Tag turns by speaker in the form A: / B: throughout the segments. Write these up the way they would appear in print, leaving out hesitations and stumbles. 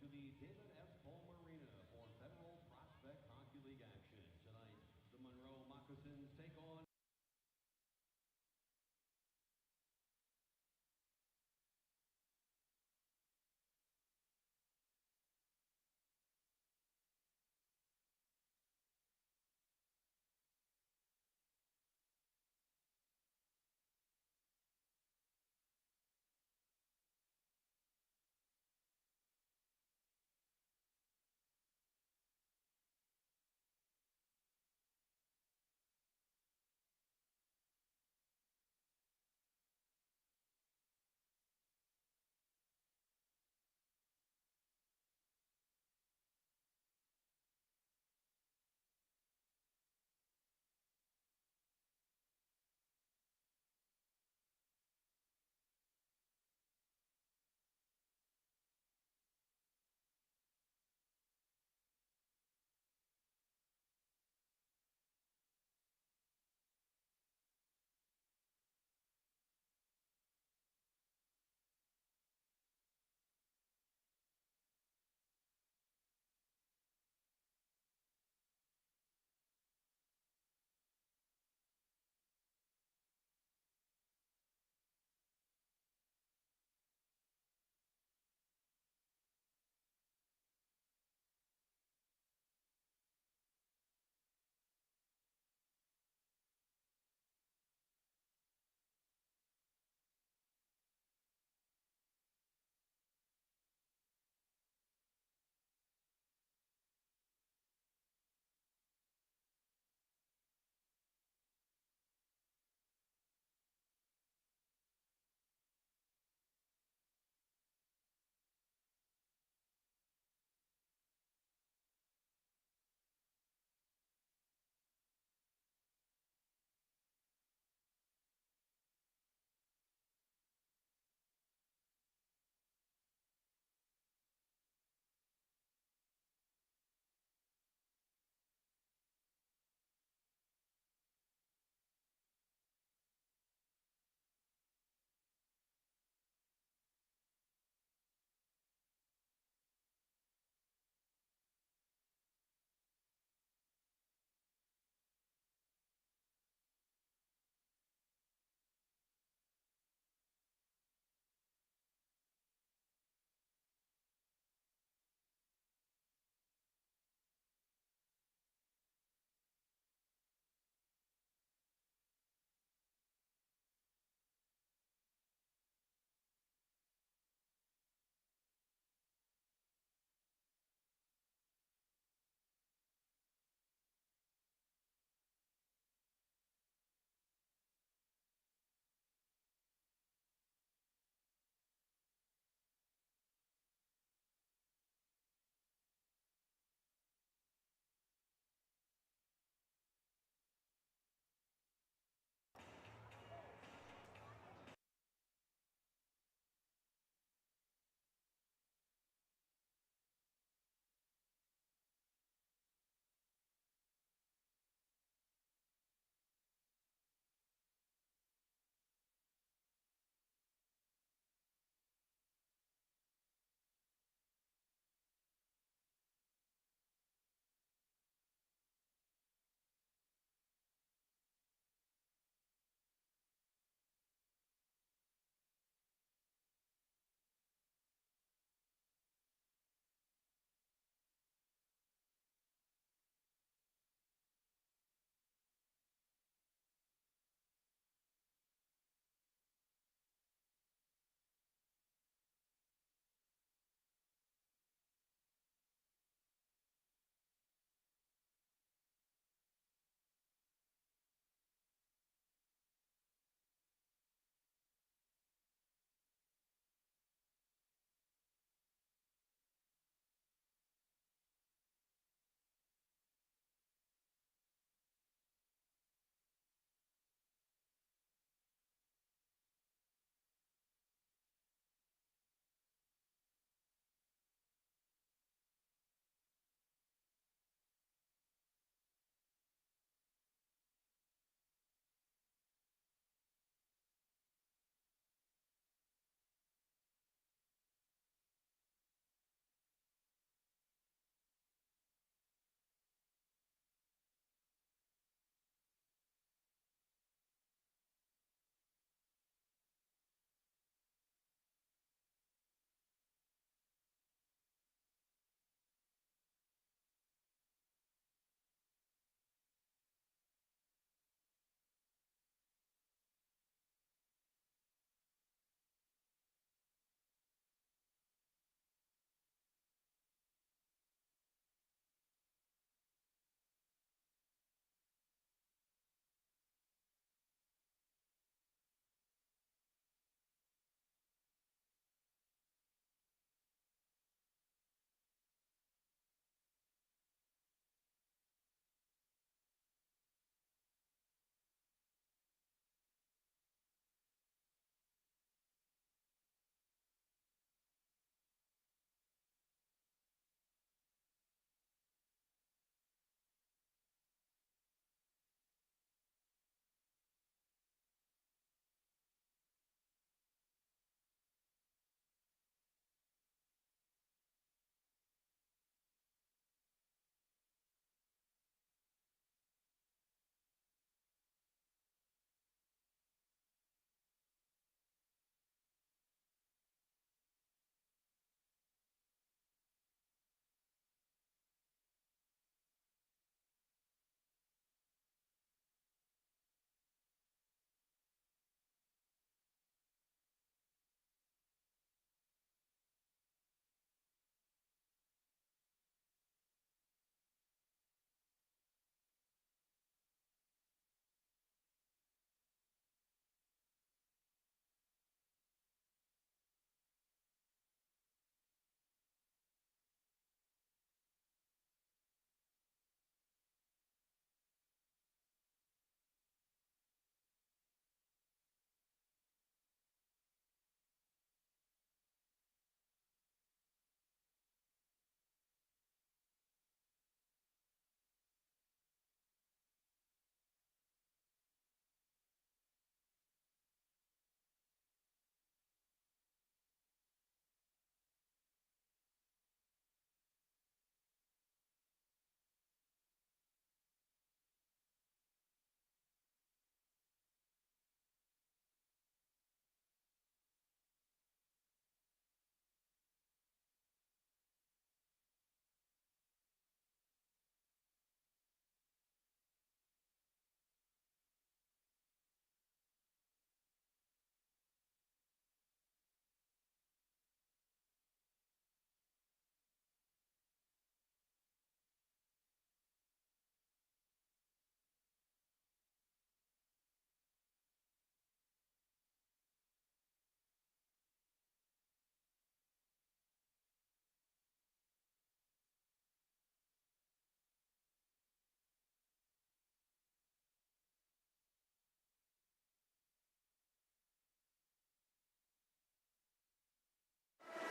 A: to the David S. Palmer Arena for Federal Prospect Hockey League action. Tonight, the Monroe Moccasins take on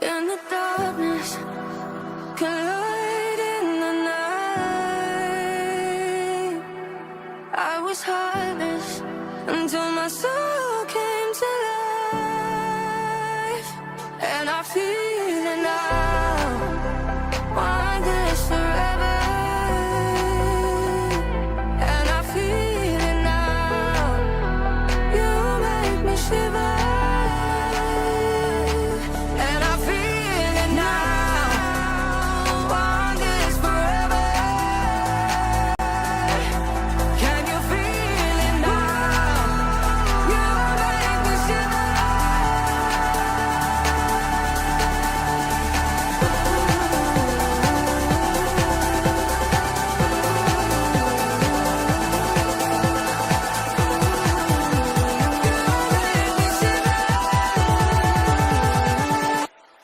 B: In the darkness, collide in the night. I was heartless until my soul came to life. And I feel it now, want this forever. And I feel it now, you make me shiver.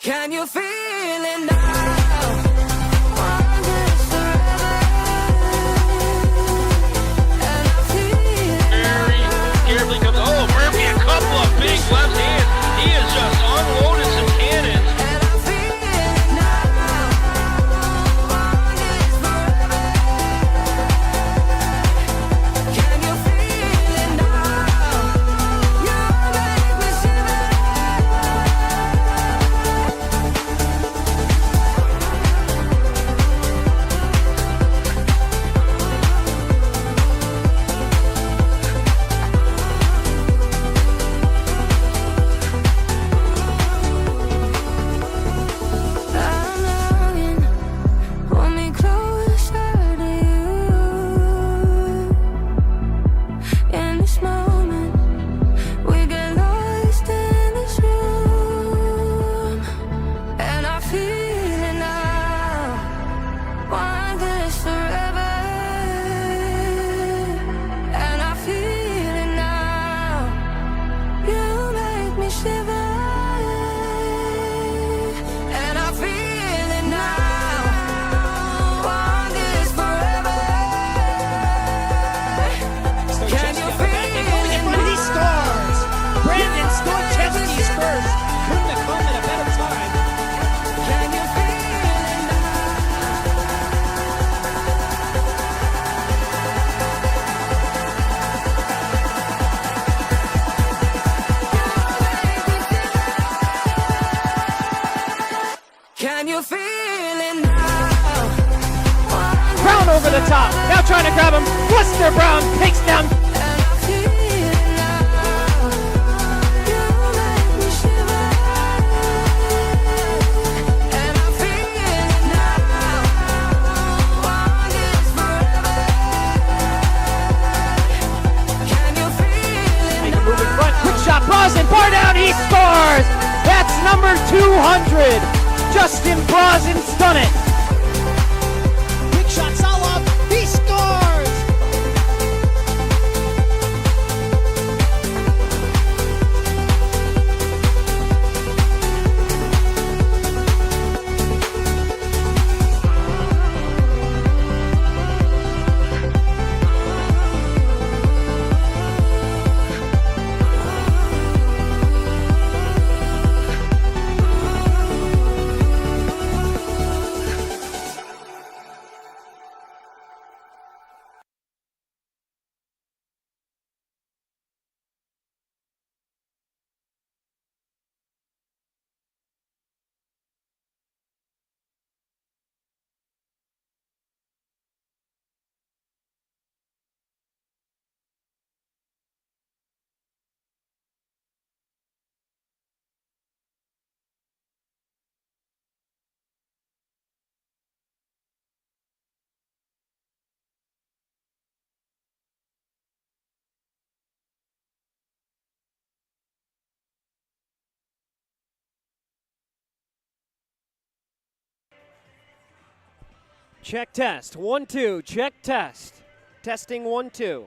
B: Can you feel it now? Want this forever. And I feel it
C: Very carefully comes. Oh, Murphy, a couple of big left hands. He is just unloaded some cannons.
B: and I feel it now. Want this forever. Can you feel it now? You make me shiver. I'm longing, pull me closer to you. In this moment, we get lost in this room. And I feel it now, want this forever. And I feel it now, you make me shiver. And I feel it now, want this forever. Can you feel it
D: But he scores! Brandon Storchevsky scores! Couldn't have come at a better time.
B: Can you feel it now? Can you feel it now?
D: Brown over the top. Now trying to grab him. Worcester Brown takes down.
B: And I feel it now. You make me shiver. And I feel it now. Want this forever. Can you feel it
D: Make a move in
B: now?
D: front. Quick shot. Brosnan. Bar down. He scores. That's number 200. Justin Brosnan's done it. Quick shot. Salah. He scores. Check test. 1 2. Check test. Testing 1 2.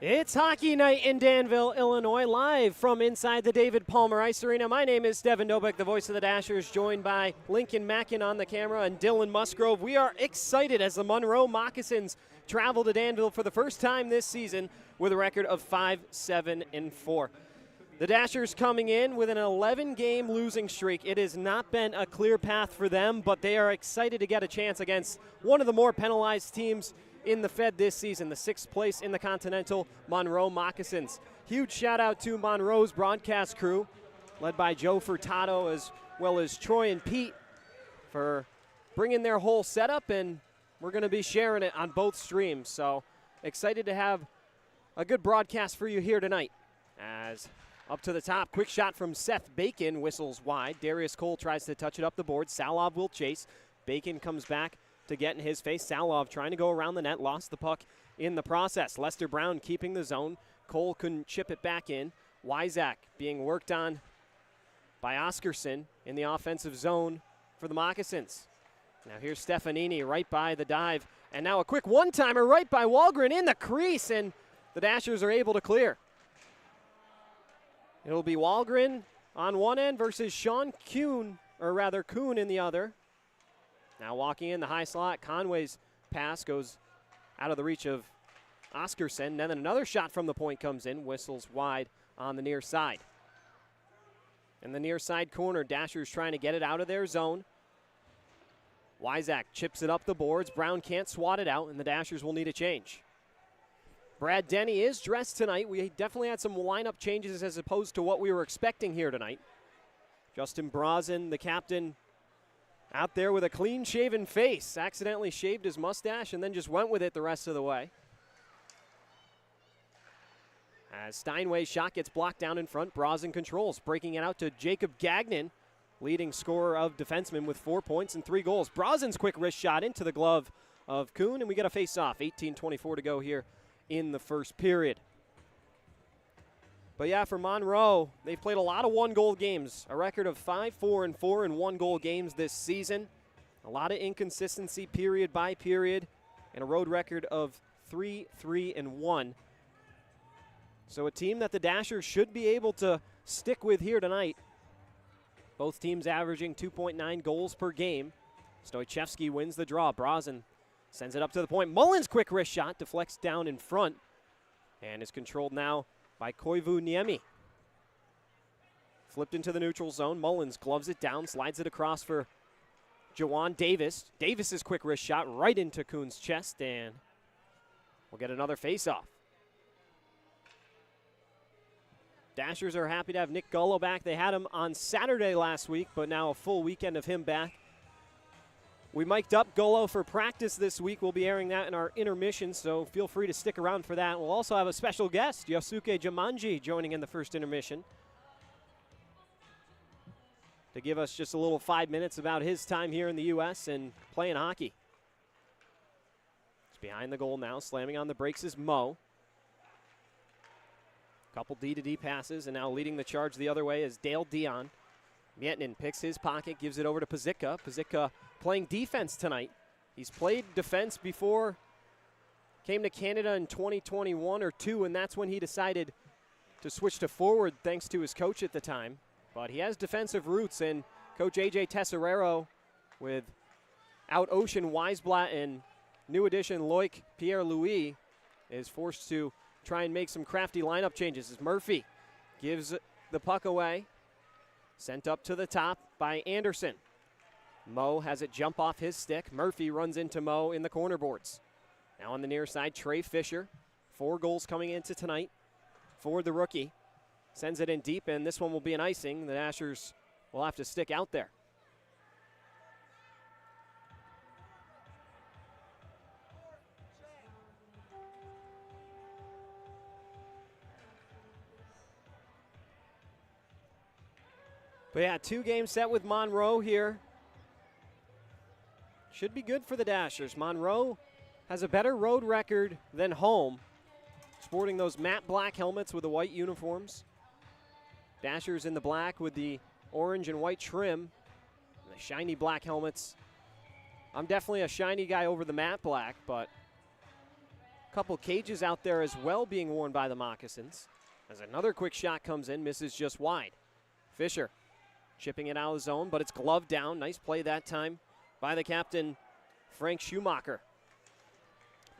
D: It's hockey night in Danville, Illinois, live from inside the David Palmer Ice Arena. My name is Devin Dobek, the voice of the Dashers, joined by Lincoln Mackin on the camera and Dylan Musgrove. We are excited as the Monroe Moccasins travel to Danville for the first time this season with a record of 5-7-4. The Dashers coming in with an 11-game losing streak. It has not been a clear path for them, but they are excited to get a chance against one of the more penalized teams in the Fed this season, the 6th place in the Continental, Monroe Moccasins. Huge shout out to Monroe's broadcast crew, led by Joe Furtado as well as Troy and Pete, for bringing their whole setup, and we're going to be sharing it on both streams. So excited to have a good broadcast for you here tonight. As up to the top, quick shot from Seth Bacon, whistles wide. Darius Cole tries to touch it up the board. Salov will chase. Bacon comes back to get in his face. Salov trying to go around the net, lost the puck in the process. Lester Brown keeping the zone. Cole couldn't chip it back in. Wyzak being worked on by Oscarson in the offensive zone for the Moccasins. Now here's Stefanini right by the dive, and now a quick one-timer right by Wahlgren in the crease, and the Dashers are able to clear. It'll be Wahlgren on one end versus Sean Kuhn, or rather Kuhn in the other. Now walking in the high slot, Conway's pass goes out of the reach of Oscarson. And then another shot from the point comes in, whistles wide on the near side. In the near side corner, Dashers trying to get it out of their zone. Wyzak chips it up the boards. Brown can't swat it out, and the Dashers will need a change. Brad Denny is dressed tonight. We definitely had some lineup changes as opposed to what we were expecting here tonight. Justin Brozin, the captain, out there with a clean-shaven face. Accidentally shaved his mustache and then just went with it the rest of the way. As Steinway's shot gets blocked down in front, Brozin controls, breaking it out to Jacob Gagnon, leading scorer of defensemen with 4 points and 3 goals. Brozin's quick wrist shot into the glove of Kuhn, and we get a face-off. 18:24 to go here in the first period. But yeah, for Monroe, they've played a lot of one-goal games, a record of 5-4-4 in one-goal games this season. A lot of inconsistency period by period, and a road record of 3-3-1. So a team that the Dashers should be able to stick with here tonight. Both teams averaging 2.9 goals per game. Stoichevsky wins the draw. Brozin sends it up to the point. Mullins' quick wrist shot deflects down in front and is controlled now by Koivu Niemi. Flipped into the neutral zone. Mullins gloves it down, slides it across for Jawan Davis. Davis's quick wrist shot right into Kuhn's chest, and we'll get another face-off. Dashers are happy to have Nick Gullo back. They had him on Saturday last week, but now a full weekend of him back. We mic'd up Gullo for practice this week. We'll be airing that in our intermission, so feel free to stick around for that. We'll also have a special guest, Yosuke Jumanji, joining in the first intermission to give us just a little 5 minutes about his time here in the U.S. and playing hockey. He's behind the goal now, slamming on the brakes is Mo. Couple D-to-D passes, and now leading the charge the other way is Dale Dion. Miettinen picks his pocket, gives it over to Pazicka. Pazicka playing defense tonight. He's played defense before, came to Canada in 2021 or 2, and that's when he decided to switch to forward thanks to his coach at the time. But he has defensive roots, and Coach A.J. Tesserero, with out Ocean Weisblatt and new addition Loic Pierre-Louis, is forced to try and make some crafty lineup changes as Murphy gives the puck away. Sent up to the top by Anderson. Mo has it jump off his stick. Murphy runs into Mo in the corner boards. Now on the near side, Trey Fisher. 4 goals coming into tonight for the rookie. Sends it in deep, and this one will be an icing. The Dashers will have to stick out there. But yeah, 2 games set with Monroe here. Should be good for the Dashers. Monroe has a better road record than home, sporting those matte black helmets with the white uniforms. Dashers in the black with the orange and white trim, and the shiny black helmets. I'm definitely a shiny guy over the matte black, but Couple cages out there as well being worn by the Moccasins. As another quick shot comes in, misses just wide. Fisher chipping it out of the zone, but it's gloved down. Nice play that time by the captain, Frank Schumacher.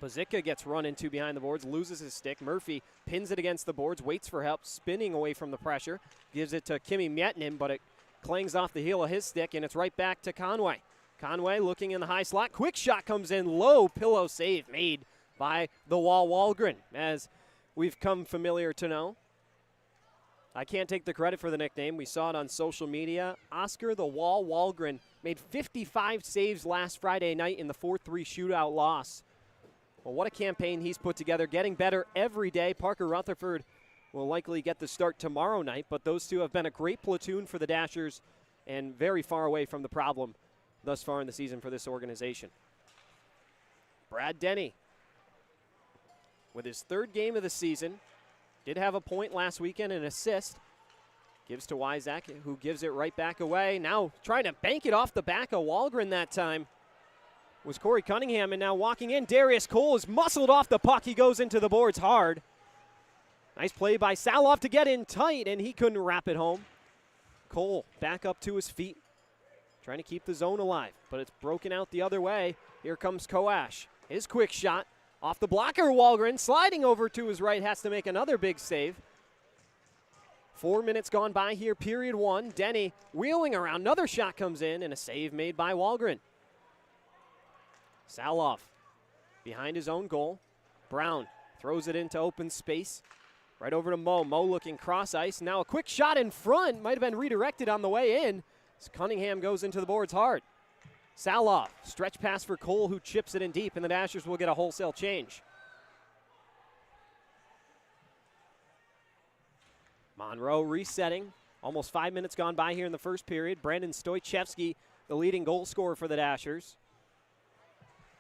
D: Pazicka gets run into behind the boards, loses his stick. Murphy pins it against the boards, waits for help, spinning away from the pressure. Gives it to Kimi Mietnin, but it clangs off the heel of his stick, and it's right back to Conway. Conway looking in the high slot. Quick shot comes in, low pillow save made by the Wall Walgren, as we've come familiar to know. I can't take the credit for the nickname. We saw it on social media. Oscar the Wall Walgren made 55 saves last Friday night in the 4-3 shootout loss. Well, what a campaign he's put together, getting better every day. Parker Rutherford will likely get the start tomorrow night, but those two have been a great platoon for the Dashers and very far away from the problem thus far in the season for this organization. Brad Denny, with his third game of the season, did have a point last weekend, an assist. Gives to Wyzak, who gives it right back away. Now trying to bank it off the back of Walgren that time was Corey Cunningham, and now walking in, Darius Cole is muscled off the puck. He goes into the boards hard. Nice play by Saloff to get in tight, and he couldn't wrap it home. Cole back up to his feet, trying to keep the zone alive, but it's broken out the other way. Here comes Koash. His quick shot off the blocker. Walgren sliding over to his right, has to make another big save. 4 minutes gone by here, period one. Denny wheeling around, another shot comes in, and a save made by Walgren. Saloff behind his own goal. Brown throws it into open space. Right over to Mo. Mo looking cross ice. Now a quick shot in front. Might have been redirected on the way in. As Cunningham goes into the boards hard. Saloff, stretch pass for Cole, who chips it in deep, and the Dashers will get a wholesale change. Monroe resetting. Almost 5 minutes gone by here in the first period. Brandon Stoichevsky, the leading goal scorer for the Dashers.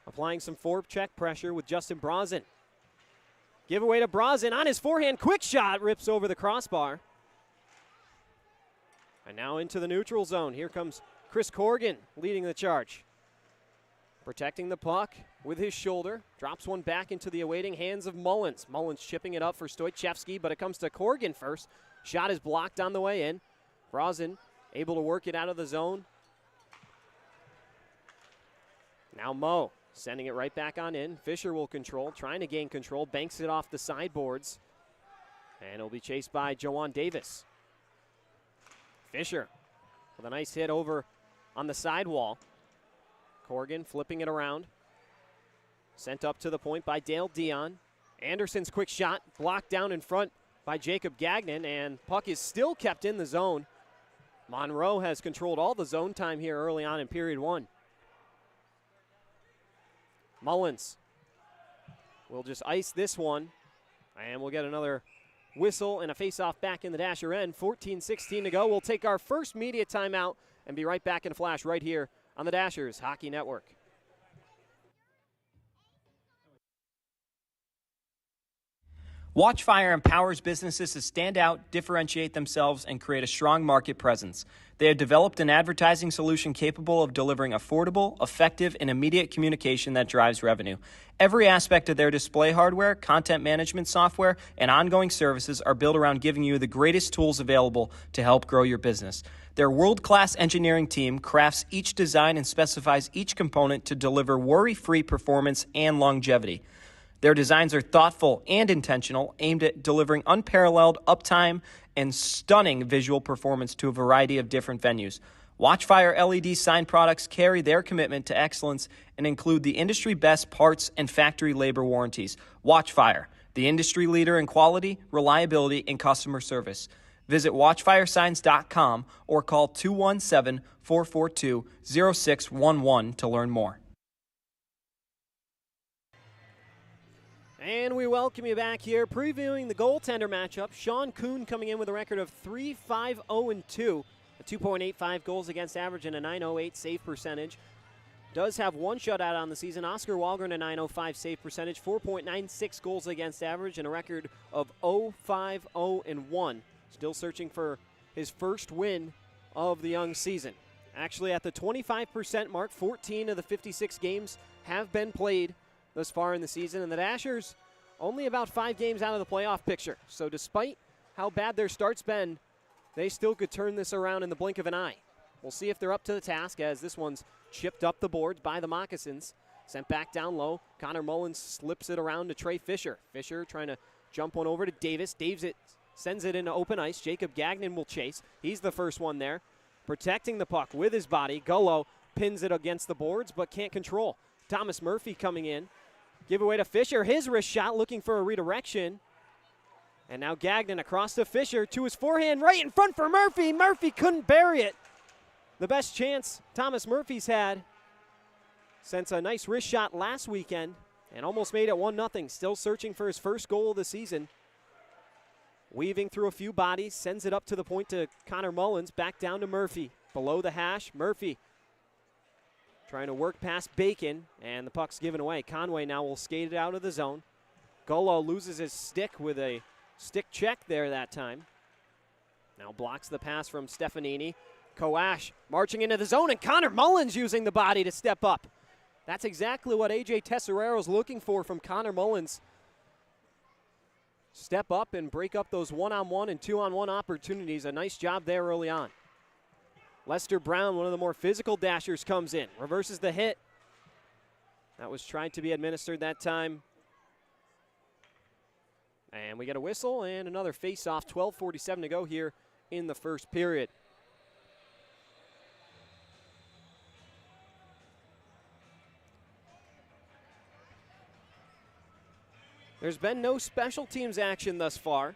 D: Applying some forecheck pressure with Justin Brozin. Give away to Brozin on his forehand. Quick shot rips over the crossbar. And now into the neutral zone. Here comes Chris Corrigan leading the charge. Protecting the puck with his shoulder. Drops one back into the awaiting hands of Mullins. Mullins chipping it up for Stoichevsky, but it comes to Corrigan first. Shot is blocked on the way in. Brozin able to work it out of the zone. Now Mo sending it right back on in. Fisher will control, trying to gain control. Banks it off the sideboards. And it'll be chased by Joanne Davis. Fisher with a nice hit over on the sidewall. Corrigan flipping it around. Sent up to the point by Dale Dion. Anderson's quick shot blocked down in front by Jacob Gagnon, and puck is still kept in the zone. Monroe has controlled all the zone time here early on in period one. Mullins will just ice this one, and we'll get another whistle and a face-off back in the Dasher end. 14-16 to go. We'll take our first media timeout and be right back in a flash right here on the Dashers Hockey Network.
E: Watchfire empowers businesses to stand out, differentiate themselves, and create a strong market presence. They have developed an advertising solution capable of delivering affordable, effective, and immediate communication that drives revenue. Every aspect of their display hardware, content management software, and ongoing services are built around giving you the greatest tools available to help grow your business. Their world-class engineering team crafts each design and specifies each component to deliver worry-free performance and longevity. Their designs are thoughtful and intentional, aimed at delivering unparalleled uptime and stunning visual performance to a variety of different venues. Watchfire LED sign products carry their commitment to excellence and include the industry-best parts and factory labor warranties. Watchfire, the industry leader in quality, reliability, and customer service. Visit watchfiresigns.com or call 217-442-0611 to learn more.
D: And we welcome you back here, previewing the goaltender matchup. Sean Kuhn coming in with a record of 3-5-0-2, a 2.85 goals against average and a .908 save percentage. Does have one shutout on the season. Oscar Walgren, a .905 save percentage, 4.96 goals against average, and a record of 0-5-0-1. Still searching for his first win of the young season. Actually at the 25% mark, 14 of the 56 games have been played thus far in the season, and the Dashers only about 5 games out of the playoff picture. So despite how bad their start's been, they still could turn this around in the blink of an eye. We'll see if they're up to the task, as this one's chipped up the boards by the Moccasins. Sent back down low. Connor Mullins slips it around to Trey Fisher. Fisher trying to jump one over to Davis. Davis sends it into open ice. Jacob Gagnon will chase. He's the first one there. Protecting the puck with his body. Gullo pins it against the boards but can't control. Thomas Murphy coming in. Give away to Fisher. His wrist shot looking for a redirection. And now Gagnon across to Fisher to his forehand right in front for Murphy. Murphy couldn't bury it. The best chance Thomas Murphy's had since a nice wrist shot last weekend and almost made it 1-0. Still searching for his first goal of the season. Weaving through a few bodies, sends it up to the point to Connor Mullins, back down to Murphy. Below the hash, Murphy trying to work past Bacon, and the puck's given away. Conway now will skate it out of the zone. Gullo loses his stick with a stick check there that time. Now blocks the pass from Stefanini. Koash marching into the zone, and Connor Mullins using the body to step up. That's exactly what A.J. Tesorero's looking for from Connor Mullins. Step up and break up those one-on-one and two-on-one opportunities. A nice job there early on. Lester Brown, one of the more physical dashers, comes in. Reverses the hit. That was tried to be administered that time. And we get a whistle and another face-off. 12:47 to go here in the first period. There's been no special teams action thus far.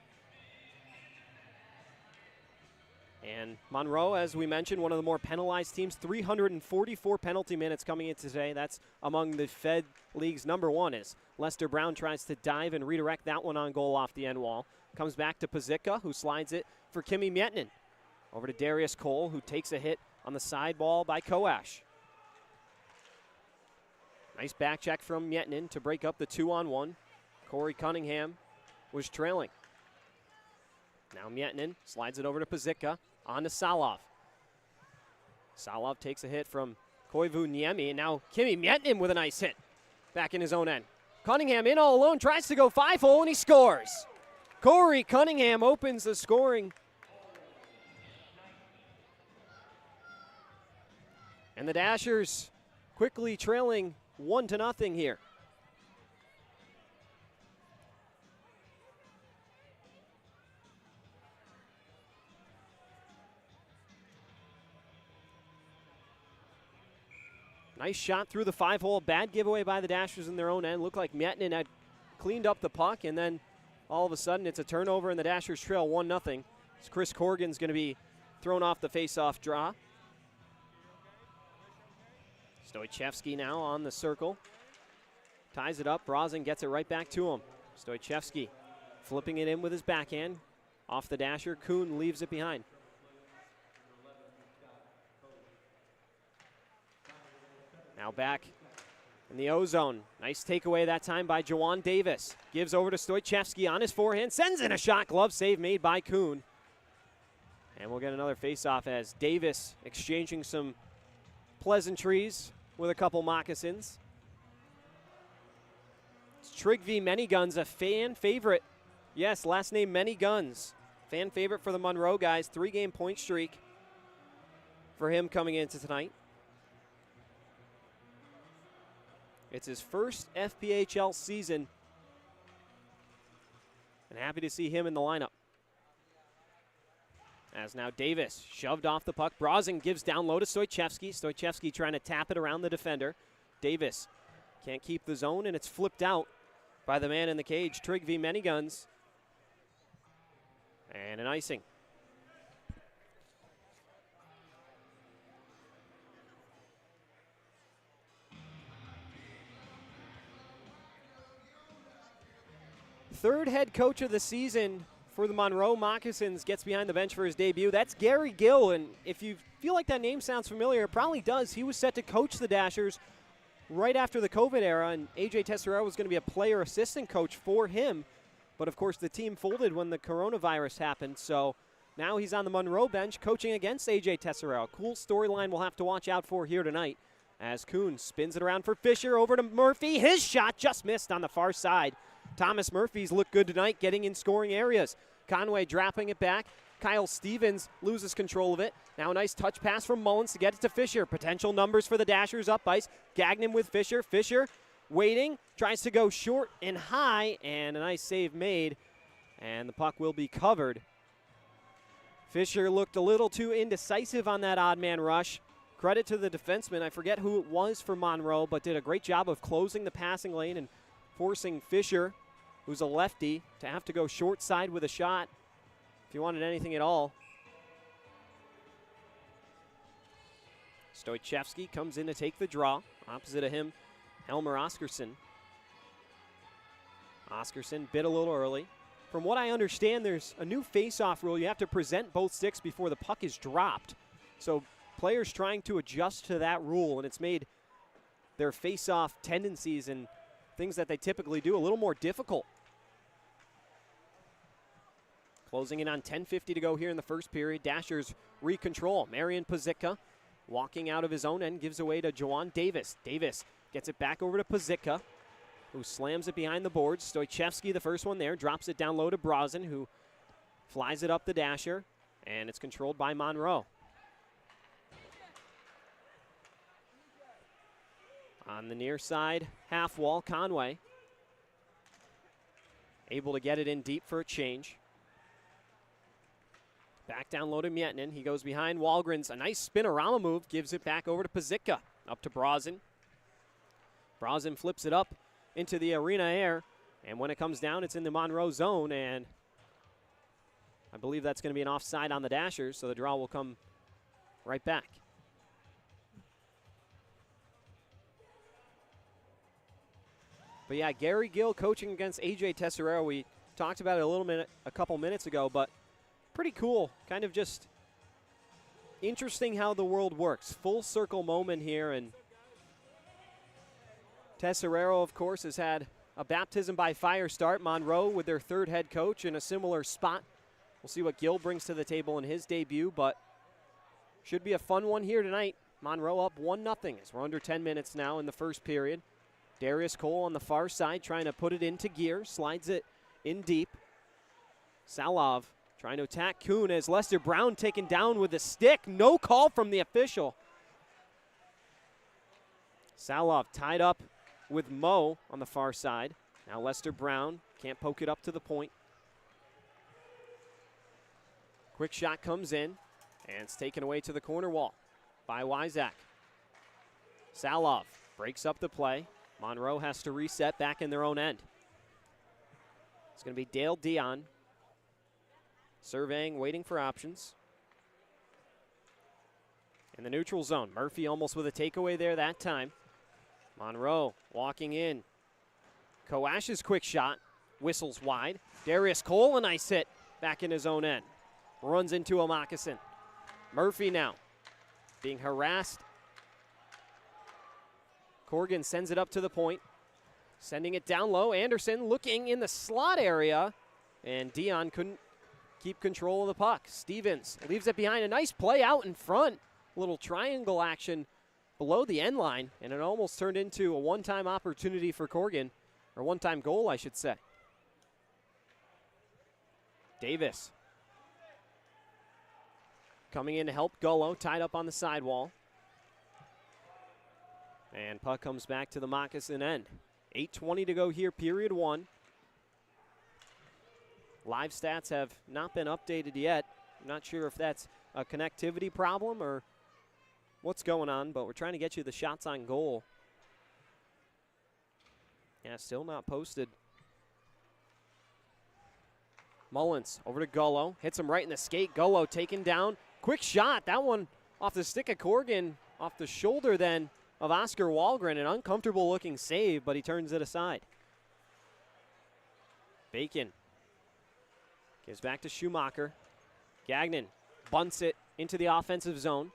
D: And Monroe, as we mentioned, one of the more penalized teams, 344 penalty minutes coming in today. That's among the Fed League's #1 as Lester Brown tries to dive and redirect that one on goal off the end wall. Comes back to Pazicka, who slides it for Kimi Mietinen. Over to Darius Cole, who takes a hit on the side ball by Koash. Nice back check from Mietinen to break up the 2-on-1. Corey Cunningham was trailing. Now Mietinen slides it over to Pazicka, on to Salov. Salov takes a hit from Koivu Niemi, and now Kimi Mietinen with a nice hit back in his own end. Cunningham in all alone, tries to go 5-hole, and he scores. Corey Cunningham opens the scoring. And the Dashers quickly trailing 1-0 here. Nice shot through the 5-hole. Bad giveaway by the Dashers in their own end. Looked like Mietinen had cleaned up the puck, and then all of a sudden it's a turnover, and the Dashers trail 1-0. As Chris Corrigan's going to be thrown off the face-off draw. Stoichevsky now on the circle. Ties it up. Brozin gets it right back to him. Stoichevsky flipping it in with his backhand. Off the Dasher. Kuhn leaves it behind. Now back in the O-zone. Nice takeaway that time by Jawan Davis. Gives over to Stoichevsky on his forehand. Sends in a shot. Glove save made by Kuhn. And we'll get another face-off as Davis exchanging some pleasantries with a couple Moccasins. It's Trygve Manyguns, a fan favorite. Yes, last name Manyguns. Fan favorite for the Monroe guys. 3-game point streak for him coming into tonight. It's his first FPHL season, and happy to see him in the lineup. As now Davis shoved off the puck. Brozin gives down low to Stoichevsky. Stoichevsky trying to tap it around the defender. Davis can't keep the zone, and it's flipped out by the man in the cage, Trygve Manyguns. And an icing. Third head coach of the season for the Monroe Moccasins gets behind the bench for his debut. That's Gary Gill, and if you feel like that name sounds familiar, it probably does. He was set to coach the Dashers right after the COVID era, and A.J. Tesorero was going to be a player assistant coach for him. But, of course, the team folded when the coronavirus happened, so now he's on the Monroe bench coaching against A.J. Tesorero. Cool storyline we'll have to watch out for here tonight as Kuhn spins it around for Fisher over to Murphy. His shot just missed on the far side. Thomas Murphy's looked good tonight, getting in scoring areas. Conway dropping it back. Kyle Stevens loses control of it. Now a nice touch pass from Mullins to get it to Fisher. Potential numbers for the Dashers up ice. Gagnon with Fisher. Fisher waiting, tries to go short and high, and a nice save made, and the puck will be covered. Fisher looked a little too indecisive on that odd man rush. Credit to the defenseman. I forget who it was for Monroe, but did a great job of closing the passing lane and forcing Fisher, who's a lefty, to have to go short side with a shot if you wanted anything at all. Stoichevsky comes in to take the draw. Opposite of him, Helmer Oscarson. Oscarson bit a little early. From what I understand, there's a new face-off rule. You have to present both sticks before the puck is dropped. So players trying to adjust to that rule, and it's made their face-off tendencies and things that they typically do a little more difficult. Closing in on 10:50 to go here in the first period. Dashers recontrol. Marian Pazitka walking out of his own end, gives away to Jawan Davis. Davis gets it back over to Pazitka, who slams it behind the boards. Stoichevsky, the first one there, drops it down low to Brazen, who flies it up the Dasher, and it's controlled by Monroe. On the near side half wall, Conway able to get it in deep for a change. Back down low to Mietnin. He goes behind Wahlgren's. A nice spinorama move, gives it back over to Pazitka. Up to Brazen. Brazen flips it up into the arena air, and when it comes down, it's in the Monroe zone, and I believe that's going to be an offside on the Dashers, so the draw will come right back. But yeah, Gary Gill coaching against AJ Tesserero. We talked about it a couple minutes ago, but pretty cool. Kind of just interesting how the world works. Full circle moment here, and Tesserero, of course, has had a baptism by fire start. Monroe with their third head coach in a similar spot. We'll see what Gill brings to the table in his debut, but should be a fun one here tonight. Monroe up 1-0 as we're under 10 minutes now in the first period. Darius Cole on the far side trying to put it into gear. Slides it in deep. Salov trying to attack Kuhn as Lester Brown taken down with a stick. No call from the official. Salov tied up with Mo on the far side. Now Lester Brown can't poke it up to the point. Quick shot comes in, and it's taken away to the corner wall by Wyzak. Salov breaks up the play. Monroe has to reset back in their own end. It's going to be Dale Dion surveying, waiting for options. In the neutral zone, Murphy almost with a takeaway there that time. Monroe walking in. Koash's quick shot, whistles wide. Darius Cole, a nice hit back in his own end. Runs into a Moccasin. Murphy now being harassed. Corrigan sends it up to the point. Sending it down low. Anderson looking in the slot area. And Dion couldn't keep control of the puck. Stevens leaves it behind. A nice play out in front. A little triangle action below the end line. And it almost turned into a one-time opportunity for Corrigan. Or one-time goal, I should say. Davis coming in to help Gullo. Tied up on the sidewall. And puck comes back to the Moccasin end. 8:20 to go here, period one. Live stats have not been updated yet. I'm not sure if that's a connectivity problem or what's going on, but we're trying to get you the shots on goal. Yeah, still not posted. Mullins over to Gullo. Hits him right in the skate. Gullo taken down. Quick shot. That one off the stick of Corrigan, off the shoulder then of Oscar Wahlgren. An uncomfortable looking save, but he turns it aside. Bacon gives back to Schumacher. Gagnon bunts it into the offensive zone.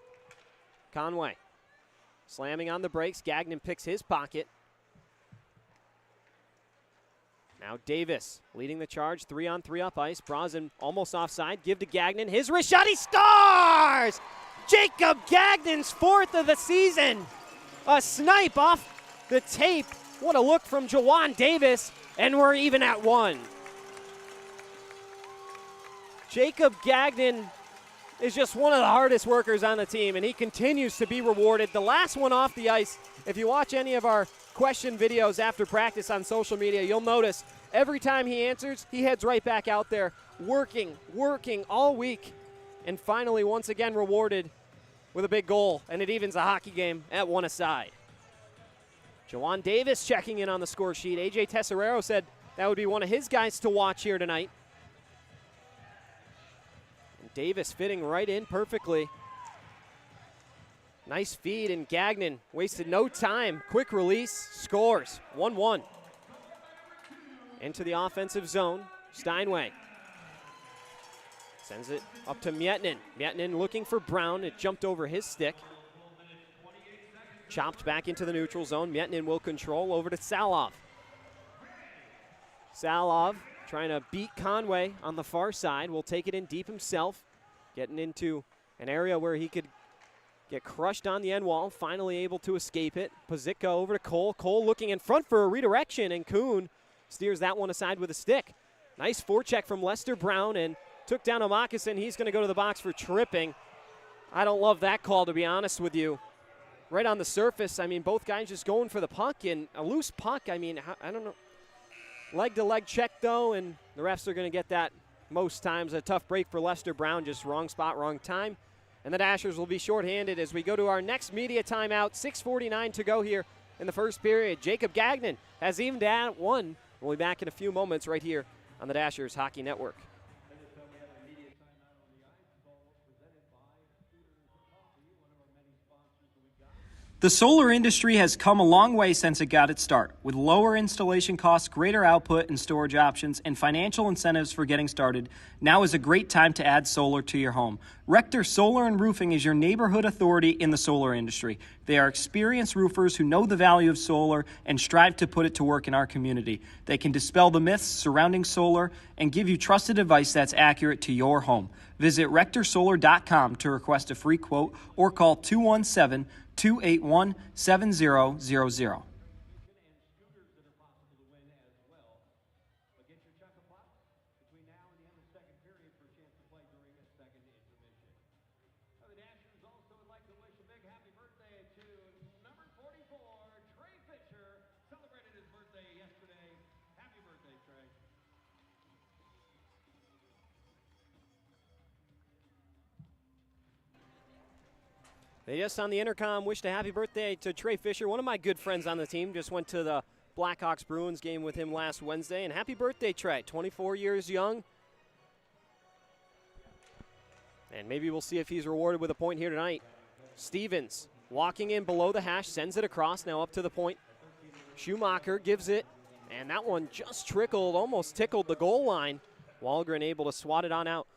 D: Conway slamming on the brakes. Gagnon picks his pocket. Now Davis leading the charge, 3-on-3 up ice. Brazen almost offside. Give to Gagnon. His wrist shot. He scores! Jacob Gagnon's fourth of the season. A snipe off the tape. What a look from Jawan Davis. And we're even at 1. Jacob Gagnon is just one of the hardest workers on the team, and he continues to be rewarded. The last one off the ice, if you watch any of our question videos after practice on social media, you'll notice every time he answers, he heads right back out there, working all week, and finally once again rewarded with a big goal, and it evens the hockey game at 1 aside. Jawan Davis checking in on the score sheet. AJ Tesserero said that would be one of his guys to watch here tonight. Davis fitting right in perfectly. Nice feed, and Gagnon wasted no time. Quick release, scores, 1-1. Into the offensive zone, Steinway. Sends it up to Mietnin. Mietnin looking for Brown. It jumped over his stick. Chopped back into the neutral zone. Mietnin will control over to Salov. Salov trying to beat Conway on the far side. Will take it in deep himself. Getting into an area where he could get crushed on the end wall. Finally able to escape it. Pazicka over to Cole. Cole looking in front for a redirection, and Kuhn steers that one aside with a stick. Nice forecheck from Lester Brown, and took down a Moccasin. He's going to go to the box for tripping. I don't love that call, to be honest with you. Right on the surface, I mean, both guys just going for the puck, and a loose puck, I mean, I don't know. Leg-to-leg check, though, and the refs are going to get that most times. A tough break for Lester Brown, just wrong spot, wrong time. And the Dashers will be shorthanded as we go to our next media timeout. 6:49 to go here in the first period. Jacob Gagnon has evened at 1. We'll be back in a few moments right here on the Dashers Hockey Network.
E: The solar industry has come a long way since it got its start, with lower installation costs, greater output and storage options, and financial incentives for getting started. Now is a great time to add solar to your home. Rector Solar and Roofing is your neighborhood authority in the solar industry. They are experienced roofers who know the value of solar and strive to put it to work in our community. They can dispel the myths surrounding solar and give you trusted advice that's accurate to your home. Visit rectorsolar.com to request a free quote or call 217-281-7000.
D: They just on the intercom wished a happy birthday to Trey Fisher, one of my good friends on the team. Just went to the Blackhawks Bruins game with him last Wednesday. And happy birthday, Trey, 24 years young. And maybe we'll see if he's rewarded with a point here tonight. Stevens walking in below the hash, sends it across, now up to the point. Schumacher gives it, and that one just trickled, almost tickled the goal line. Wahlgren able to swat it on out.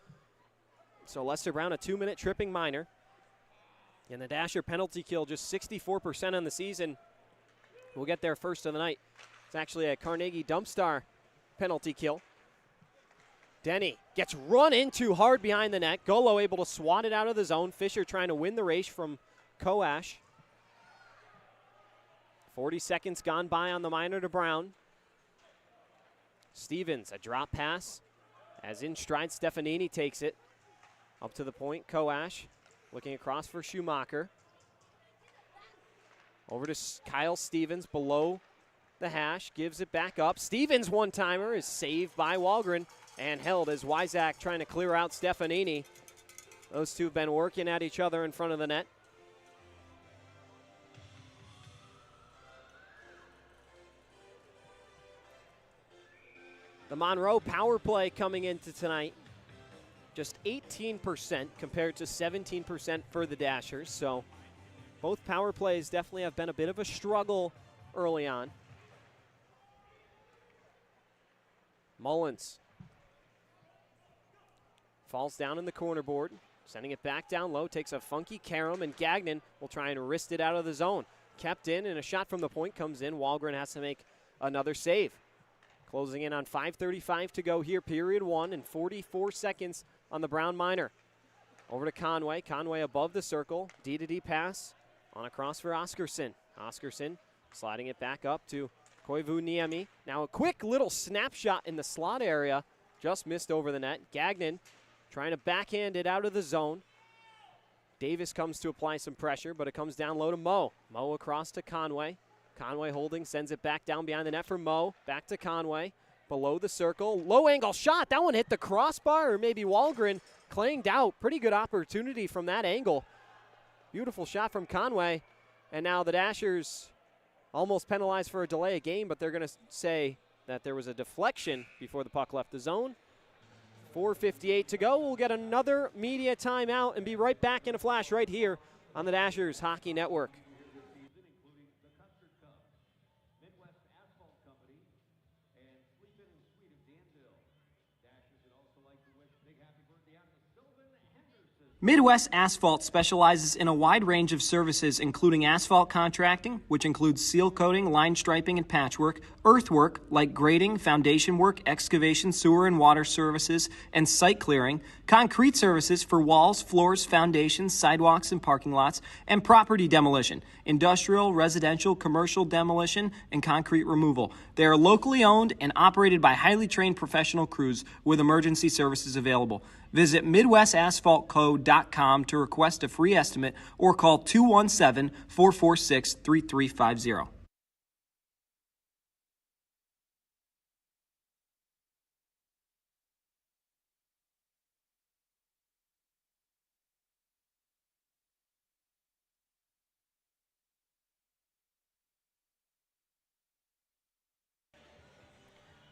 D: So Lester Brown, a 2-minute tripping minor. And the Dasher penalty kill, just 64% on the season. We'll get there first of the night. It's actually a Carnegie Dumpstar penalty kill. Denny gets run into hard behind the net. Golo able to swat it out of the zone. Fisher trying to win the race from Koash. 40 seconds gone by on the minor to Brown. Stevens, a drop pass. As in stride, Stefanini takes it. Up to the point, Koash. Looking across for Schumacher. Over to Kyle Stevens below the hash. Gives it back up. Stevens one-timer is saved by Wahlgren and held as Wyzak trying to clear out Stefanini. Those two have been working at each other in front of the net. The Monroe power play coming into tonight. Just 18% compared to 17% for the Dashers. So both power plays definitely have been a bit of a struggle early on. Mullins falls down in the corner board, sending it back down low, takes a funky carom, and Gagnon will try and wrist it out of the zone. Kept in, and a shot from the point comes in. Wahlgren has to make another save. Closing in on 5:35 to go here, period 1, and 44 seconds on the Brown minor. Over to Conway. Conway above the circle. D-to-D pass on across for Oscarson. Oscarson sliding it back up to Koivu Niemi. Now a quick little snapshot in the slot area. Just missed over the net. Gagnon trying to backhand it out of the zone. Davis comes to apply some pressure, but it comes down low to Mo. Mo across to Conway. Conway holding, sends it back down behind the net for Mo. Back to Conway. Below the circle. Low angle shot. That one hit the crossbar, or maybe Wahlgren clanged out. Pretty good opportunity from that angle. Beautiful shot from Conway. And now the Dashers almost penalized for a delay of game, but they're going to say that there was a deflection before the puck left the zone. 4:58 to go. We'll get another media timeout and be right back in a flash right here on the Dashers Hockey Network.
A: Including the Custard Cup, Midwest Asphalt Company, and Sleep In Suite of Danville. Dashers would also like to wish big happy birthday out to Sylvan Henderson.
E: Midwest Asphalt specializes in a wide range of services, including asphalt contracting, which includes seal coating, line striping, and patchwork, earthwork, like grading, foundation work, excavation, sewer and water services, and site clearing, concrete services for walls, floors, foundations, sidewalks, and parking lots, and property demolition, industrial, residential, commercial demolition, and concrete removal. They are locally owned and operated by highly trained professional crews with emergency services available. Visit MidwestAsphaltCo.com to request a free estimate or call 217-446-3350.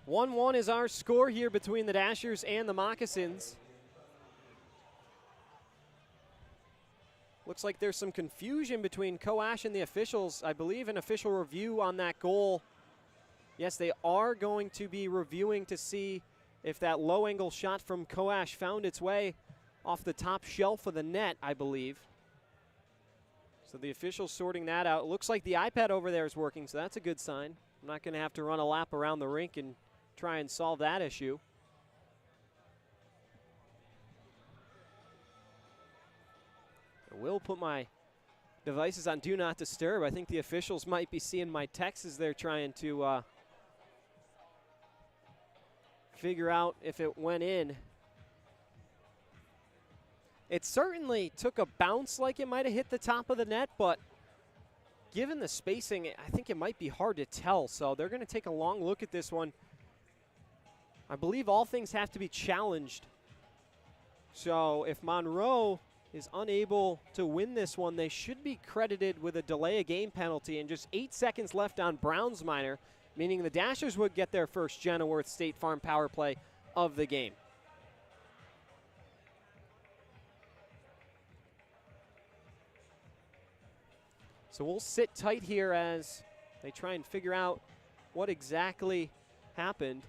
D: One-one is our score here between the Dashers and the Moccasins. Looks like there's some confusion between Coash and the officials. I believe an official review on that goal. Yes, they are going to be reviewing to see if that low angle shot from Coash found its way off the top shelf of the net, I believe. So the officials sorting that out. It looks like the iPad over there is working, so that's a good sign. I'm not going to have to run a lap around the rink and try and solve that issue. I will put my devices on Do Not Disturb. I think the officials might be seeing my texts as they're trying to figure out if it went in. It certainly took a bounce like it might have hit the top of the net, but given the spacing, I think it might be hard to tell. So they're going to take a long look at this one. I believe all things have to be challenged. So if Monroe is unable to win this one, they should be credited with a delay of game penalty and just 8 seconds left on Browns minor, meaning the Dashers would get their first Genworth State Farm power play of the game. So we'll sit tight here as they try and figure out what exactly happened.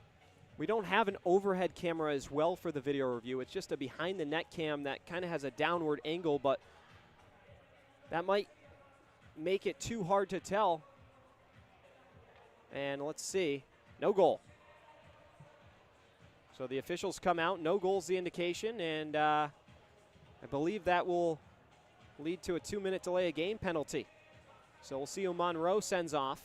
D: We don't have an overhead camera as well for the video review. It's just a behind the net cam that kind of has a downward angle, but that might make it too hard to tell. And let's see, no goal. So the officials come out, no goal's the indication, and I believe that will lead to a 2-minute delay of game penalty. So we'll see who Monroe sends off.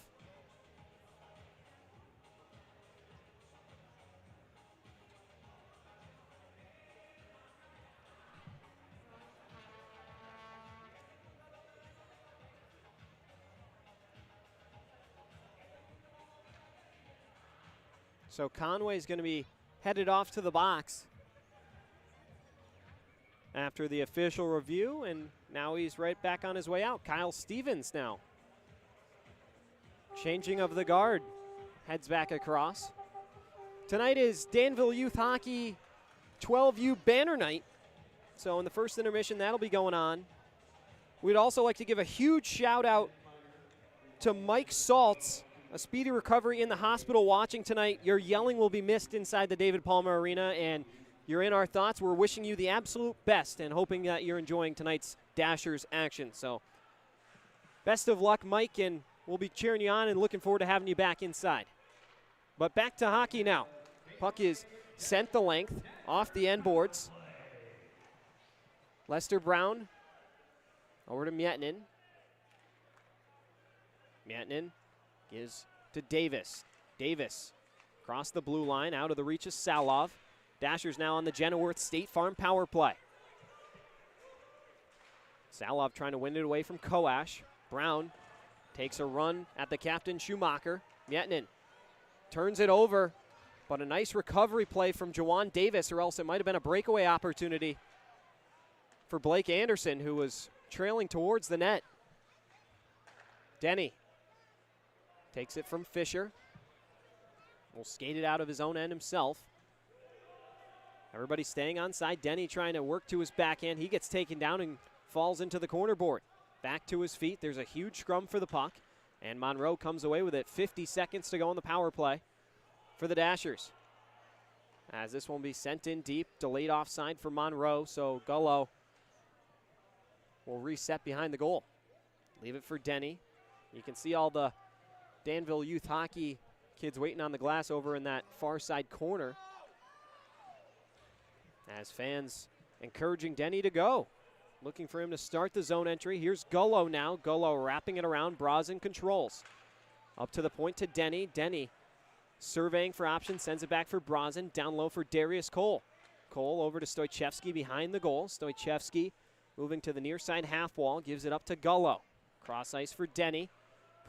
D: So Conway's going to be headed off to the box after the official review, and now he's right back on his way out. Kyle Stevens now. Changing of the guard, heads back across. Tonight is Danville Youth Hockey 12U Banner Night. So in the first intermission, that'll be going on. We'd also like to give a huge shout out to Mike Saltz, a speedy recovery in the hospital watching tonight. Your yelling will be missed inside the David Palmer Arena, and you're in our thoughts. We're wishing you the absolute best and hoping that you're enjoying tonight's Dashers action. So best of luck, Mike, and we'll be cheering you on and looking forward to having you back inside. But back to hockey now. Puck is sent the length off the end boards. Lester Brown over to Mietinen. Mietinen gives to Davis. Davis across the blue line, out of the reach of Salov. Dashers now on the Genworth State Farm power play. Salov trying to win it away from Koash. Brown takes a run at the captain, Schumacher. Mietnin turns it over, but a nice recovery play from Jawan Davis, or else it might have been a breakaway opportunity for Blake Anderson, who was trailing towards the net. Denny takes it from Fisher. Will skate it out of his own end himself. Everybody staying on side. Denny trying to work to his backhand. He gets taken down and falls into the corner board. Back to his feet. There's a huge scrum for the puck. And Monroe comes away with it. 50 seconds to go on the power play for the Dashers. As this one will be sent in deep. Delayed offside for Monroe. So Gullo will reset behind the goal. Leave it for Denny. You can see all the Danville youth hockey kids waiting on the glass over in that far side corner. As fans encouraging Denny to go. Looking for him to start the zone entry. Here's Gullo now. Gullo wrapping it around. Brazen controls. Up to the point to Denny. Denny surveying for options. Sends it back for Brazen. Down low for Darius Cole. Cole over to Stoichevsky behind the goal. Stoichevsky moving to the near side half wall. Gives it up to Gullo. Cross ice for Denny.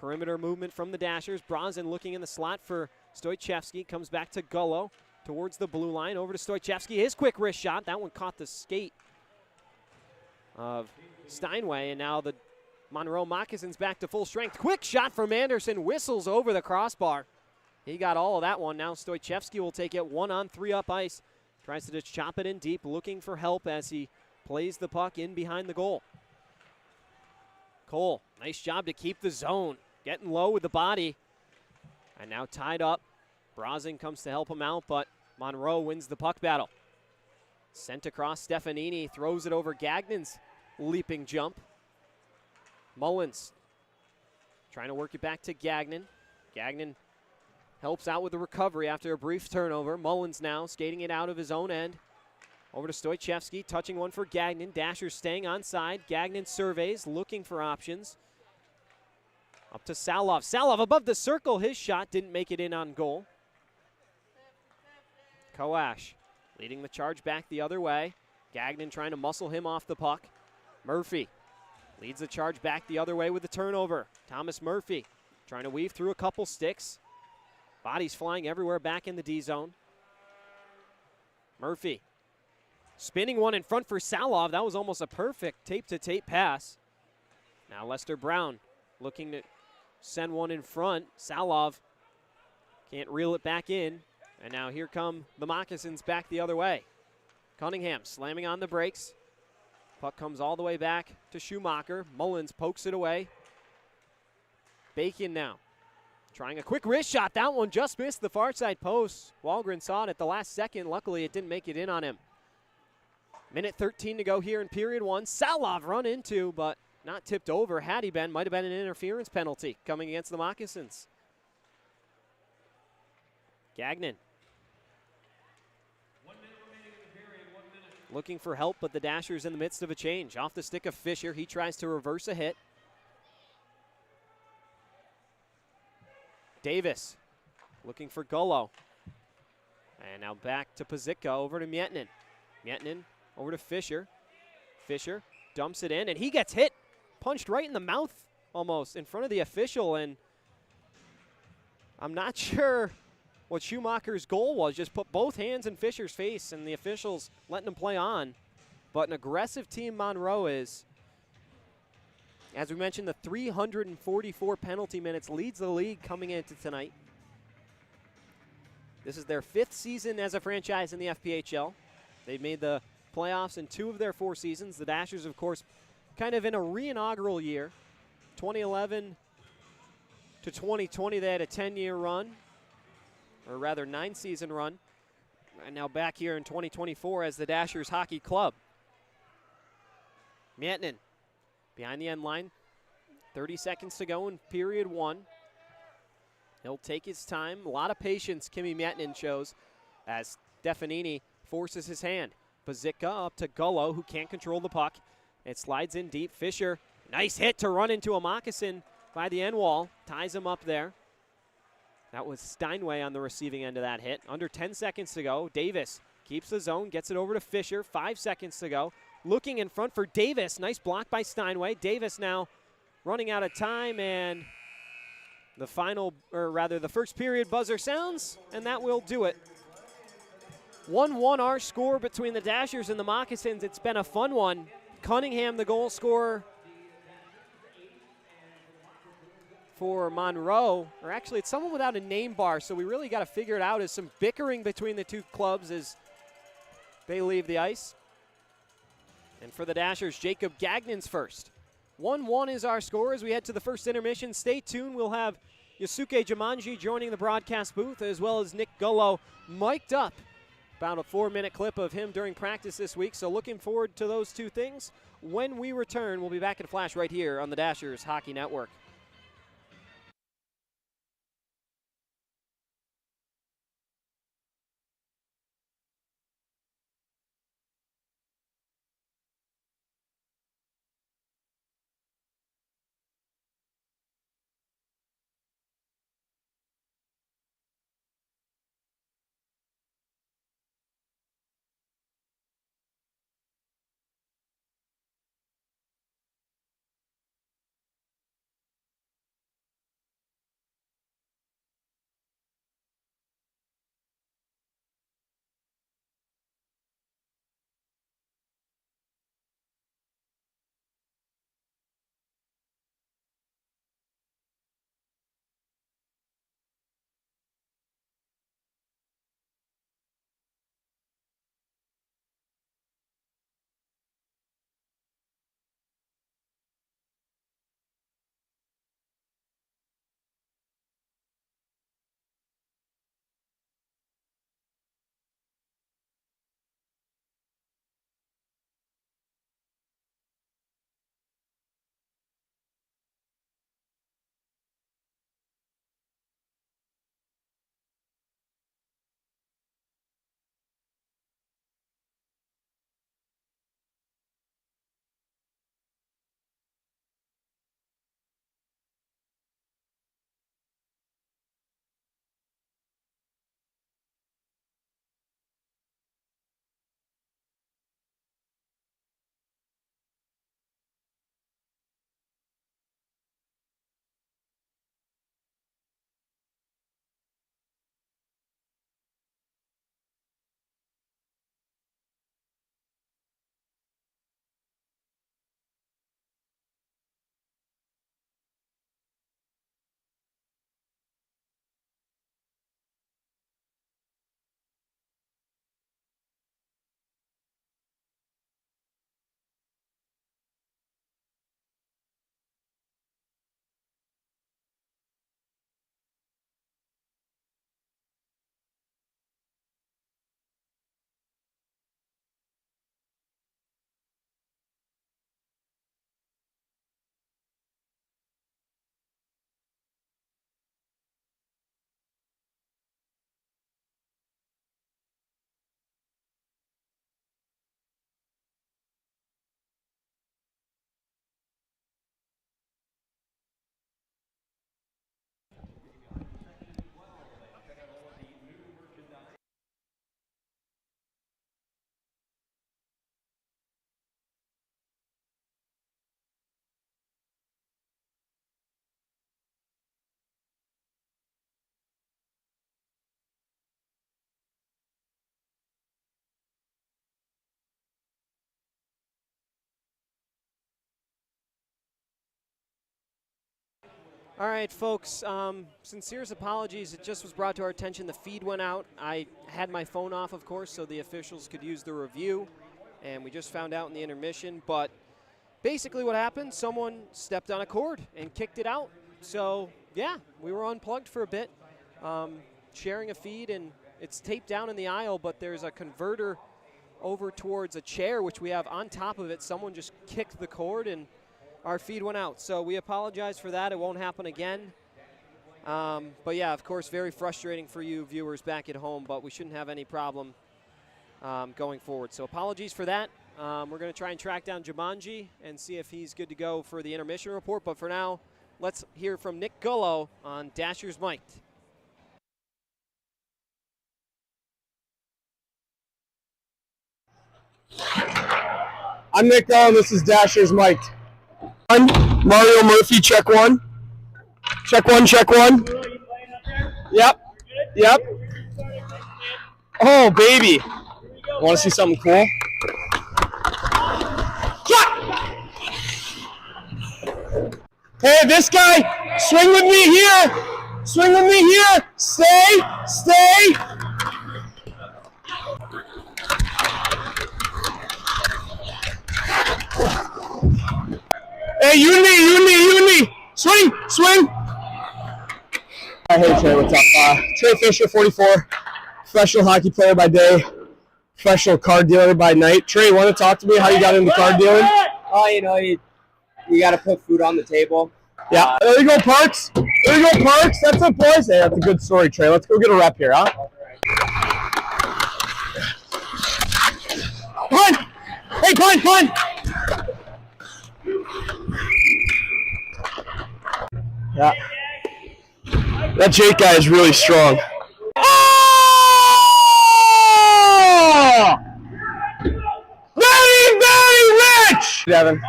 D: Perimeter movement from the Dashers. Brazen looking in the slot for Stoichevsky. Comes back to Gullo towards the blue line. Over to Stoichevsky. His quick wrist shot. That one caught the skate of Steinway, and now the Monroe Moccasins back to full strength. Quick shot from Anderson, whistles over the crossbar. He got all of that one. Now Stoichevsky will take it 1-on-3 up ice. Tries to just chop it in deep, looking for help as he plays the puck in behind the goal. Cole, nice job to keep the zone. Getting low with the body. And now tied up. Brazen comes to help him out, but Monroe wins the puck battle. Sent across, Stefanini throws it over Gagnon's leaping jump. Mullins trying to work it back to Gagnon. Gagnon helps out with the recovery after a brief turnover. Mullins now skating it out of his own end. Over to Stoichevsky, touching one for Gagnon. Dashers staying on side. Gagnon surveys, looking for options. Up to Salov. Salov above the circle. His shot didn't make it in on goal. Koash leading the charge back the other way. Gagnon trying to muscle him off the puck. Murphy leads the charge back the other way with the turnover. Thomas Murphy trying to weave through a couple sticks. Bodies flying everywhere back in the D zone. Murphy spinning one in front for Salov. That was almost a perfect tape-to-tape pass. Now Lester Brown looking to send one in front. Salov can't reel it back in. And now here come the Moccasins back the other way. Cunningham slamming on the brakes. Puck comes all the way back to Schumacher. Mullins pokes it away. Bacon now trying a quick wrist shot. That one just missed the far side post. Wahlgren saw it at the last second. Luckily, it didn't make it in on him. Minute 13 to go here in period one. Salov run into, but not tipped over. Had he been, might have been an interference penalty coming against the Moccasins. Gagnon looking for help, but the Dashers in the midst of a change. Off the stick of Fisher, he tries to reverse a hit. Davis looking for Gullo. And now back to Pazicka, over to Mietnin. Mietnin over to Fisher. Fisher dumps it in, and he gets hit, punched right in the mouth almost in front of the official, and I'm not sure what Schumacher's goal was. Just put both hands in Fisher's face, and the officials letting him play on. But an aggressive team Monroe is. As we mentioned, the 344 penalty minutes leads the league coming into tonight. This is their 5th season as a franchise in the FPHL. They've made the playoffs in 2 of their 4 seasons. The Dashers, of course, kind of in a re-inaugural year. 2011 to 2020, they had a 10-year run, or rather 9-season run, and now back here in 2024 as the Dashers Hockey Club. Mietnin behind the end line, 30 seconds to go in period one. He'll take his time. A lot of patience Kimi Mietnin shows as Stefanini forces his hand. Pazicka up to Gullo, who can't control the puck. It slides in deep. Fisher, nice hit to run into a Moccasin by the end wall. Ties him up there. That was Steinway on the receiving end of that hit. Under 10 seconds to go. Davis keeps the zone, gets it over to Fisher. 5 seconds to go. Looking in front for Davis. Nice block by Steinway. Davis now running out of time, and the first period buzzer sounds, and that will do it. 1-1 our score between the Dashers and the Moccasins. It's been a fun one. Cunningham, the goal scorer for Monroe, or actually it's someone without a name bar, so we really got to figure it out. As some bickering between the two clubs as they leave the ice. And for the Dashers, Jacob Gagnon's first. 1-1 is our score as we head to the first intermission. Stay tuned. We'll have Yusuke Jumanji joining the broadcast booth, as well as Nick Gullo mic'd up. About a 4-minute clip of him during practice this week, so looking forward to those two things. When we return, we'll be back in a flash right here on the Dashers Hockey Network. All right, folks, sincerest apologies. It just was brought to our attention. The feed went out. I had my phone off, of course, so the officials could use the review, and we just found out in the intermission. But basically what happened, someone stepped on a cord and kicked it out. So, yeah, we were unplugged for a bit, sharing a feed, and it's taped down in the aisle, but there's a converter over towards a chair, which we have on top of it. Someone just kicked the cord, and our feed went out. So we apologize for that. It won't happen again. But, yeah, of course, very frustrating for you viewers back at home, but we shouldn't have any problem going forward. So apologies for that. We're going to try and track down Jumanji and see if he's good to go for the intermission report. But for now, let's hear from Nick Gullo on Dashers Mic'd.
F: I'm Nick Bell, and this is Dasher's Mike. Mario Murphy, check one. Check one, check one. Yep. Yep. Oh, baby. Want to see something cool? Hey, this guy, swing with me here. Swing with me here. Stay, stay. Hey, you and me. Swing, swing. Hey, Trey, what's up? Trey Fisher, 44, professional hockey player by day, professional card dealer by night. Trey, want to talk to me how you got into card dealing?
G: Oh, you got to put food on the table.
F: Yeah, there you go, Parks. There you go, Parks. That's it, boys. Hey, that's a good story, Trey. Let's go get a rep here, huh? Punt! Hey, punt! Yeah. That Jake guy is really strong. Oh! Very, very rich! Devin.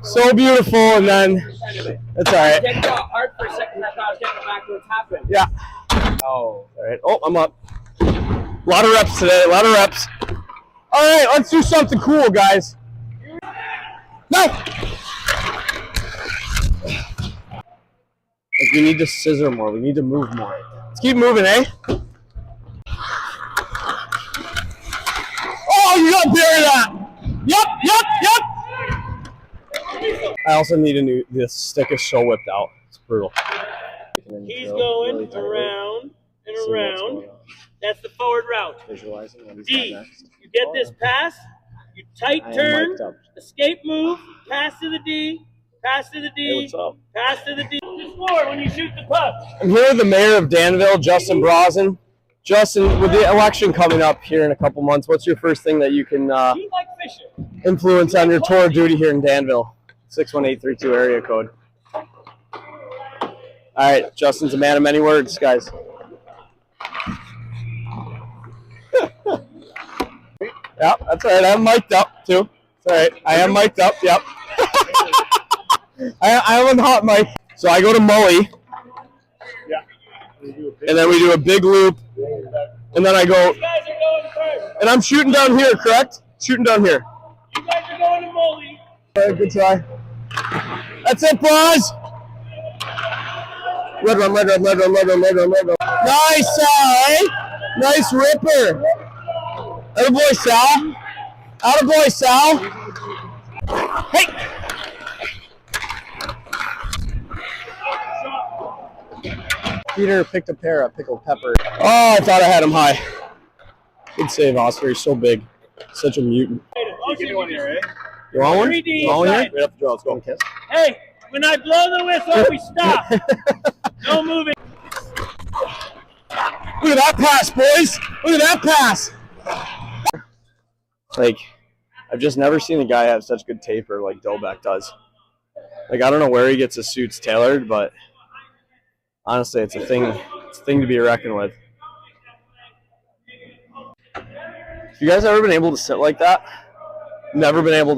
F: So beautiful, and then it's all right.
G: It got hard for a second. I thought I was getting back to what's happened.
F: Yeah.
G: Oh.
F: All right. Oh, I'm up. A lot of reps today. A lot of reps. All right, let's do something cool, guys. No. Like, we need to scissor more. We need to move more. Let's keep moving, eh? Oh, you got to bury that. Yep. I also need a new. This stick is so whipped out. It's brutal.
H: He's going around and around. That's the forward route.
F: Visualizing what he's
H: D.
F: got next.
H: You get this pass. You tight
F: I am
H: turn.
F: mic'd up.
H: Escape move. Pass to the D. Pass to the D.
F: Hey, what's up?
H: Pass to the D. Just score when you shoot the puck.
F: I'm here with the mayor of Danville, Justin Brosnan. Justin, with the election coming up here in a couple months, what's your first thing that you can
H: You like fishing.
F: influence on your tour of duty here in Danville? 61832 area code. All right, Justin's a man of many words, guys. Yeah, that's all right. I'm mic'd up, too. It's all right. I am mic'd up, yep. I am on hot mic. So I go to Mully. And then we do a big loop. And then I go.
H: You guys are going first.
F: And I'm shooting down here, correct? Shooting down here.
H: You guys are going to Molly.
F: All right, good try. That's it, boys. Red run. Nice, Sal, eh? Nice ripper. Attaboy, Sal. Attaboy, Sal. Hey! Peter picked a pair of pickled pepper. Oh, I thought I had him high. Good save, Oscar. He's so big. Such a mutant.
H: Give me one here, eh?
F: You want one?
H: 3D
F: You want one here?
H: side.
F: Right up the draw. Let's go. Kiss.
H: Hey, when I blow the whistle, we stop. No moving.
F: Look at that pass, boys. Look at that pass. Like, I've just never seen a guy have such good taper like Dobek does. Like, I don't know where he gets his suits tailored, but honestly, it's a thing. It's a thing to be reckoned with. You guys ever been able to sit like that? I've never been able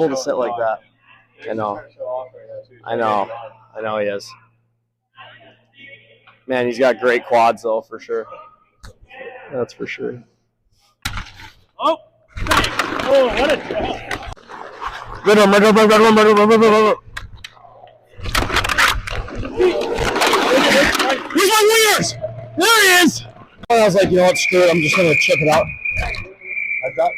F: to sit like that. I know he is. Man, he's got great quads though, for sure. That's for sure.
H: Oh, what a draw.
F: Red one. Where's my wingers? There he is. I was like, you know what, screw it. I'm just gonna chip it out. Like that.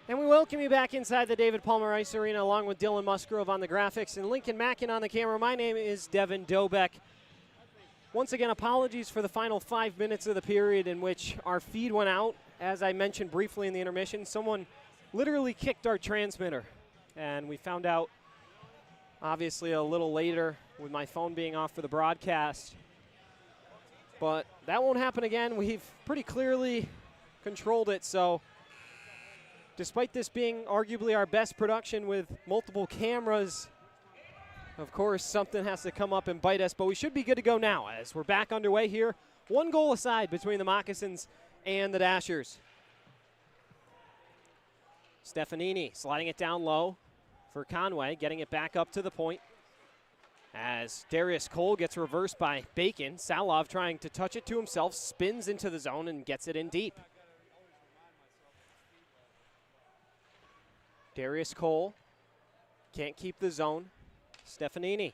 D: And we welcome you back inside the David Palmer Ice Arena along with Dylan Musgrove on the graphics and Lincoln Mackin on the camera. My name is Devin Dobeck. Once again, apologies for the final 5 minutes of the period in which our feed went out. As I mentioned briefly in the intermission, someone literally kicked our transmitter. And we found out, obviously, a little later with my phone being off for the broadcast. But that won't happen again. We've pretty clearly controlled it, so despite this being arguably our best production with multiple cameras, of course, something has to come up and bite us, but we should be good to go now as we're back underway here. 1 goal aside between the Moccasins and the Dashers. Stefanini sliding it down low for Conway, getting it back up to the point as Darius Cole gets reversed by Bacon. Salov trying to touch it to himself, spins into the zone and gets it in deep. Darius Cole can't keep the zone. Stefanini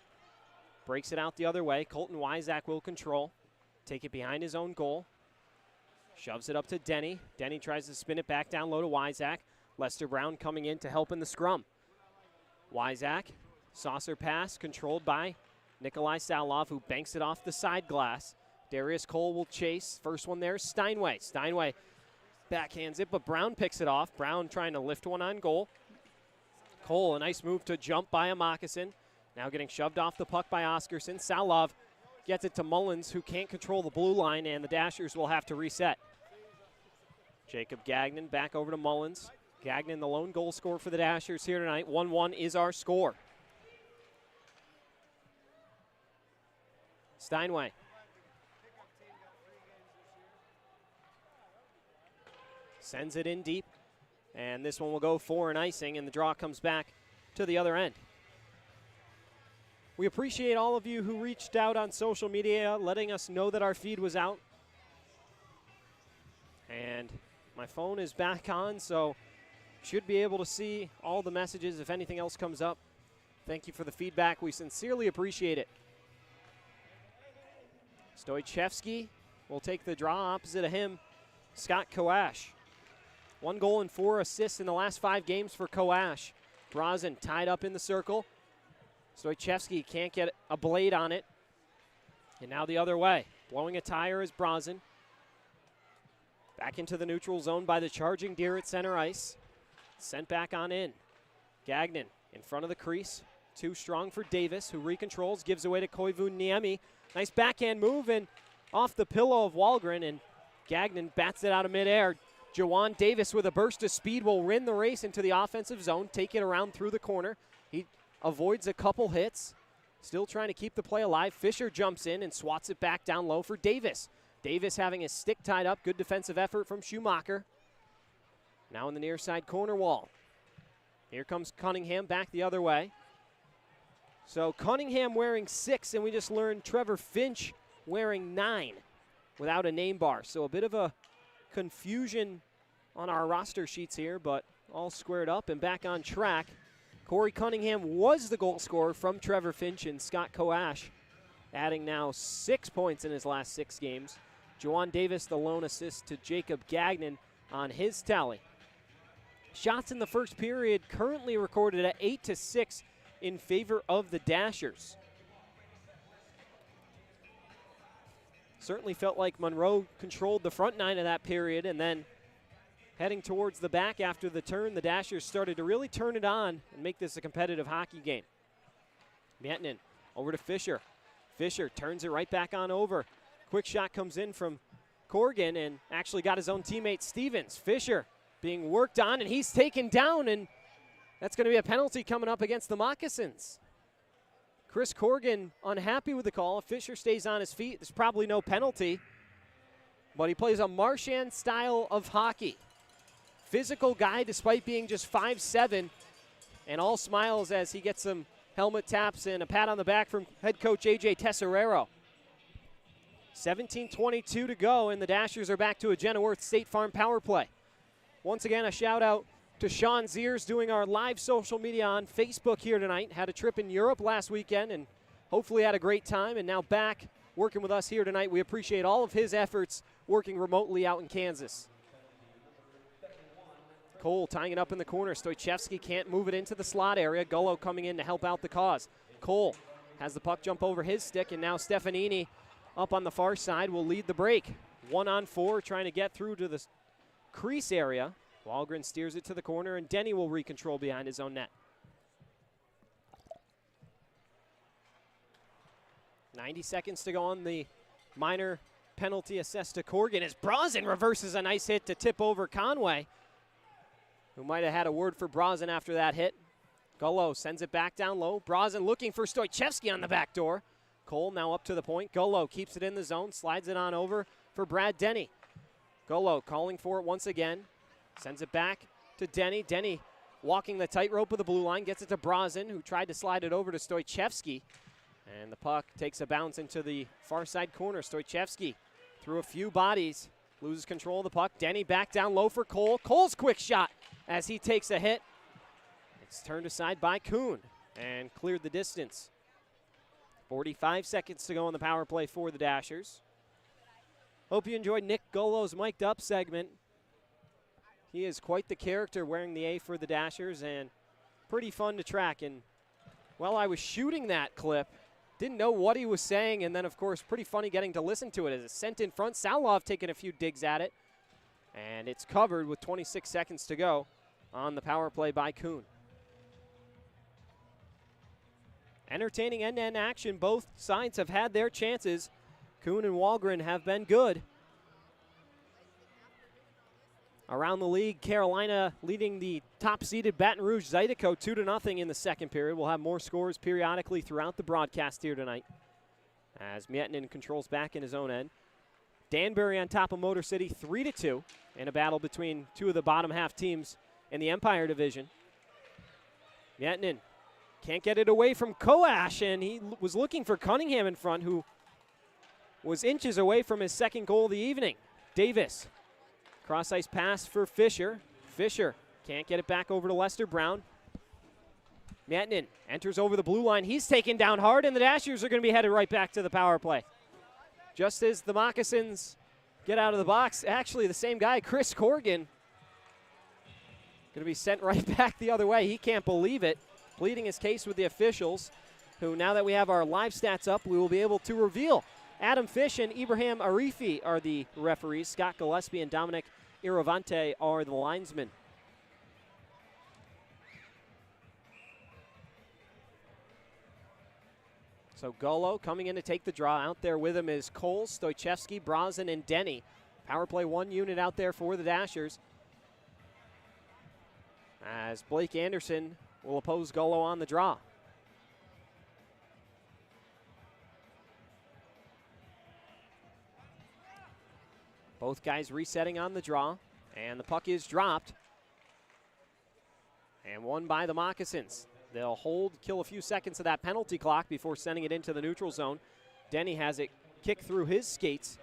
D: breaks it out the other way. Colton Wyzak will control. Take it behind his own goal. Shoves it up to Denny. Denny tries to spin it back down low to Wyzak. Lester Brown coming in to help in the scrum. Wyzak, saucer pass controlled by Nikolai Salov, who banks it off the side glass. Darius Cole will chase. First one there, Steinway. Steinway backhands it, but Brown picks it off. Brown trying to lift one on goal. Cole, a nice move to jump by a Moccasin. Now getting shoved off the puck by Oscarson. Salov gets it to Mullins, who can't control the blue line, and the Dashers will have to reset. Jacob Gagnon back over to Mullins. Gagnon, the lone goal scorer for the Dashers here tonight. 1-1 is our score. Steinway. Sends it in deep. And this one will go for an icing, and the draw comes back to the other end. We appreciate all of you who reached out on social media, letting us know that our feed was out. And my phone is back on, so should be able to see all the messages if anything else comes up. Thank you for the feedback. We sincerely appreciate it. Stoichevsky will take the draw. Opposite of him, Scott Koash. 1 goal and 4 assists in the last 5 games for Koash. Brazen tied up in the circle. Stoichevsky can't get a blade on it. And now the other way. Blowing a tire is Brazen. Back into the neutral zone by the charging deer at center ice. Sent back on in. Gagnon in front of the crease. Too strong for Davis, who recontrols, gives away to Koivu Niemi. Nice backhand move and off the pillow of Wahlgren, and Gagnon bats it out of midair. Jawan Davis with a burst of speed will win the race into the offensive zone, take it around through the corner. He avoids a couple hits, still trying to keep the play alive. Fisher jumps in and swats it back down low for Davis. Davis having his stick tied up. Good defensive effort from Schumacher. Now in the near side corner wall. Here comes Cunningham back the other way. So Cunningham wearing 6, and we just learned Trevor Finch wearing 9 without a name bar. So a bit of a confusion on our roster sheets here, but all squared up and back on track. Corey Cunningham was the goal scorer from Trevor Finch, and Scott Koash adding now 6 points in his last 6 games. Jawan Davis, the lone assist to Jacob Gagnon on his tally. Shots in the first period currently recorded at 8-6 in favor of the Dashers. Certainly felt like Monroe controlled the front 9 of that period, and then heading towards the back after the turn, the Dashers started to really turn it on and make this a competitive hockey game. Miettinen over to Fisher. Fisher turns it right back on over. Quick shot comes in from Corrigan and actually got his own teammate Stevens. Fisher being worked on, and he's taken down, and that's going to be a penalty coming up against the Moccasins. Chris Corrigan unhappy with the call. If Fisher stays on his feet, there's probably no penalty, but he plays a Marchand style of hockey. Physical guy despite being just 5'7", and all smiles as he gets some helmet taps and a pat on the back from head coach A.J. Tesserero. 17:22 to go, and the Dashers are back to a Jenna Worth State Farm power play. Once again, a shout out to Sean Ziers doing our live social media on Facebook here tonight. Had a trip in Europe last weekend and hopefully had a great time, and now back working with us here tonight. We appreciate all of his efforts working remotely out in Kansas. Cole tying it up in the corner. Stoichevsky can't move it into the slot area. Gullo coming in to help out the cause. Cole has the puck jump over his stick, and now Stefanini up on the far side will lead the break. 1-on-4 trying to get through to the crease area. Wahlgren steers it to the corner, and Denny will recontrol behind his own net. 90 seconds to go on the minor penalty assessed to Corgan as Brazen reverses a nice hit to tip over Conway, who might have had a word for Brazen after that hit. Gullo sends it back down low. Brazen looking for Stoichevsky on the back door. Cole now up to the point. Gullo keeps it in the zone, slides it on over for Brad Denny. Gullo calling for it once again. Sends it back to Denny. Denny walking the tightrope of the blue line, gets it to Brazen, who tried to slide it over to Stoichevsky. And the puck takes a bounce into the far side corner. Stoichevsky through a few bodies, loses control of the puck. Denny back down low for Cole. Cole's quick shot as he takes a hit. It's turned aside by Kuhn and cleared the distance. 45 seconds to go on the power play for the Dashers. Hope you enjoyed Nick Gullo's mic'd up segment. He is quite the character wearing the A for the Dashers and pretty fun to track. And while I was shooting that clip, didn't know what he was saying, and then, of course, pretty funny getting to listen to it as it's sent in front. Salov taking a few digs at it, and it's covered with 26 seconds to go on the power play by Kuhn. Entertaining end-to-end action. Both sides have had their chances. Kuhn and Wahlgren have been good. Around the league, Carolina leading the top-seeded Baton Rouge Zydeco 2-0 in the second period. We'll have more scores periodically throughout the broadcast here tonight as Miettinen controls back in his own end. Danbury on top of Motor City 3-2 in a battle between two of the bottom half teams in the Empire Division. Miettinen can't get it away from Koash, and he was looking for Cunningham in front, who was inches away from his second goal of the evening. Davis. Cross-ice pass for Fisher. Fisher can't get it back over to Lester Brown. Miettinen enters over the blue line. He's taken down hard, and the Dashers are going to be headed right back to the power play. Just as the Moccasins get out of the box, actually the same guy, Chris Corgan, going to be sent right back the other way. He can't believe it, pleading his case with the officials, who, now that we have our live stats up, we will be able to reveal. Adam Fish and Ibrahim Arifi are the referees. Scott Gillespie and Dominic Iravante are the linesmen. So Gullo coming in to take the draw. Out there with him is Cole, Stoichevsky, Brazen, and Denny. Power play one unit out there for the Dashers, as Blake Anderson will oppose Gullo on the draw. Both guys resetting on the draw, and the puck is dropped and won by the Moccasins. They'll hold, kill a few seconds of that penalty clock before sending it into the neutral zone. Denny has it kicked through his skates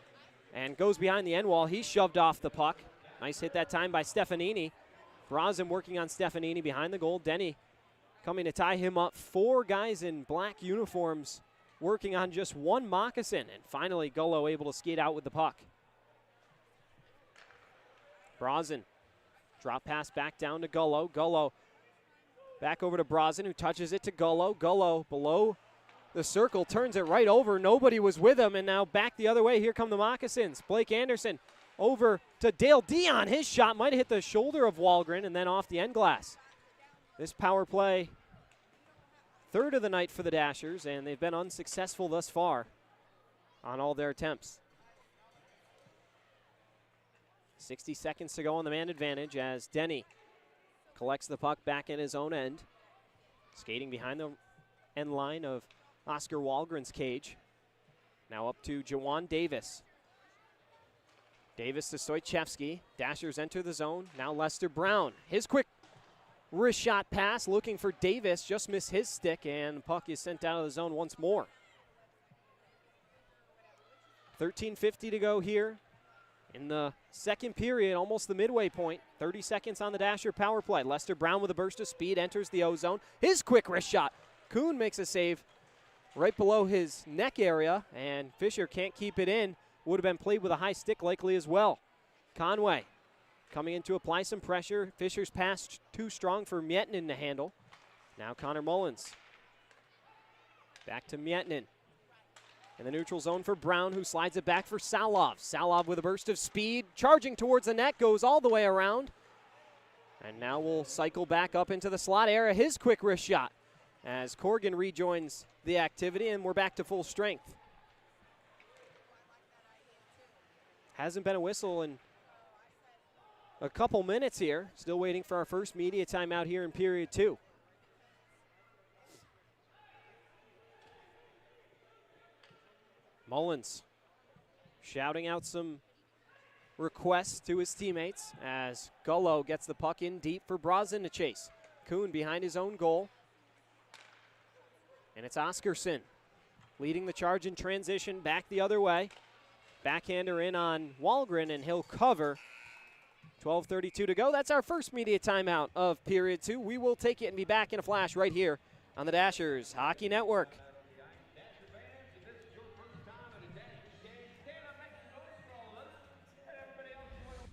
D: and goes behind the end wall. He's shoved off the puck. Nice hit that time by Stefanini. Brazen working on Stefanini behind the goal. Denny coming to tie him up. Four guys in black uniforms working on just one Moccasin, and finally Gullo able to skate out with the puck. Brazen, drop pass back down to Gullo. Gullo back over to Brazen, who touches it to Gullo. Gullo below the circle, turns it right over. Nobody was with him, and now back the other way. Here come the Moccasins. Blake Anderson over to Dale Dion. His shot might have hit the shoulder of Wahlgren and then off the end glass. This power play, third of the night for the Dashers, and they've been unsuccessful thus far on all their attempts. 60 seconds to go on the man advantage as Denny collects the puck back in his own end. Skating behind the end line of Oscar Wahlgren's cage. Now up to Jawan Davis. Davis to Stoichevsky. Dashers enter the zone. Now Lester Brown. His quick wrist shot pass looking for Davis. Just missed his stick, and the puck is sent out of the zone once more. 13:50 to go here in the second period, almost the midway point. 30 seconds on the Dasher power play. Lester Brown with a burst of speed enters the O-zone. His quick wrist shot. Kuhn makes a save right below his neck area, and Fisher can't keep it in. Would have been played with a high stick likely as well. Conway coming in to apply some pressure. Fisher's pass too strong for Mietinen to handle. Now Connor Mullins. Back to Mietinen. In the neutral zone for Brown, who slides it back for Salov. Salov with a burst of speed, charging towards the net, goes all the way around. And now we'll cycle back up into the slot area. His quick wrist shot as Corgan rejoins the activity, and we're back to full strength. Hasn't been a whistle in a couple minutes here. Still waiting for our first media timeout here in period 2. Mullins shouting out some requests to his teammates as Gullo gets the puck in deep for Brozin to chase. Kuhn behind his own goal. And it's Oscarson leading the charge in transition back the other way. Backhander in on Wahlgren, and he'll cover. 12:32 to go. That's our first media timeout of period 2. We will take it and be back in a flash right here on the Dashers Hockey Network.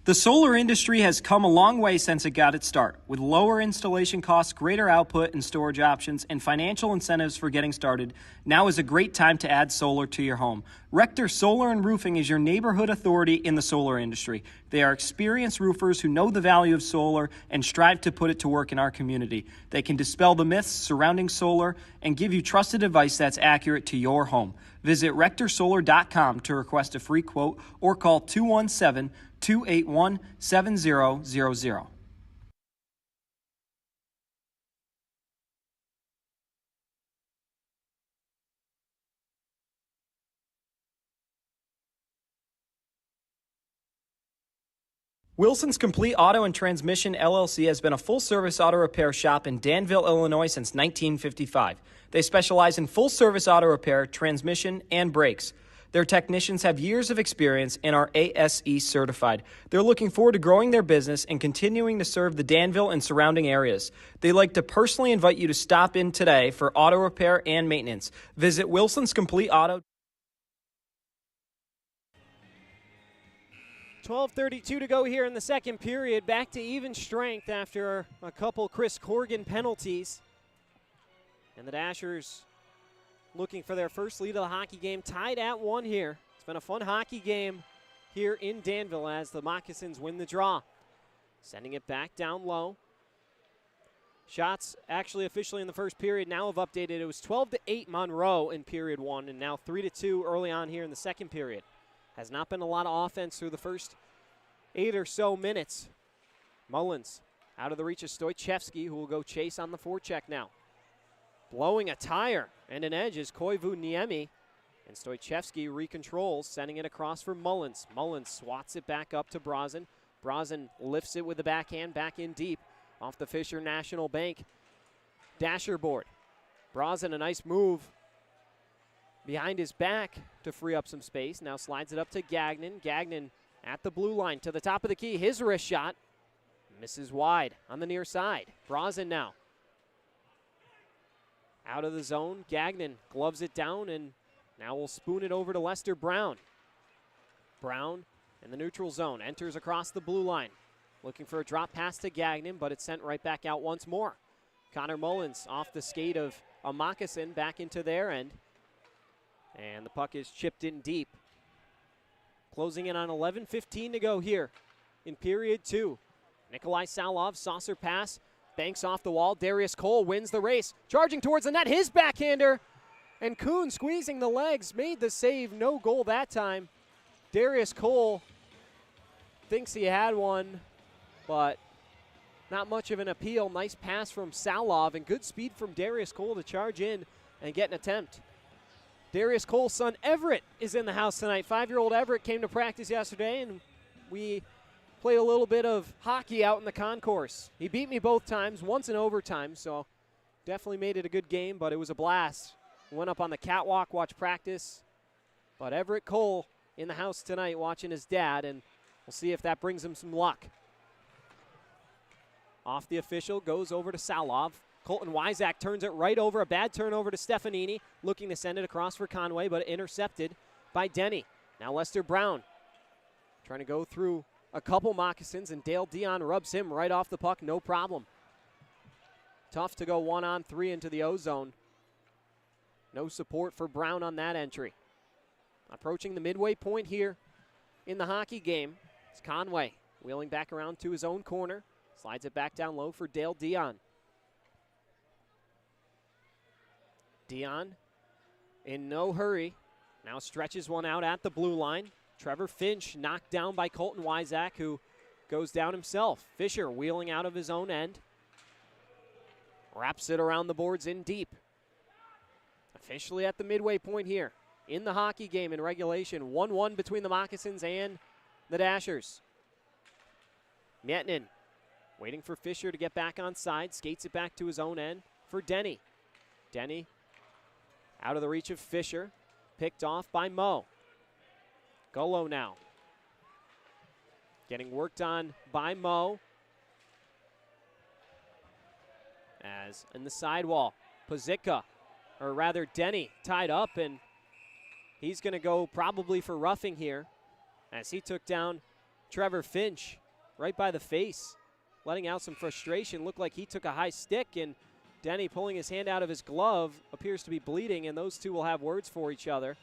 E: The solar industry has come a long way since it got its start, with lower installation costs, greater output and storage options, and financial incentives for getting started. Now is a great time to add solar to your home. Rector Solar and Roofing is your neighborhood authority in the solar industry. They are experienced roofers who know the value of solar and strive to put it to work in our community. They can dispel the myths surrounding solar and give you trusted advice that's accurate to your home. Visit rectorsolar.com to request a free quote or call 217-281-7000. Wilson's Complete Auto and Transmission LLC has been a full-service auto repair shop in Danville, Illinois since 1955. They specialize in full-service auto repair, transmission, and brakes. Their technicians have years of experience and are ASE certified. They're looking forward to growing their business and continuing to serve the Danville and surrounding areas. They like to personally invite you to stop in today for auto repair and maintenance. Visit Wilson's Complete Auto.
D: 12:32 to go here in the second period. Back to even strength after a couple Chris Corgan penalties. And the Dashers looking for their first lead of the hockey game, tied at 1 here. It's been a fun hockey game here in Danville as the Moccasins win the draw. Sending it back down low. Shots actually officially in the first period now have updated. It was 12-8 Monroe in period 1, and now 3-2 early on here in the second period. Has not been a lot of offense through the first 8 or so minutes. Mullins out of the reach of Stoichevsky, who will go chase on the forecheck now. Blowing a tire and an edge is Koivu Niemi. And Stoichevsky recontrols, sending it across for Mullins. Mullins swats it back up to Brozin. Brozin lifts it with the backhand back in deep off the Fisher National Bank dasher board. Brozin, a nice move behind his back to free up some space. Now slides it up to Gagnon. Gagnon at the blue line to the top of the key. His wrist shot misses wide on the near side. Brozin now out of the zone. Gagnon gloves it down, and now we'll spoon it over to Lester Brown. Brown in the neutral zone enters across the blue line. Looking for a drop pass to Gagnon, but it's sent right back out once more. Connor Mullins off the skate of a Moccasin back into their end. And the puck is chipped in deep. Closing in on 11:15 to go here in period 2. Nikolai Salov, saucer pass, banks off the wall. Darius Cole wins the race. Charging towards the net, his backhander. And Kuhn squeezing the legs, made the save, no goal that time. Darius Cole thinks he had one, but not much of an appeal. Nice pass from Salov and good speed from Darius Cole to charge in and get an attempt. Darius Cole's son, Everett, is in the house tonight. 5-year-old Everett came to practice yesterday, and we played a little bit of hockey out in the concourse. He beat me both times, once in overtime, so definitely made it a good game, but it was a blast. Went up on the catwalk, watched practice. But Everett Cole in the house tonight watching his dad, and we'll see if that brings him some luck. Off the official, goes over to Salov. Colton Wyzak turns it right over. A bad turnover to Stefanini. Looking to send it across for Conway, but intercepted by Denny. Now Lester Brown trying to go through a couple Moccasins, and Dale Dion rubs him right off the puck, no problem. Tough to go 1-on-3 into the O-zone. No support for Brown on that entry. Approaching the midway point here in the hockey game. It's Conway wheeling back around to his own corner. Slides it back down low for Dale Dion. Dion in no hurry. Now stretches one out at the blue line. Trevor Finch knocked down by Colton Wyzak, who goes down himself. Fisher wheeling out of his own end. Wraps it around the boards in deep. Officially at the midway point here in the hockey game in regulation. 1-1 between the Moccasins and the Dashers. Mietnin waiting for Fisher to get back on side. Skates it back to his own end for Denny. Denny out of the reach of Fisher. Picked off by Mo. Golo now. Getting worked on by Mo. As in the sidewall, Pazicka, or rather Denny, tied up, and he's going to go probably for roughing here as he took down Trevor Finch right by the face, letting out some frustration. Looked like he took a high stick, and Denny, pulling his hand out of his glove, appears to be bleeding, and those two will have words for each other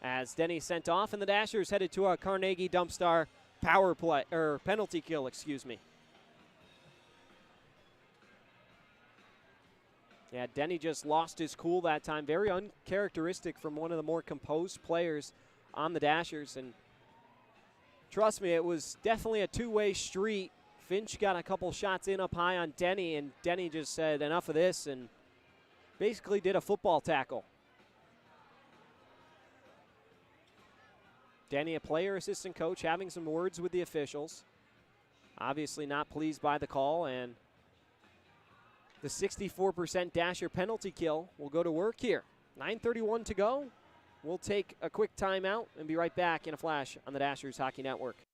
D: as Denny sent off, and the Dashers headed to a Carnegie Dumpstar power play, or penalty kill, excuse me. Yeah, Denny just lost his cool that time. Very uncharacteristic from one of the more composed players on the Dashers. And trust me, it was definitely a two-way street. Finch got a couple shots in up high on Denny, and Denny just said, enough of this, and basically did a football tackle. Denny, a player assistant coach, having some words with the officials. Obviously not pleased by the call, and the 64% Dasher penalty kill will go to work here. 9:31 to go. We'll take a quick timeout and be right back in a flash on the Dashers Hockey Network.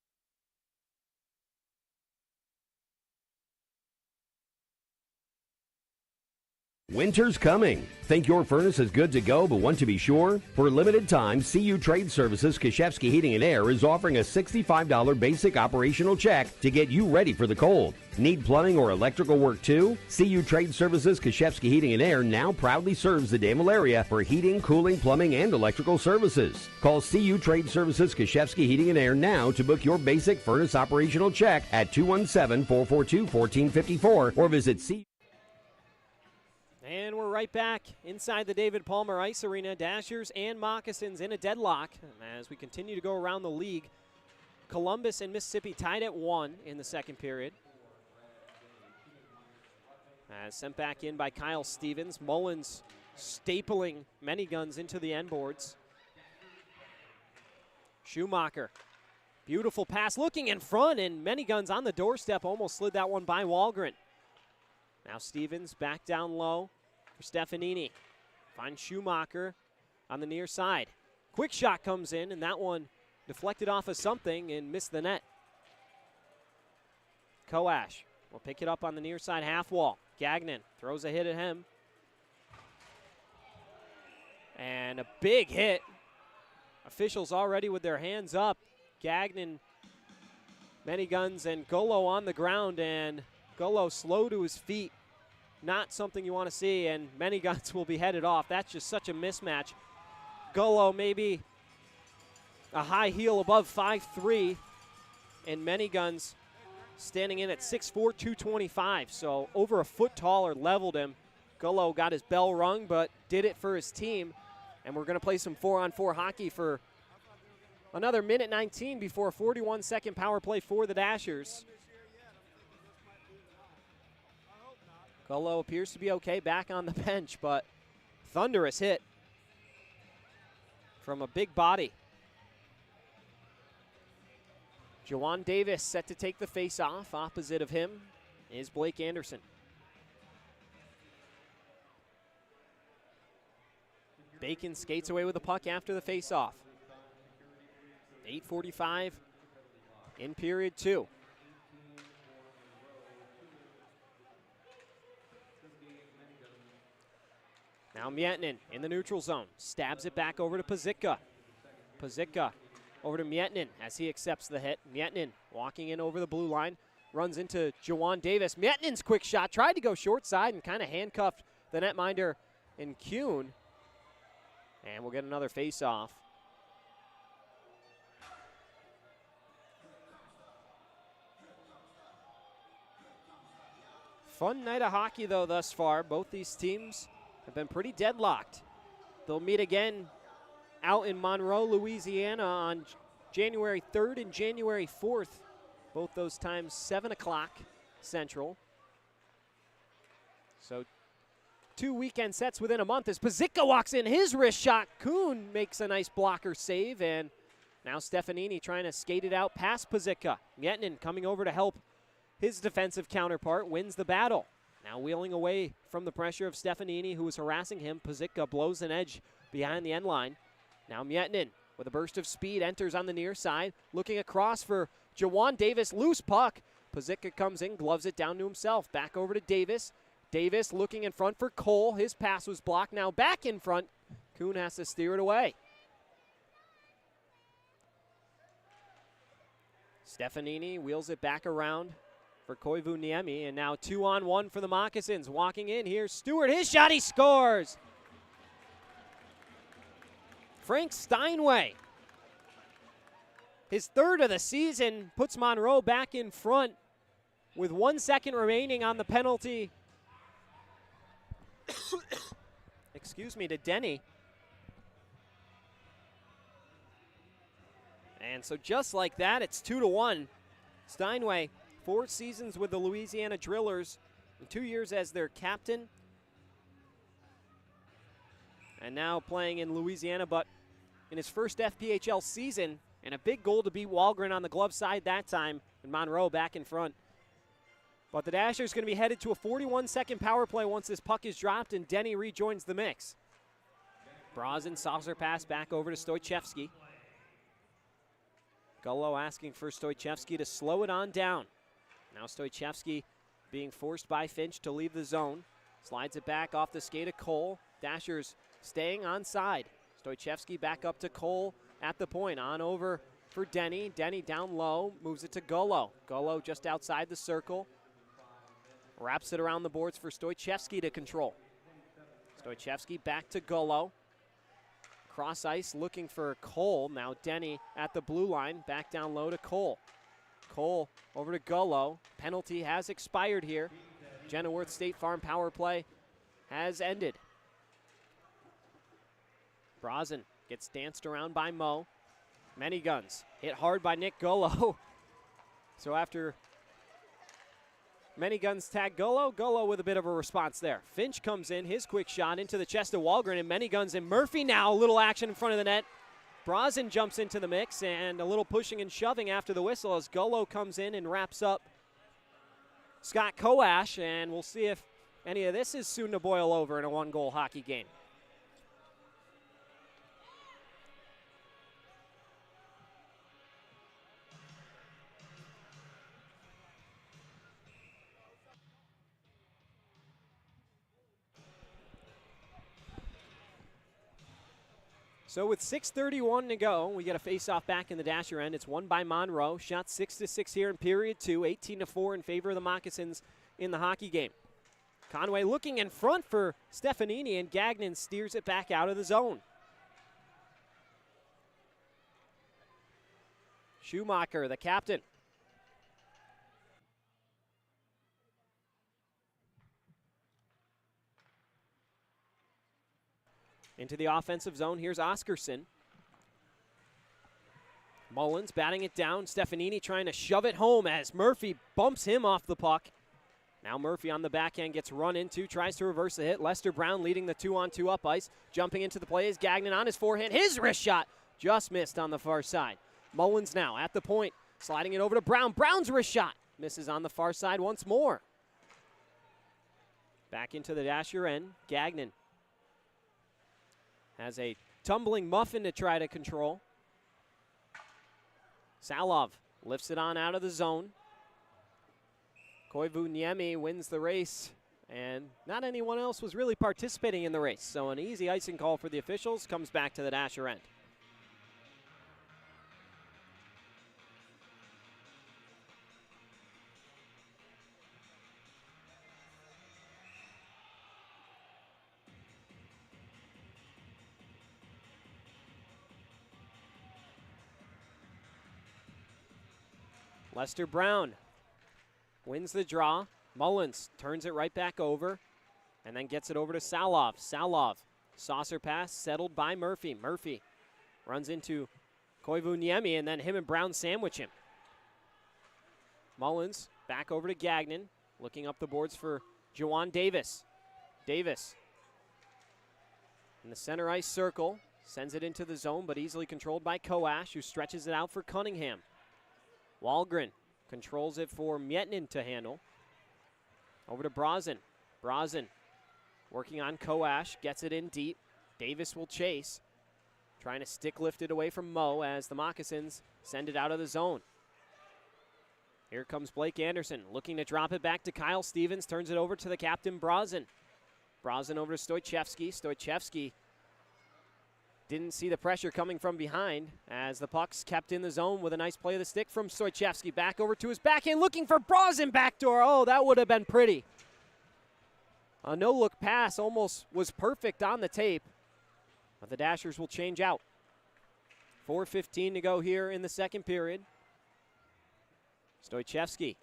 I: Winter's coming. Think your furnace is good to go but want to be sure? For a limited time, CU Trade Services Kashevsky Heating and Air is offering a $65 basic operational check to get you ready for the cold. Need plumbing or electrical work too? CU Trade Services Kashevsky Heating and Air now proudly serves the Danville area for heating, cooling, plumbing, and electrical services. Call CU Trade Services Kashevsky Heating and Air now to book your basic furnace operational check at 217-442-1454 or visit CU.
D: And we're right back inside the David Palmer Ice Arena. Dashers and Moccasins in a deadlock as we continue to go around the league. Columbus and Mississippi tied at 1 in the second period. As sent back in by Kyle Stevens. Mullins stapling many guns into the end boards. Schumacher. Beautiful pass looking in front, and many guns on the doorstep. Almost slid that one by Wahlgren. Now Stevens back down low for Stefanini. Finds Schumacher on the near side. Quick shot comes in, and that one deflected off of something and missed the net. Koash will pick it up on the near side half wall. Gagnon throws a hit at him. And a big hit. Officials already with their hands up. Gagnon, many guns, and Golo on the ground, and Golo slow to his feet. Not something you want to see, and many guns will be headed off. That's just such a mismatch. Golo maybe a high heel above 5'3", and many guns standing in at 6'4", 225. So over a foot taller, leveled him. Golo got his bell rung, but did it for his team. And we're going to play some 4-on-4 hockey for another minute 19 before a 41-second power play for the Dashers. Golo appears to be okay back on the bench, but thunderous hit from a big body. Jawan Davis set to take the face-off. Opposite of him is Blake Anderson. Bacon skates away with the puck after the face-off. 8:45 in period 2. Now Mietnin in the neutral zone. Stabs it back over to Pazicka. Pazicka Over to Mietnin as he accepts the hit. Mietnin walking in over the blue line. Runs into Jawan Davis. Mietnin's quick shot. Tried to go short side and kind of handcuffed the netminder in Kuhn. And we'll get another face-off. Fun night of hockey, though, thus far. Both these teams have been pretty deadlocked. They'll meet again out in Monroe, Louisiana on January 3rd and January 4th. Both those times 7 o'clock Central. So 2 weekend sets within a month as Pazicka walks in his wrist shot. Kuhn makes a nice blocker save, and now Stefanini trying to skate it out past Pazicka. Mietnin coming over to help his defensive counterpart, wins the battle. Now wheeling away from the pressure of Stefanini, who was harassing him. Pazicka blows an edge behind the end line. Now Mietnin with a burst of speed enters on the near side, looking across for Jawan Davis, loose puck. Pazicka comes in, gloves it down to himself. Back over to Davis. Davis looking in front for Cole. His pass was blocked. Now back in front. Kuhn has to steer it away. Stefanini wheels it back around for Koivu Niemi, and now 2-on-1 for the Moccasins. Walking in, here's Stewart. His shot, he scores! Frank Steinway, his third of the season, puts Monroe back in front with 1 second remaining on the penalty. Excuse me, to Denny. And so just like that, it's 2-1. Steinway, 4 seasons with the Louisiana Drillers, and 2 years as their captain. And now playing in Louisiana, but in his first FPHL season, and a big goal to beat Walgren on the glove side that time, and Monroe back in front. But the Dashers going to be headed to a 41-second power play once this puck is dropped and Denny rejoins the mix. Brazen saucer pass back over to Stoichevsky. Gullo asking for Stoichevsky to slow it on down. Now Stoichevsky being forced by Finch to leave the zone. Slides it back off the skate of Cole. Dashers staying on side. Stoichevsky back up to Cole at the point. On over for Denny. Denny down low. Moves it to Gullo. Gullo just outside the circle. Wraps it around the boards for Stoichevsky to control. Stoichevsky back to Gullo. Cross ice looking for Cole. Now Denny at the blue line. Back down low to Cole. Cole over to Gullo. Penalty has expired here. Jenneworth State Farm power play has ended. Brazen gets danced around by Mo. Many guns hit hard by Nick Gullo. So after Many guns tag Gullo. Gullo with a bit of a response there. Finch comes in, his quick shot into the chest of Walgren, and Many guns and Murphy now. A little action in front of the net. Brazen jumps into the mix, and a little pushing and shoving after the whistle as Gullo comes in and wraps up Scott Koash, and we'll see if any of this is soon to boil over in a one-goal hockey game. So with 6:31 to go, we get a face-off back in the Dasher end. It's won by Monroe. Shot 6-6 here in period 2, 18-4 in favor of the Moccasins in the hockey game. Conway looking in front for Stefanini, and Gagnon steers it back out of the zone. Schumacher, the captain. Into the offensive zone, here's Oscarson. Mullins batting it down. Stefanini trying to shove it home as Murphy bumps him off the puck. Now Murphy on the backhand gets run into, tries to reverse the hit. Lester Brown leading the 2-on-2 up ice. Jumping into the play is Gagnon on his forehand. His wrist shot just missed on the far side. Mullins now at the point, sliding it over to Brown. Brown's wrist shot misses on the far side once more. Back into the Dasher end, Gagnon has a tumbling muffin to try to control. Salov lifts it on out of the zone. Koivu Niemi wins the race, and not anyone else was really participating in the race. So an easy icing call for the officials comes back to the Dasher end. Lester Brown wins the draw. Mullins turns it right back over and then gets it over to Salov. Salov, saucer pass settled by Murphy. Murphy runs into Koivuniemi, and then him and Brown sandwich him. Mullins back over to Gagnon, looking up the boards for Jawan Davis. Davis in the center ice circle, sends it into the zone, but easily controlled by Koash, who stretches it out for Cunningham. Wahlgren controls it for Mietnin to handle. Over to Brazen. Brazen working on Koash, gets it in deep. Davis will chase, trying to stick lift it away from Mo as the Moccasins send it out of the zone. Here comes Blake Anderson, looking to drop it back to Kyle Stevens, turns it over to the captain, Brazen. Brazen over to Stoichevsky. Stoichevsky didn't see the pressure coming from behind as the puck's kept in the zone with a nice play of the stick from Stoichevsky. Back over to his backhand, looking for Brazen backdoor. Oh, that would have been pretty. A no-look pass almost was perfect on the tape, but the Dashers will change out. 4:15 to go here in the second period. Stoichevsky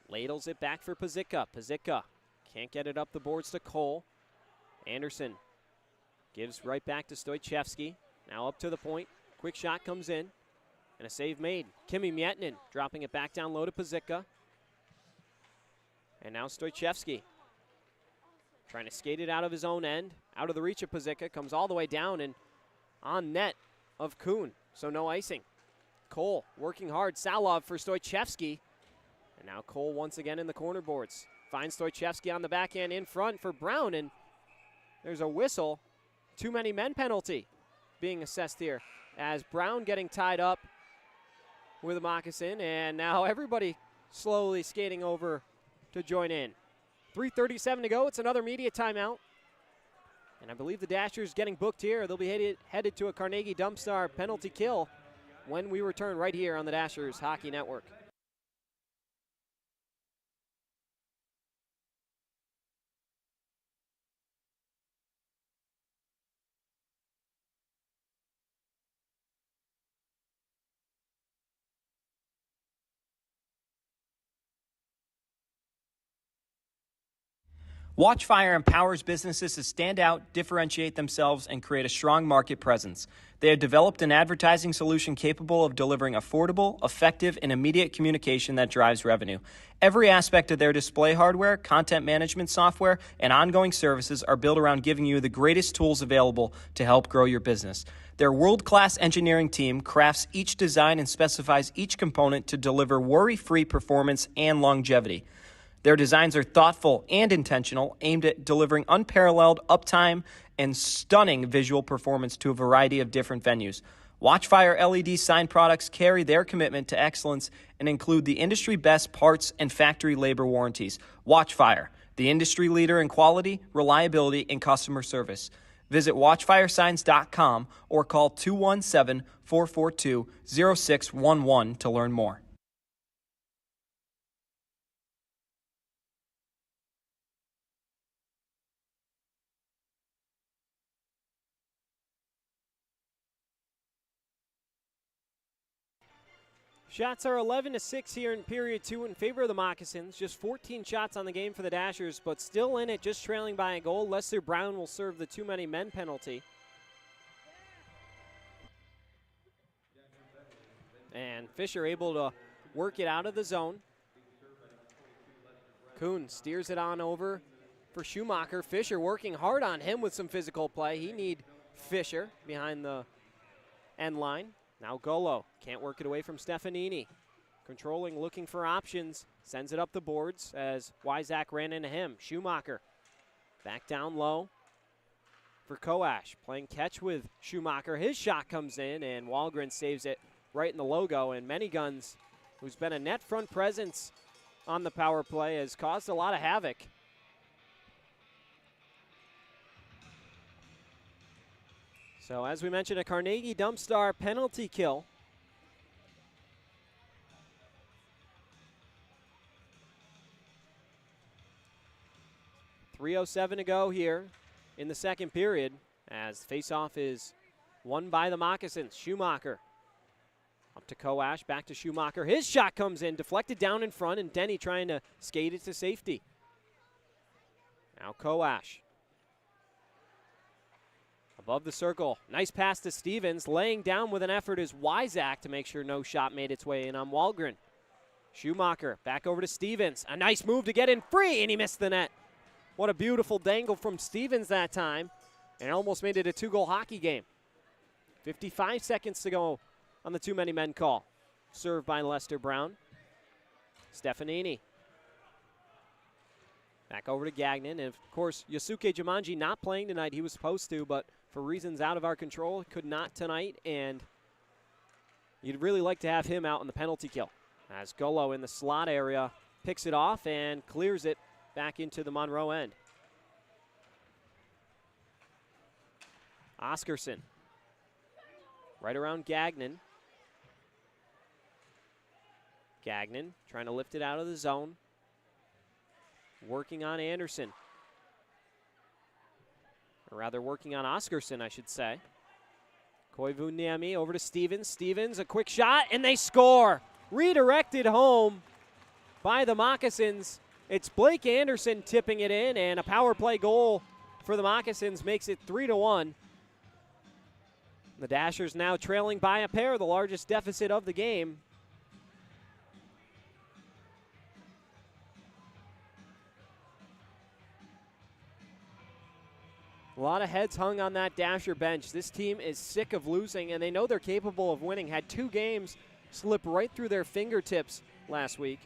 D: ladles it back for Pazicka. Pazicka can't get it up the boards to Cole. Anderson gives right back to Stoichevsky. Now up to the point. Quick shot comes in, and a save made. Kimi Mietnin dropping it back down low to Pazicka. And now Stoichevsky trying to skate it out of his own end, out of the reach of Pazicka, comes all the way down and on net of Kuhn, so no icing. Cole working hard, Salov for Stoichevsky, and now Cole once again in the corner boards. Finds Stoichevsky on the backhand in front for Brown, and there's a whistle. Too many men penalty being assessed here as Brown getting tied up with a moccasin, and now everybody slowly skating over to join in. 3:37 to go. It's another media timeout. And I believe the Dashers getting booked here. They'll be headed to a Carnegie Dumpstar penalty kill when we return right here on the Dashers Hockey Network.
E: Watchfire empowers businesses to stand out, differentiate themselves, and create a strong market presence. They have developed an advertising solution capable of delivering affordable, effective, and immediate communication that drives revenue. Every aspect of their display hardware, content management software, and ongoing services are built around giving you the greatest tools available to help grow your business. Their world-class engineering team crafts each design and specifies each component to deliver worry-free performance and longevity. Their designs are thoughtful and intentional, aimed at delivering unparalleled uptime and stunning visual performance to a variety of different venues. Watchfire LED sign products carry their commitment to excellence and include the industry-best parts and factory labor warranties. Watchfire, the industry leader in quality, reliability, and customer service. Visit watchfiresigns.com or call 217-442-0611 to learn more.
D: Shots are 11-6 here in period 2 in favor of the Moccasins. Just 14 shots on the game for the Dashers, but still in it, just trailing by a goal. Lester Brown will serve the too many men penalty. And Fisher able to work it out of the zone. Kuhn steers it on over for Schumacher. Fisher working hard on him with some physical play. He need Fisher behind the end line. Now Golo can't work it away from Stefanini. Controlling, looking for options. Sends it up the boards as Wyzak ran into him. Schumacher back down low for Koash. Playing catch with Schumacher. His shot comes in and Wahlgren saves it right in the logo. And Manyguns, who's been a net front presence on the power play, has caused a lot of havoc. So as we mentioned, a Carnegie Dumpstar penalty kill. .307 to go here in the second period as faceoff is won by the Moccasins. Schumacher Up to Koash, back to Schumacher. His shot comes in, deflected down in front, and Denny trying to skate it to safety. Now Koash. Above the circle. Nice pass to Stevens. Laying down with an effort is Wyzak to make sure no shot made its way in on Walgren. Schumacher back over to Stevens. A nice move to get in free, and he missed the net. What a beautiful dangle from Stevens that time, and almost made it a 2-goal hockey game. 55 seconds to go on the too-many-men call. Served by Lester Brown. Stefanini. Back over to Gagnon, and of course, Yosuke Jumanji not playing tonight. He was supposed to, but for reasons out of our control, could not tonight, and you'd really like to have him out in the penalty kill. As Golo in the slot area picks it off and clears it back into the Monroe end. Oscarson right around Gagnon. Gagnon trying to lift it out of the zone. Working on Anderson. Or rather working on Oscarson, I should say. Koivu-Niemi over to Stevens. Stevens, a quick shot, and they score. Redirected home by the Moccasins. It's Blake Anderson tipping it in, and a power play goal for the Moccasins makes it 3-1. The Dashers now trailing by a pair, the largest deficit of the game. A lot of heads hung on that Dasher bench. This team is sick of losing, and they know they're capable of winning. Had 2 games slip right through their fingertips last week.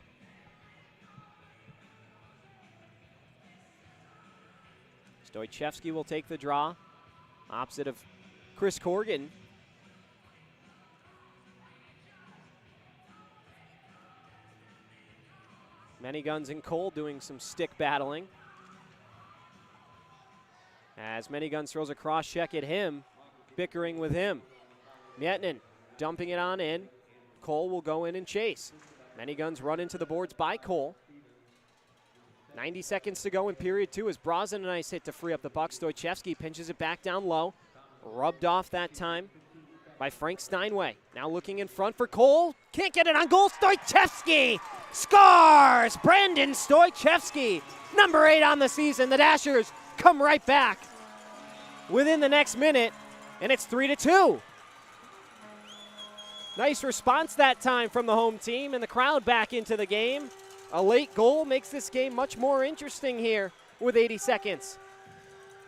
D: Stoichevsky will take the draw, opposite of Chris Corrigan. Many Guns and Cole doing some stick battling. As Many Guns throws a cross check at him, bickering with him. Mietinen dumping it on in. Cole will go in and chase. Many Guns run into the boards by Cole. 90 seconds to go in period 2 as Brazen a nice hit to free up the puck. Stoichevsky pinches it back down low. Rubbed off that time by Frank Steinway. Now looking in front for Cole. Can't get it on goal. Stoichevsky scores! Brandon Stoichevsky, number 8 on the season. The Dashers come right back within the next minute, and it's 3-2. Nice response that time from the home team, and the crowd back into the game. A late goal makes this game much more interesting here with 80 seconds.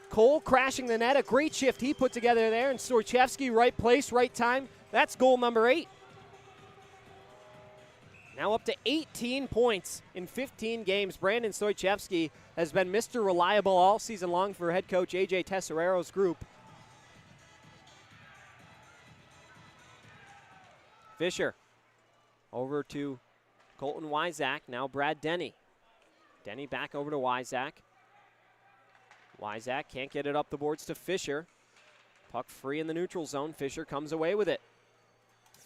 D: Cole crashing the net, a great shift he put together there, and Stoichevsky, right place, right time. That's goal number 8. Now up to 18 points in 15 games. Brandon Stoichevsky has been Mr. Reliable all season long for head coach A.J. Tessarero's group. Fisher over to Colton Wyzak. Now Brad Denny. Denny back over to Wyzak. Wyzak can't get it up the boards to Fisher. Puck free in the neutral zone. Fisher comes away with it.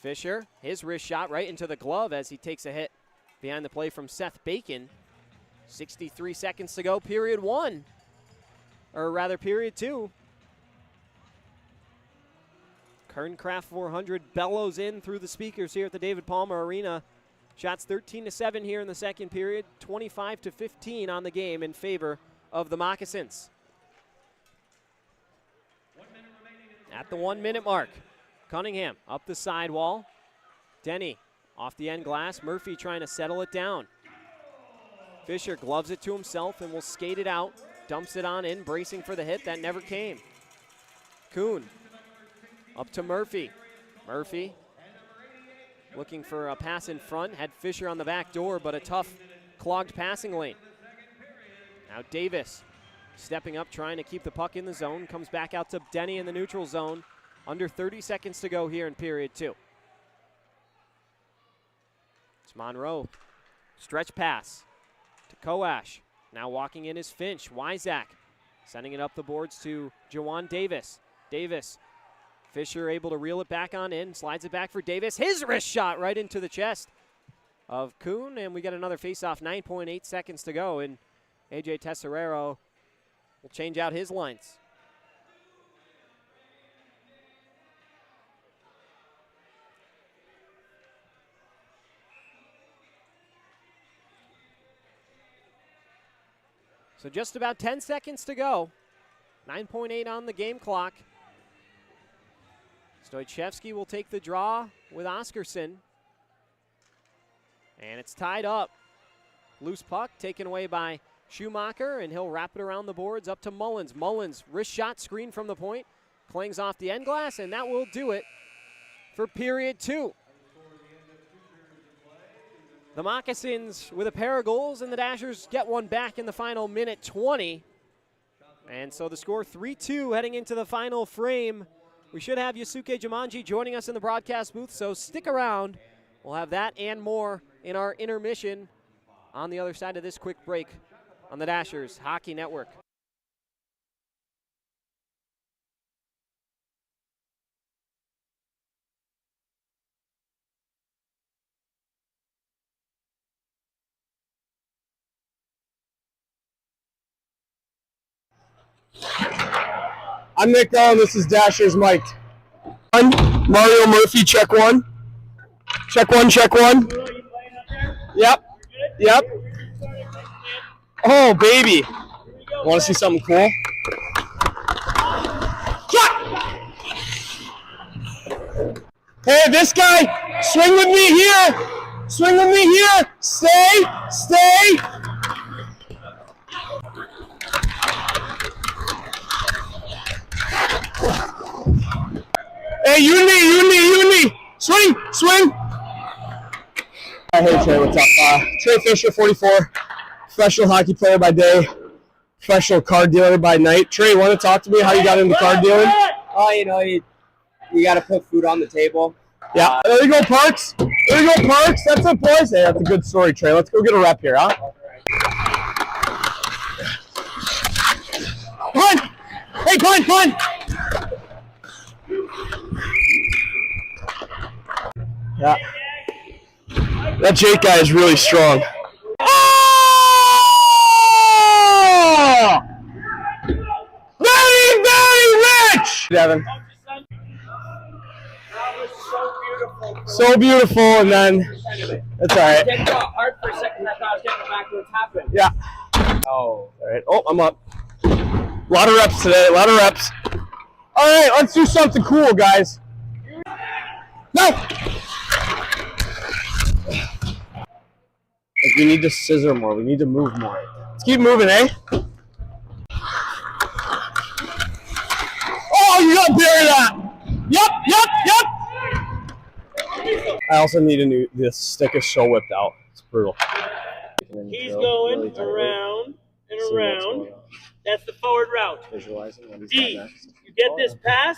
D: Fisher, his wrist shot right into the glove as he takes a hit behind the play from Seth Bacon. 63 seconds to go, period 1. Or rather, period 2. Kernkraft 400 bellows in through the speakers here at the David Palmer Arena. Shots 13-7 here in the second period, 25-15 on the game in favor of the Moccasins. At the 1-minute mark, Cunningham up the sidewall. Denny off the end glass. Murphy trying to settle it down. Fisher gloves it to himself and will skate it out. Dumps it on in, bracing for the hit. That never came. Kuhn up to Murphy. Murphy looking for a pass in front. Had Fisher on the back door, but a tough clogged passing lane. Now Davis stepping up, trying to keep the puck in the zone. Comes back out to Denny in the neutral zone. Under 30 seconds to go here in period 2. It's Monroe. Stretch pass to Koash. Now walking in is Finch. Wyzak sending it up the boards to Jawan Davis. Davis. Fisher able to reel it back on in. Slides it back for Davis. His wrist shot right into the chest of Kuhn. And we get another faceoff. 9.8 seconds to go. And A.J. Tessarero will change out his lines. So just about 10 seconds to go. 9.8 on the game clock. Stoichevsky will take the draw with Oscarson. And it's tied up. Loose puck taken away by Schumacher, and he'll wrap it around the boards up to Mullins. Mullins, wrist shot, screen from the point. Clings off the end glass, and that will do it for period 2. The Moccasins with a pair of goals, and the Dashers get one back in the final minute 20. And so the score 3-2 heading into the final frame. We should have Yusuke Jumanji joining us in the broadcast booth, so stick around. We'll have that and more in our intermission on the other side of this quick break on the Dashers Hockey Network.
F: I'm Nick Bell, and this is Dashers Mike. Mario Murphy, check one. Check one, check one. Yep. Yep. Oh, baby. Want to see something cool? Hey, this guy, swing with me here. Swing with me here. Stay, stay. Hey, you and me. Swing, swing. Hey, Trey, what's up? Trey Fisher, 44, professional hockey player by day, professional card dealer by night. Trey, want to talk to me how you got into card dealing?
G: Oh, you got to put food on the table.
F: Yeah, there you go, Parks. There you go, Parks. That's it, boys. Hey, that's a good story, Trey. Let's go get a rep here, huh? Punt! Hey, punt! Yeah. That Jake guy is really strong. Oh! Very, very rich! Devin. So beautiful, and then that's all right.
G: It got hard for a second. I thought I was getting back to what's happening.
F: Yeah. Oh, all right. Oh, I'm up. A lot of reps today. A lot of reps. All right, let's do something cool, guys. No. Like, we need to scissor more. We need to move more. Let's keep moving, eh? Oh, you gotta bury that. Yep. I also need a new. This stick is so whipped out. It's brutal.
H: He's going really around and around. That's the forward route.
F: Visualizing what he's
H: D.
F: got next.
H: You get this pass.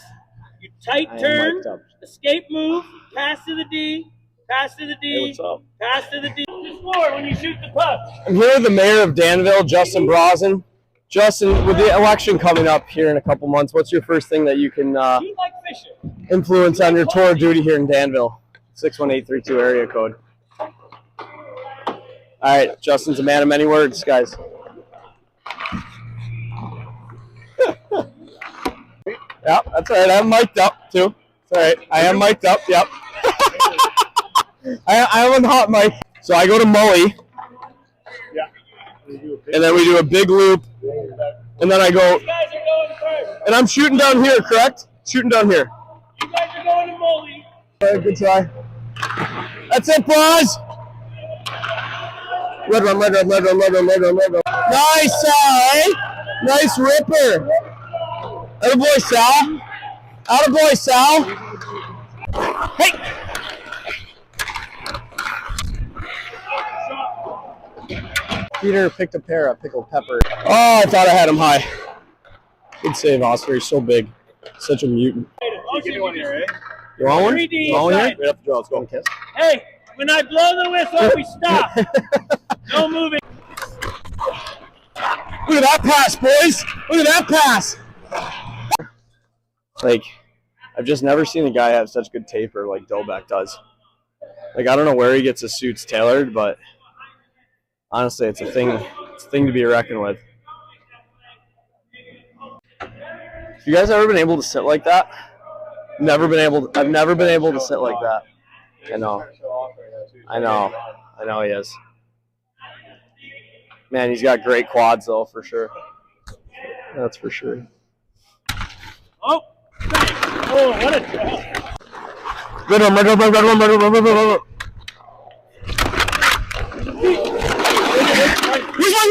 H: You tight turn. Escape move. Pass to the D. Pass to the D.
F: Hey, what's up?
H: Pass to the D. Score when you shoot the puck.
F: I'm here with the mayor of Danville, Justin Brosnan. Justin, with the election coming up here in a couple months, what's your first thing that you can
H: You like fishing.
F: influence on your tour of duty here in Danville? 61832 area code. All right, Justin's a man of many words, guys. Yeah, that's all right. I'm mic'd up, too. It's all right. I am mic'd up, yep. I'm on hot mic. So I go to Mully.
H: Yeah.
F: And then we do a big loop. And then I go.
H: You guys are going first.
F: And I'm shooting down here, correct? Shooting down here.
H: You guys are going to Molly.
F: All right, good try. That's it, boys. Red run. Nice, Sal, eh? Nice ripper. Attaboy, Sal. Attaboy, Sal. Hey. Peter picked a pair of pickled pepper. Oh, I thought I had him high. Good save, Oscar. He's so big. Such a mutant.
H: Give me one here, eh?
F: You want one? You want one here? Right up the draw. Let's go. Kiss.
H: Hey, when I blow the whistle, we stop. No moving.
F: Look at that pass, boys. Look at that pass. Like, I've just never seen a guy have such good taper like Dobek does. Like, I don't know where he gets his suits tailored, but honestly, it's a thing to be reckoned with. You guys ever been able to sit like that? I've never been able to sit like that. I know he is. Man, he's got great quads though, for sure. That's for sure.
H: Oh, oh, what a drop.
F: Red one. Where's my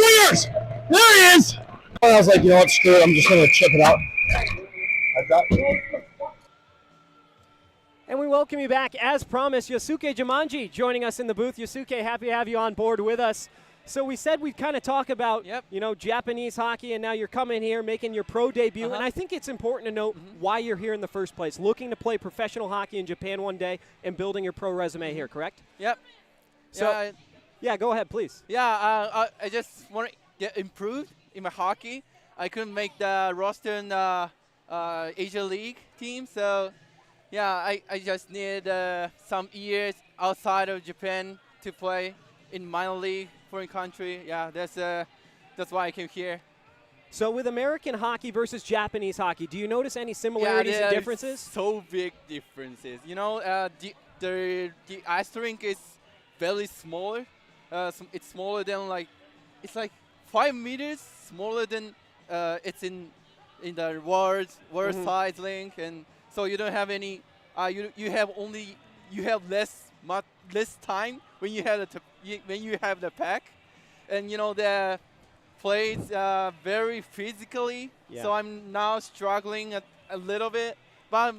F: wingers? There he is! I was like, you know what, screw it, I'm just going to chip it out. Like that.
D: And we welcome you back, as promised, Yosuke Jumanji joining us in the booth. Yosuke, happy to have you on board with us. So we said we'd kind of talk about, you know, Japanese hockey, and now you're coming here, making your pro debut. And I think it's important to note why you're here in the first place, looking to play professional hockey in Japan one day and building your pro resume here, correct?
J: Yep.
D: So, yeah, go ahead, please.
J: Yeah, I just want to get improved in my hockey. I couldn't make the roster in Asia League team, so yeah, I just need some years outside of Japan to play in minor league, foreign country. Yeah, that's why I came here.
D: So with American hockey versus Japanese hockey, do you notice any similarities and differences?
J: So big differences. You know, the ice rink is very smaller. It's smaller than it's like 5 meters smaller than it's in the world size rink, and so you don't have any. You have less time when you have the pack, and you know the plays very physically.
D: Yeah.
J: So I'm now struggling a little bit, but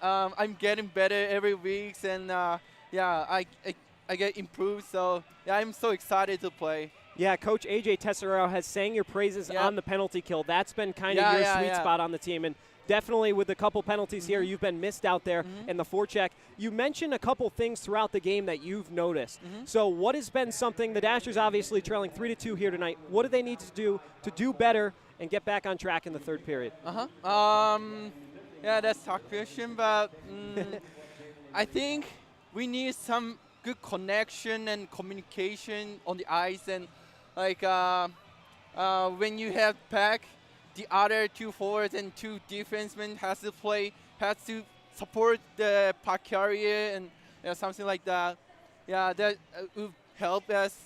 J: I'm getting better every week, and I get improved. So yeah, I'm so excited to play.
D: Yeah, Coach AJ Tesserero has sang your praises on the penalty kill. That's been kind of your sweet spot on the team. And definitely with a couple penalties here, you've been missed out there in the forecheck. You mentioned a couple things throughout the game that you've noticed. So what has been something, the Dashers obviously trailing 3-2 here tonight. What do they need to do better and get back on track in the third period?
J: Yeah, that's a tough question, but I think we need some good connection and communication on the ice, and when you have pack, the other 2 forwards and 2 defensemen has to support the puck carrier and something like that. Yeah, that would help us.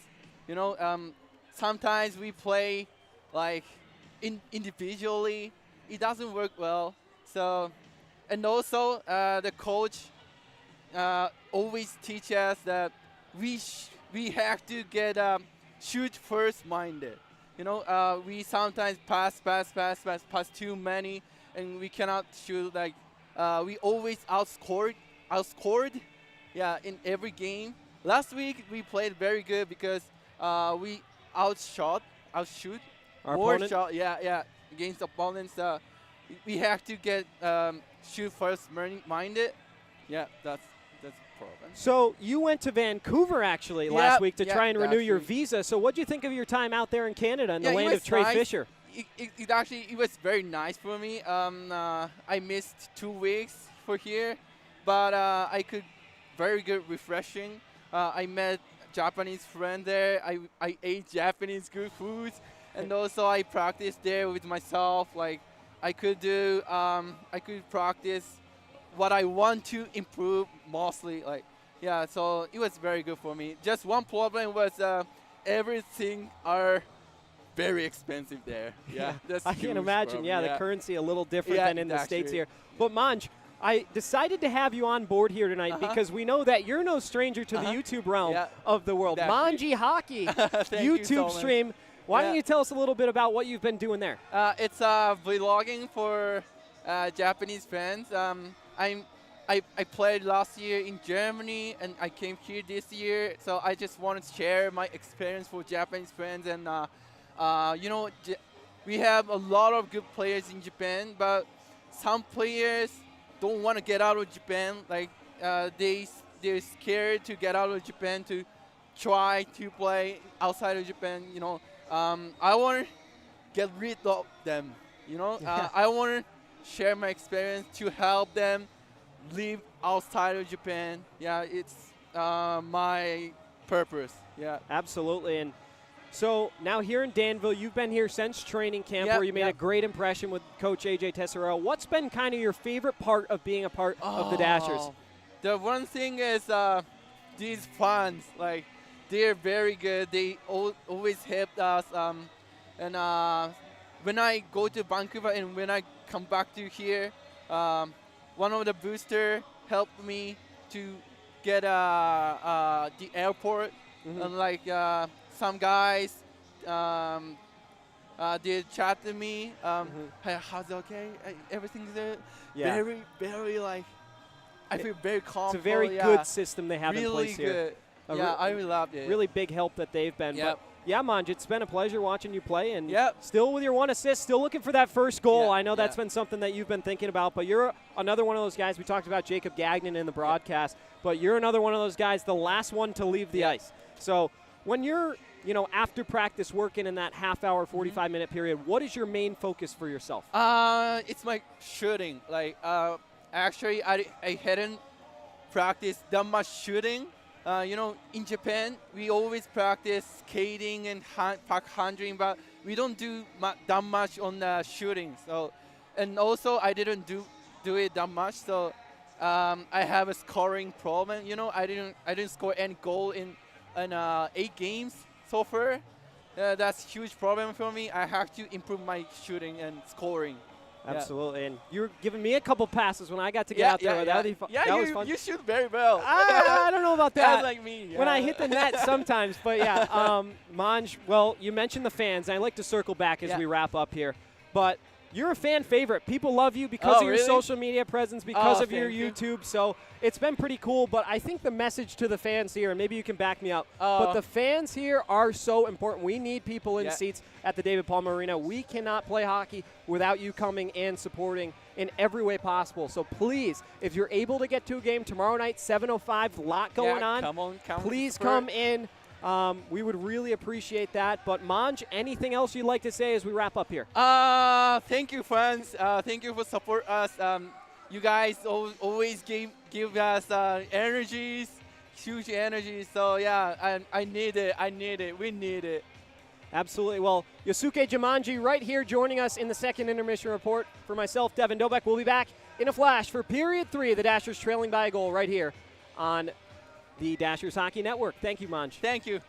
J: You know, sometimes we play individually. It doesn't work well. So, and also the coach always teach us that we have to get shoot first minded. You know, we sometimes pass too many, and we cannot shoot. We always outscored, in every game. Last week we played very good because we outshoot
D: our
J: more
D: opponent?
J: shot, against opponents. We have to get shoot first minded. Yeah, that's the problem.
D: So you went to Vancouver actually last week to try and renew your visa. So what do you think of your time out there in Canada in the land of Trey Fisher?
J: It was very nice for me. I missed 2 weeks for here, but I could very good refreshing. I met Japanese friend there. I ate Japanese good foods, and also I practiced there with myself. I could practice what I want to improve mostly. So it was very good for me. Just one problem was everything are very expensive there. Yeah, that's
D: I can
J: huge
D: imagine.
J: problem.
D: The currency a little different than in the States here. But Monj, I decided to have you on board here tonight because we know that you're no stranger to the YouTube realm of the world. Manji Hockey YouTube stream. Why don't you tell us a little bit about what you've been doing there?
J: It's vlogging for Japanese fans. I played last year in Germany, and I came here this year. So I just wanted to share my experience for Japanese fans. And we have a lot of good players in Japan, but some players don't want to get out of Japan. They're scared to get out of Japan to try to play outside of Japan. I want to get rid of them. I want to share my experience to help them live outside of Japan. Yeah, it's my purpose. Yeah,
D: absolutely. And so now here in Danville, you've been here since training camp, where you made a great impression with Coach AJ Tesserero. What's been kind of your favorite part of being a part of the Dashers?
J: The one thing is these fans, they're very good. They always helped us. And when I go to Vancouver and when I come back to here, one of the booster helped me to get the airport. And like some guys, they chat to me. Hey, how's it okay? Everything's good.
D: Yeah.
J: Very, very like. I feel very calm.
D: It's a very good system they have
J: really
D: in place here.
J: Good. Yeah, I really loved it.
D: Really big help that they've been.
J: Yep.
D: But yeah, Monj, it's been a pleasure watching you play, and
J: Yep.
D: still with your 1 assist, still looking for that first goal.
J: Yeah,
D: I know that's
J: yeah.
D: been something that you've been thinking about, but you're another one of those guys. We talked about Jacob Gagnon in the broadcast, but you're another one of those guys, the last one to leave the ice. So when you're, after practice working in that half-hour, 45-minute period, what is your main focus for yourself?
J: It's my shooting. Like, actually, I hadn't practiced that much shooting. In Japan, we always practice skating and puck handling, but we don't do that much on the shooting. So, and also I didn't do it that much. So, I have a scoring problem. I didn't score any goal in 8 games so far. That's a huge problem for me. I have to improve my shooting and scoring.
D: Absolutely, and you were giving me a couple passes when I got to get out there. That was fun.
J: You shoot very well.
D: I don't know about that.
J: That's like me.
D: When I hit the net sometimes, but yeah. Monj, well, you mentioned the fans. I like to circle back as we wrap up here, but you're a fan favorite. People love you because of your social media presence, because of your YouTube. So it's been pretty cool. But I think the message to the fans here, and maybe you can back me up, but the fans here are so important. We need people in seats at the David Palmer Arena. We cannot play hockey without you coming and supporting in every way possible. So please, if you're able to get to a game tomorrow night, 7:05, a lot going on.
J: Come on,
D: please come in. We would really appreciate that. But Monj, anything else you'd like to say as we wrap up here?
J: Thank you, friends. Thank you for support us. You guys always give us energies, huge energy. So yeah, I need it. I need it. We need it.
D: Absolutely. Well, Yosuke Jumanji right here joining us in the second intermission report. For myself, Devin Dobek, we'll be back in a flash for period 3. The Dashers trailing by a goal right here on the Dashers Hockey Network. Thank you, Monj.
J: Thank you.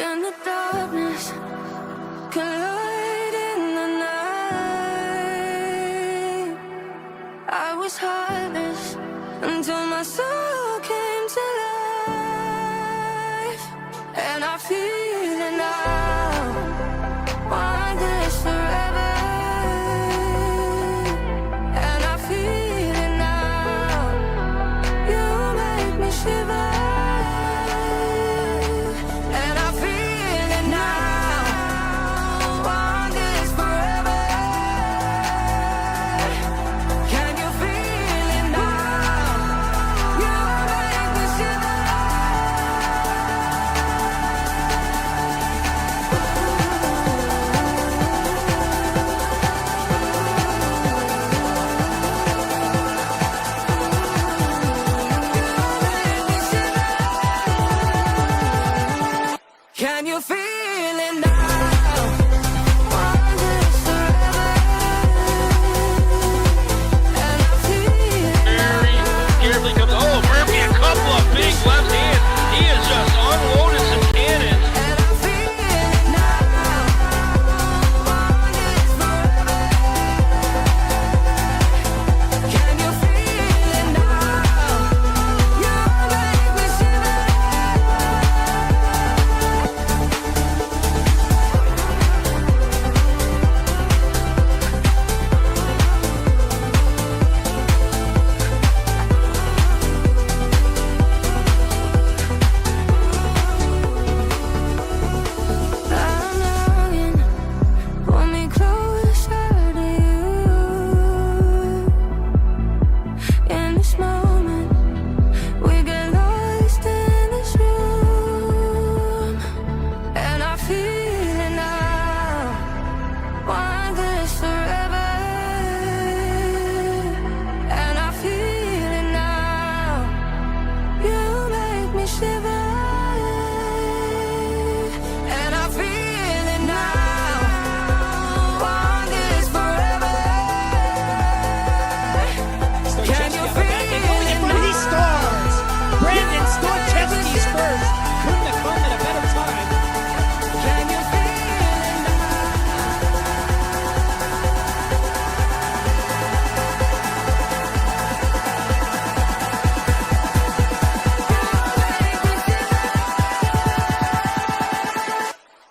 B: in the darkness, collide in the night. I was heartless until my soul came to life, and I feel it now. Want this forever, and I feel it now. You make me shiver. Can you feel it now? Want this forever, and I feel it now.
C: Carefully comes. Oh, Murphy, a couple of big left hands. He has just unloaded some cannons.
B: And I feel it now. Want this forever. Can you feel it now? You make me shiver. I'm longing, pull me closer to you. In this moment, we get lost in this room, and I feel it now. Want this forever, and I feel it now. You make me shiver. And I feel it now. Want this forever. Can you feel it now?
D: He scores! Brandon Storchevsky's first. Couldn't have come at a better time.
B: Can you feel it now?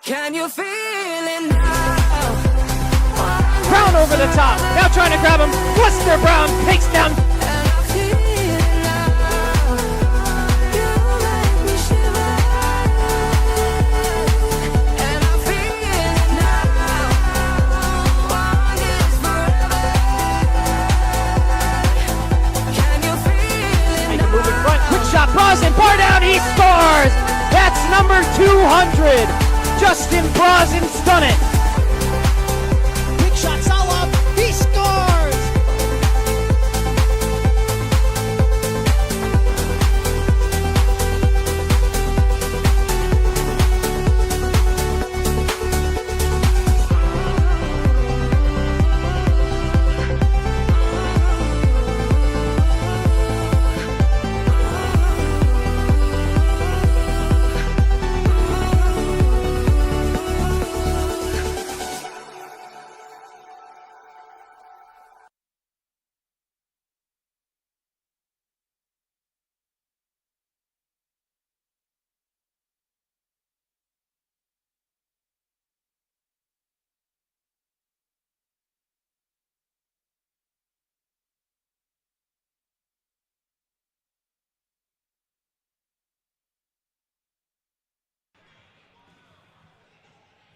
B: Can you feel it now?
D: Brown over the top. Now trying to grab him. Worcester Brown takes down.
B: And I feel it now. You make me shiver. And I feel it now. Want this forever. Can you feel it
D: Make
B: now?
D: a move in front. Quick shot. Brosnan. Bar down. He scores. That's number 200. Justin Brosnan's done it. Quick shots all up. He scores.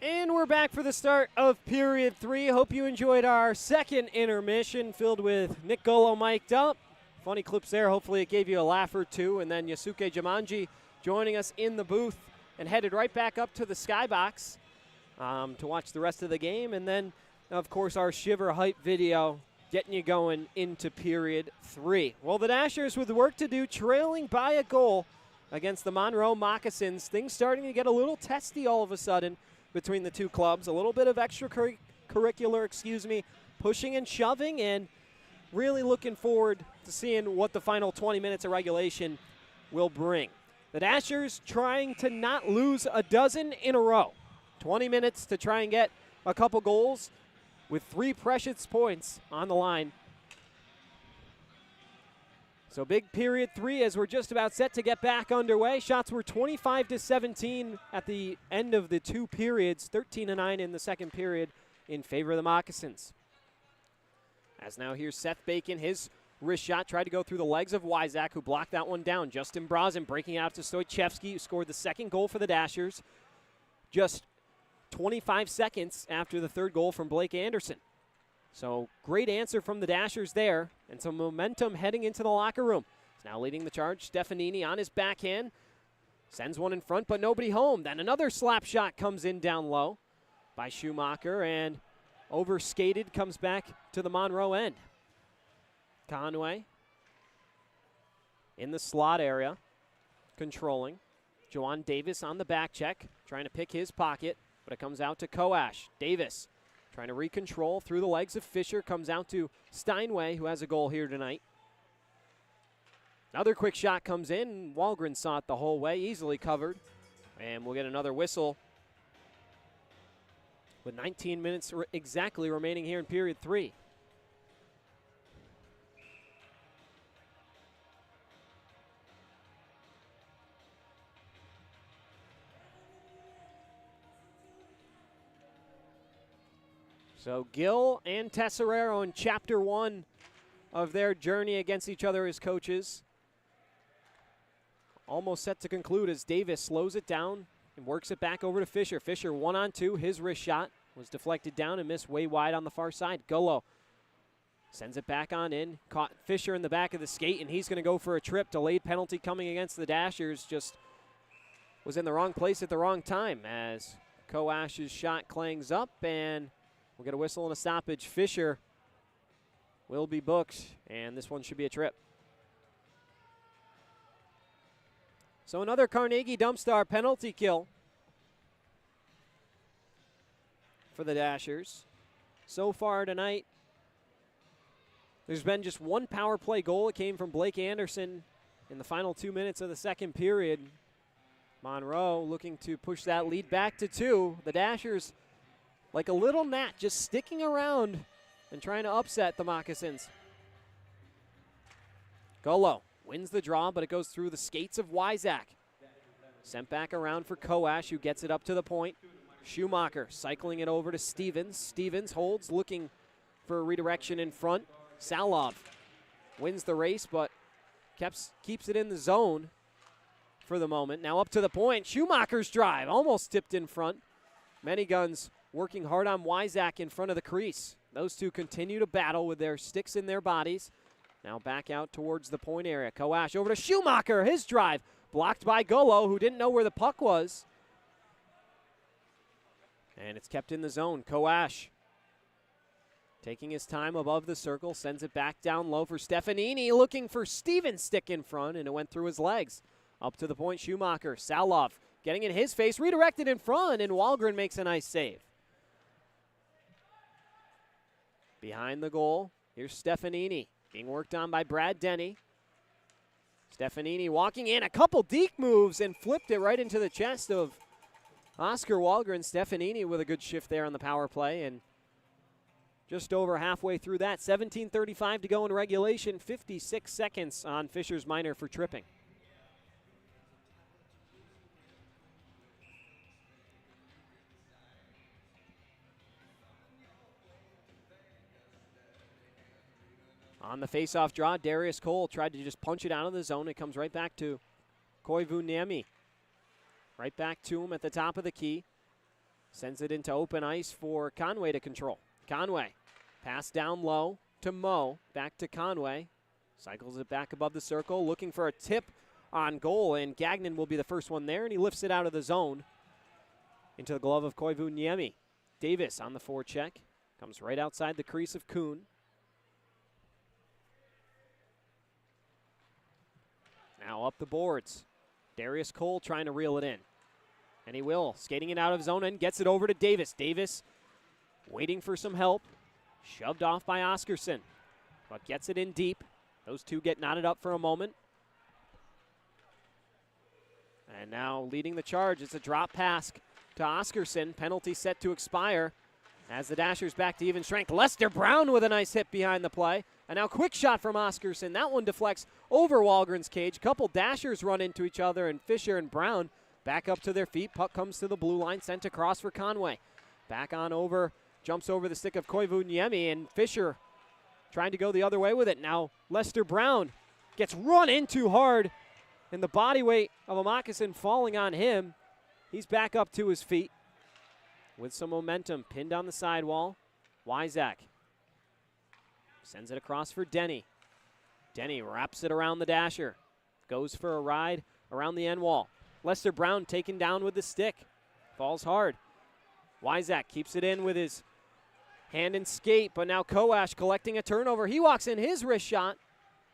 D: And we're back for the start of period 3. Hope you enjoyed our second intermission filled with Nick Golo mic'd up. Funny clips there. Hopefully it gave you a laugh or two. And then Yasuke Jumanji joining us in the booth and headed right back up to the skybox to watch the rest of the game. And then, of course, our Shiver Hype video getting you going into period 3. Well, the Dashers with work to do, trailing by a goal against the Monroe Moccasins. Things starting to get a little testy all of a sudden between the two clubs. A little bit of extracurricular, pushing and shoving, and really looking forward to seeing what the final 20 minutes of regulation will bring. The Dashers trying to not lose a dozen in a row. 20 minutes to try and get a couple goals with 3 precious points on the line. So big period 3 as we're just about set to get back underway. Shots were 25-17 at the end of the 2 periods, 13-9 in the second period in favor of the Moccasins. As now here's Seth Bacon, his wrist shot tried to go through the legs of Wyzak, who blocked that one down. Justin Brazen breaking out to Stoichevsky, who scored the second goal for the Dashers just 25 seconds after the third goal from Blake Anderson. So great answer from the Dashers there, and some momentum heading into the locker room. He's now leading the charge. Stefanini on his backhand. Sends one in front, but nobody home. Then another slap shot comes in down low by Schumacher, and over-skated comes back to the Monroe end. Conway in the slot area, controlling. Juwan Davis on the back check, trying to pick his pocket, but it comes out to Koash. Davis trying to recontrol through the legs of Fisher, comes out to Steinway, who has a goal here tonight. Another quick shot comes in. Walgren saw it the whole way, easily covered. And we'll get another whistle with 19 minutes exactly remaining here in period 3. So Gill and Tesserero in chapter 1 of their journey against each other as coaches. Almost set to conclude as Davis slows it down and works it back over to Fisher. Fisher 1-on-2, his wrist shot was deflected down and missed way wide on the far side. Gullo sends it back on in, caught Fisher in the back of the skate, and he's going to go for a trip. Delayed penalty coming against the Dashers, just was in the wrong place at the wrong time as Koash's shot clangs up, and we'll get a whistle and a stoppage. Fisher will be booked, and this one should be a trip. So another Carnegie Dumpstar penalty kill for the Dashers. So far tonight, there's been just one power play goal. It came from Blake Anderson in the final 2 minutes of the second period. Monroe looking to push that lead back to 2. The Dashers, like a little gnat, just sticking around and trying to upset the Moccasins. Gullo wins the draw, but it goes through the skates of Wyzak. Sent back around for Koash, who gets it up to the point. Schumacher cycling it over to Stevens. Stevens holds, looking for a redirection in front. Salov wins the race, but keeps it in the zone for the moment. Now up to the point. Schumacher's drive, almost tipped in front. Many Guns working hard on Wyzak in front of the crease. Those two continue to battle with their sticks in their bodies. Now back out towards the point area. Koash over to Schumacher. His drive blocked by Gullo, who didn't know where the puck was. And it's kept in the zone. Koash taking his time above the circle, sends it back down low for Stefanini, looking for Stevens' stick in front, and it went through his legs. Up to the point, Schumacher. Salov getting in his face, redirected in front, and Walgren makes a nice save. Behind the goal, here's Stefanini, being worked on by Brad Denny. Stefanini walking in, a couple deke moves, and flipped it right into the chest of Oscar Walgren. Stefanini with a good shift there on the power play, and just over halfway through that. 17:35 to go in regulation, 56 seconds on Fisher's minor for tripping. On the face-off draw, Darius Cole tried to just punch it out of the zone. It comes right back to Koivuniemi. Right back to him at the top of the key. Sends it into open ice for Conway to control. Conway, pass down low to Mo. Back to Conway. Cycles it back above the circle, looking for a tip on goal, and Gagnon will be the first one there, and he lifts it out of the zone into the glove of Koivuniemi. Davis on the forecheck. Comes right outside the crease of Kuhn. Now up the boards. Darius Cole trying to reel it in. And he will. Skating it out of zone and gets it over to Davis. Davis waiting for some help. Shoved off by Oscarson. But gets it in deep. Those two get knotted up for a moment. And now leading the charge, it's a drop pass to Oscarson. Penalty set to expire as the Dashers back to even strength. Lester Brown with a nice hit behind the play. And now quick shot from Oscarson. That one deflects over Wahlgren's cage. Couple Dashers run into each other, and Fisher and Brown back up to their feet. Puck comes to the blue line, sent across for Conway. Back on over, jumps over the stick of Koivu-Niemi, and Fisher trying to go the other way with it. Now Lester Brown gets run into hard, and the body weight of a Moccasin falling on him. He's back up to his feet with some momentum, pinned on the sidewall. Wyzak sends it across for Denny. Denny wraps it around the Dasher, goes for a ride around the end wall. Lester Brown taken down with the stick, falls hard. Wyzak keeps it in with his hand and skate, but now Koash collecting a turnover. He walks in his wrist shot,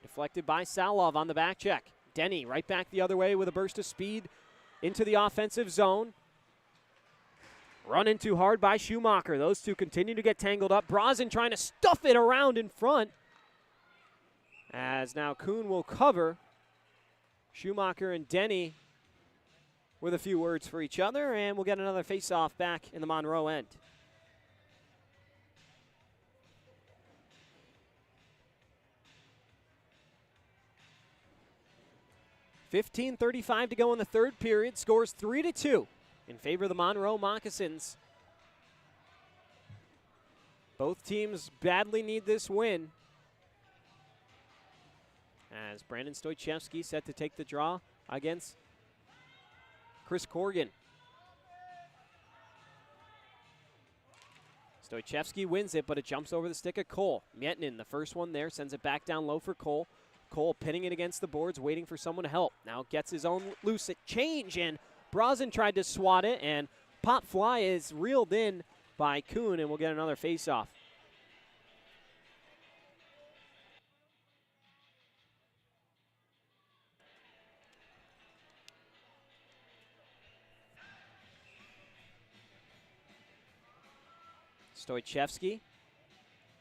D: deflected by Salov on the back check. Denny right back the other way with a burst of speed into the offensive zone. Run into hard by Schumacher. Those two continue to get tangled up. Brazen trying to stuff it around in front. As now Kuhn will cover. Schumacher and Denny with a few words for each other, and we'll get another face-off back in the Monroe end. .35 to go in the third period. Scores 3-2 in favor of the Monroe Moccasins. Both teams badly need this win. As Brandon Stoichevsky set to take the draw against Chris Corrigan. Stoichevsky wins it, but it jumps over the stick of Cole. Mietnin, the first one there, sends it back down low for Cole. Cole pinning it against the boards, waiting for someone to help. Now gets his own loose change, and Brazen tried to swat it, and pop fly is reeled in by Kuhn, and we'll get another face-off. Stoichevsky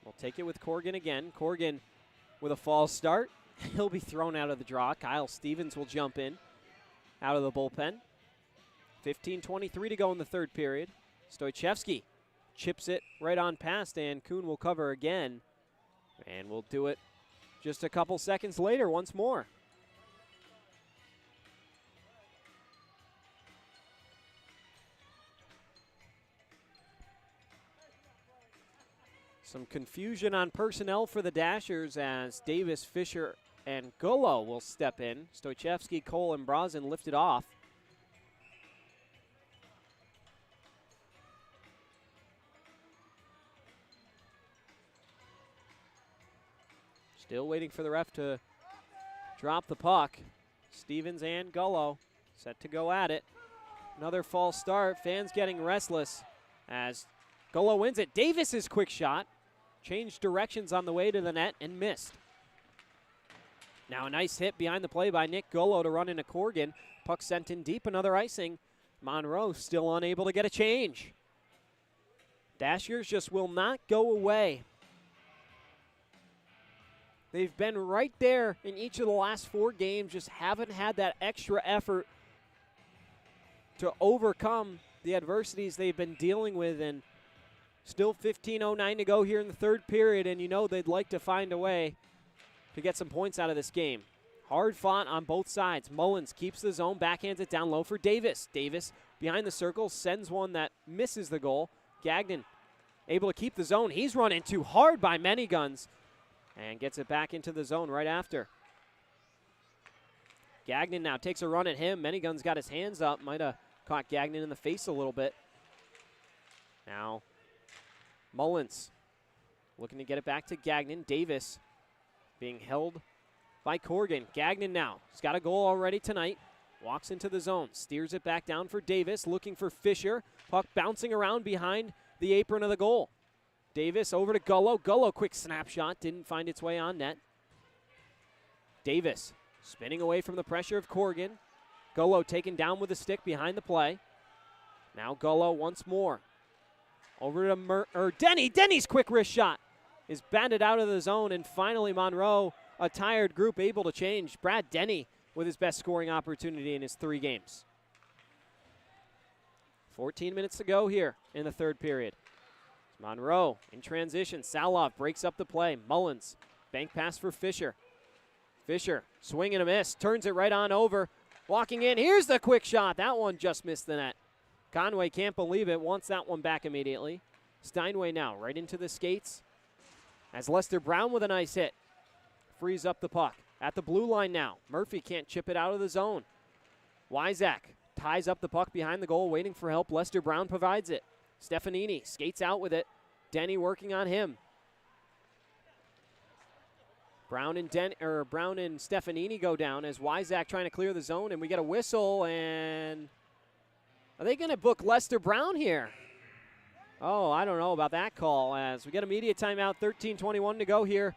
D: will take it with Corrigan again. Corrigan with a false start. He'll be thrown out of the draw. Kyle Stevens will jump in out of the bullpen. 15:23 to go in the third period. Stoichevsky chips it right on past, and Kuhn will cover again. And we'll do it just a couple seconds later once more. Some confusion on personnel for the Dashers as Davis, Fisher, and Gullo will step in. Stoichevsky, Cole, and Brazen lifted off. Still waiting for the ref to drop the puck. Stevens and Gullo set to go at it. Another false start. Fans getting restless as Gullo wins it. Davis's quick shot changed directions on the way to the net and missed. Now a nice hit behind the play by Nick Gullo to run into Corrigan. Puck sent in deep, another icing. Monroe still unable to get a change. Dashers just will not go away. They've been right there in each of the last 4 games, just haven't had that extra effort to overcome the adversities they've been dealing with, and still 15:09 to go here in the third period, and you know they'd like to find a way to get some points out of this game. Hard fought on both sides. Mullins keeps the zone, backhands it down low for Davis. Davis behind the circle sends one that misses the goal. Gagnon able to keep the zone. He's run in too hard by Many Guns and gets it back into the zone right after. Gagnon now takes a run at him. Many Guns got his hands up. Might have caught Gagnon in the face a little bit. Now Mullins looking to get it back to Gagnon. Davis being held by Corrigan. Gagnon now. He's got a goal already tonight. Walks into the zone. Steers it back down for Davis. Looking for Fisher. Puck bouncing around behind the apron of the goal. Davis over to Gullo. Gullo quick snapshot. Didn't find its way on net. Davis spinning away from the pressure of Corrigan. Gullo taken down with a stick behind the play. Now Gullo once more. Over to Denny. Denny's quick wrist shot is batted out of the zone, and finally Monroe, a tired group, able to change. Brad Denny with his best scoring opportunity in his 3 games. 14 minutes to go here in the third period. Monroe in transition. Saloff breaks up the play. Mullins, bank pass for Fisher. Fisher, swing and a miss, turns it right on over. Walking in, here's the quick shot. That one just missed the net. Conway can't believe it, wants that one back immediately. Steinway now right into the skates as Lester Brown with a nice hit. Frees up the puck. At the blue line now. Murphy can't chip it out of the zone. Wyzak ties up the puck behind the goal, waiting for help. Lester Brown provides it. Stefanini skates out with it. Denny working on him. Brown and Stefanini go down as Wyzak trying to clear the zone, and we get a whistle, and are they going to book Lester Brown here? Oh, I don't know about that call, as we get immediate timeout, 13:21 to go here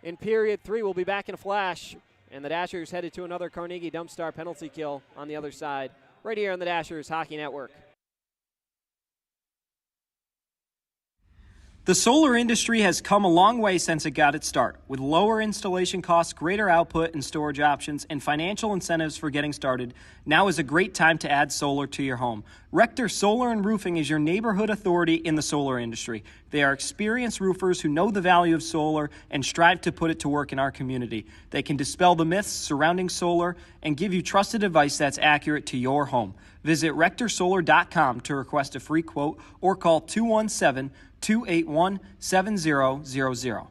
D: in period 3. We'll be back in a flash, and the Dashers headed to another Carnegie Dumpstar penalty kill on the other side, right here on the Dashers Hockey Network.
E: The solar industry has come a long way since it got its start, with lower installation costs, greater output and storage options, and financial incentives for getting started. Now is a great time to add solar to your home. Rector Solar and Roofing is your neighborhood authority in the solar industry. They are experienced roofers who know the value of solar and strive to put it to work in our community. They can dispel the myths surrounding solar and give you trusted advice that's accurate to your home. Visit rectorsolar.com to request a free quote or call 217-281-7000.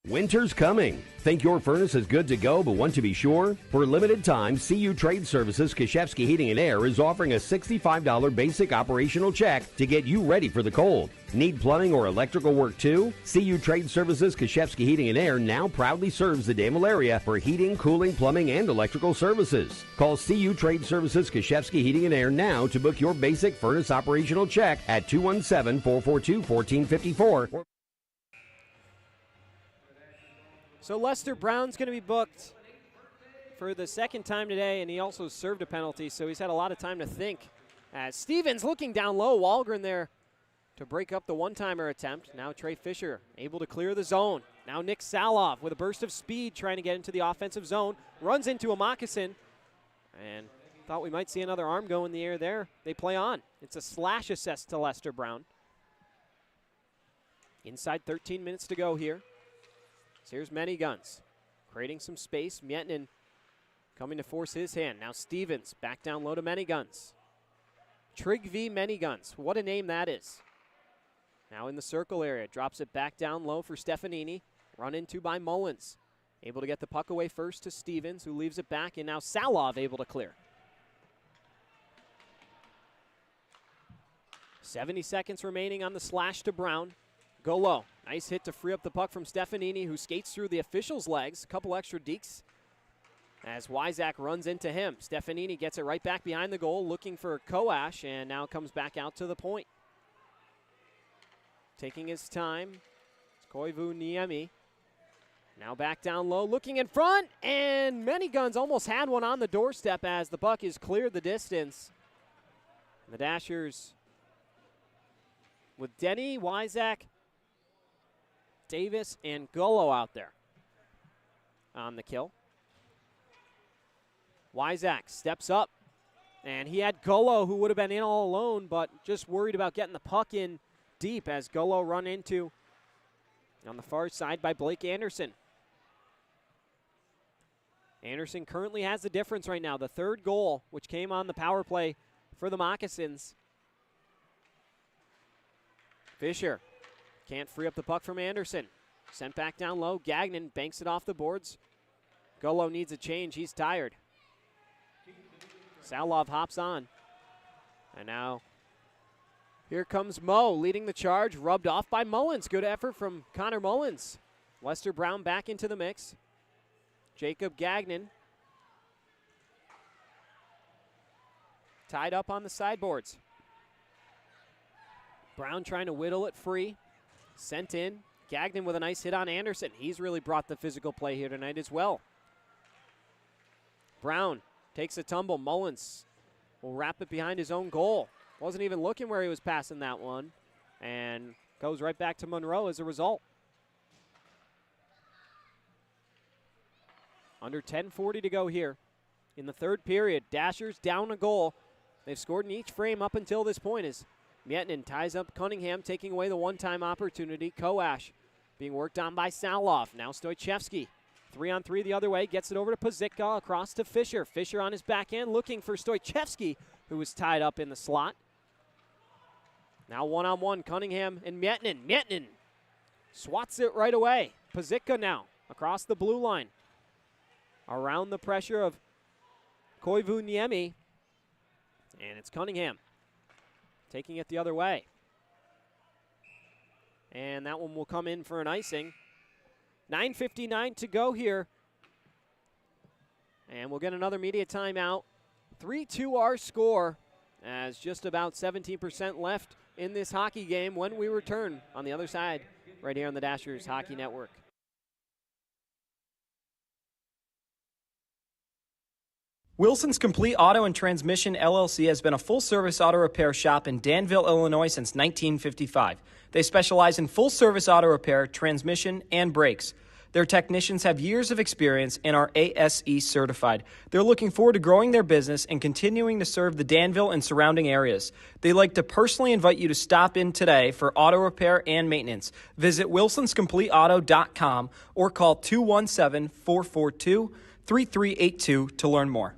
I: Winter's coming. Think your furnace is good to go but want to be sure? For a limited time, CU Trade Services Kashevsky Heating and Air is offering a $65 basic operational check to get you ready for the cold. Need plumbing or electrical work too? CU Trade Services Kashevsky Heating and Air now proudly serves the Damel area for heating, cooling, plumbing, and electrical services. Call CU Trade Services Kashevsky Heating and Air now to book your basic furnace operational check at 217-442-1454.
D: So Lester Brown's going to be booked for the second time today, and he also served a penalty, so he's had a lot of time to think. As Stevens looking down low, Wahlgren there to break up the one-timer attempt. Now Trey Fisher able to clear the zone. Now Nick Saloff with a burst of speed trying to get into the offensive zone. Runs into a Moccasin, and thought we might see another arm go in the air there. They play on. It's a slash assist to Lester Brown. Inside 13 minutes to go here. So here's Many Guns, creating some space. Mietinen coming to force his hand. Now Stevens back down low to Many Guns. Trigvi Many Guns, what a name that is. Now in the circle area, drops it back down low for Stefanini. Run into by Mullins. Able to get the puck away first to Stevens, who leaves it back, and now Salov able to clear. 70 seconds remaining on the slash to Brown. Go low. Nice hit to free up the puck from Stefanini, who skates through the official's legs. A couple extra dekes as Wyzak runs into him. Stefanini gets it right back behind the goal, looking for Koash, and now comes back out to the point. Taking his time, it's Koivu Niemi. Now back down low, looking in front, and Many Guns almost had one on the doorstep as the puck is cleared the distance. And the Dashers with Denny, Wyzak, Davis, and Gullo out there on the kill. Wyzak steps up, and he had Gullo, who would have been in all alone, but just worried about getting the puck in deep as Gullo run into on the far side by Blake Anderson. Anderson currently has the difference right now, the third goal, which came on the power play for the Moccasins. Fisher can't free up the puck from Anderson. Sent back down low. Gagnon banks it off the boards. Gullo needs a change. He's tired. Salov hops on. And now here comes Mo leading the charge. Rubbed off by Mullins. Good effort from Connor Mullins. Lester Brown back into the mix. Jacob Gagnon tied up on the sideboards. Brown trying to whittle it free. Sent in. Gagnon with a nice hit on Anderson. He's really brought the physical play here tonight as well. Brown takes a tumble. Mullins will wrap it behind his own goal. Wasn't even looking where he was passing that one. And goes right back to Monroe as a result. Under 10:40 to go here in the third period. Dashers down a goal. They've scored in each frame up until this point as Mietnin ties up Cunningham, taking away the one-time opportunity. Koash being worked on by Saloff. Now Stoichevsky. 3-on-3 the other way. Gets it over to Pazitka, across to Fisher. Fisher on his backhand looking for Stoichevsky, who was tied up in the slot. Now one-on-one, Cunningham and Mietnin. Mietnin swats it right away. Pazitka now across the blue line. Around the pressure of Koivuniemi. And it's Cunningham taking it the other way. And that one will come in for an icing. 9:59 to go here. And we'll get another media timeout. 3-2 our score, as just about 17% left in this hockey game when we return on the other side right here on the Dashers Hockey Network.
E: Wilson's Complete Auto and Transmission LLC has been a full-service auto repair shop in Danville, Illinois since 1955. They specialize in full-service auto repair, transmission, and brakes. Their technicians have years of experience and are ASE certified. They're looking forward to growing their business and continuing to serve the Danville and surrounding areas. They'd like to personally invite you to stop in today for auto repair and maintenance. Visit wilsonscompleteauto.com or call 217-442-3382 to learn more.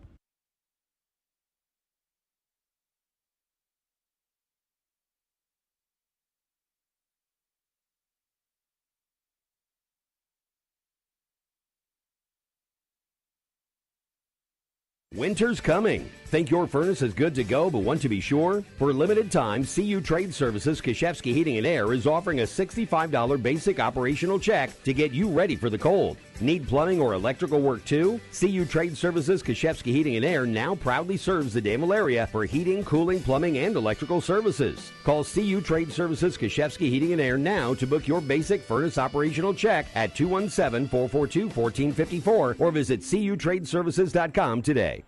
I: Winter's coming. Think your furnace is good to go but want to be sure? For a limited time, CU Trade Services Kashevsky Heating and Air is offering a $65 basic operational check to get you ready for the cold. Need plumbing or electrical work too? CU Trade Services Kashevsky Heating and Air now proudly serves the Danville area for heating, cooling, plumbing, and electrical services. Call CU Trade Services Kashevsky Heating and Air now to book your basic furnace operational check at 217-442-1454 or visit cutradeservices.com today.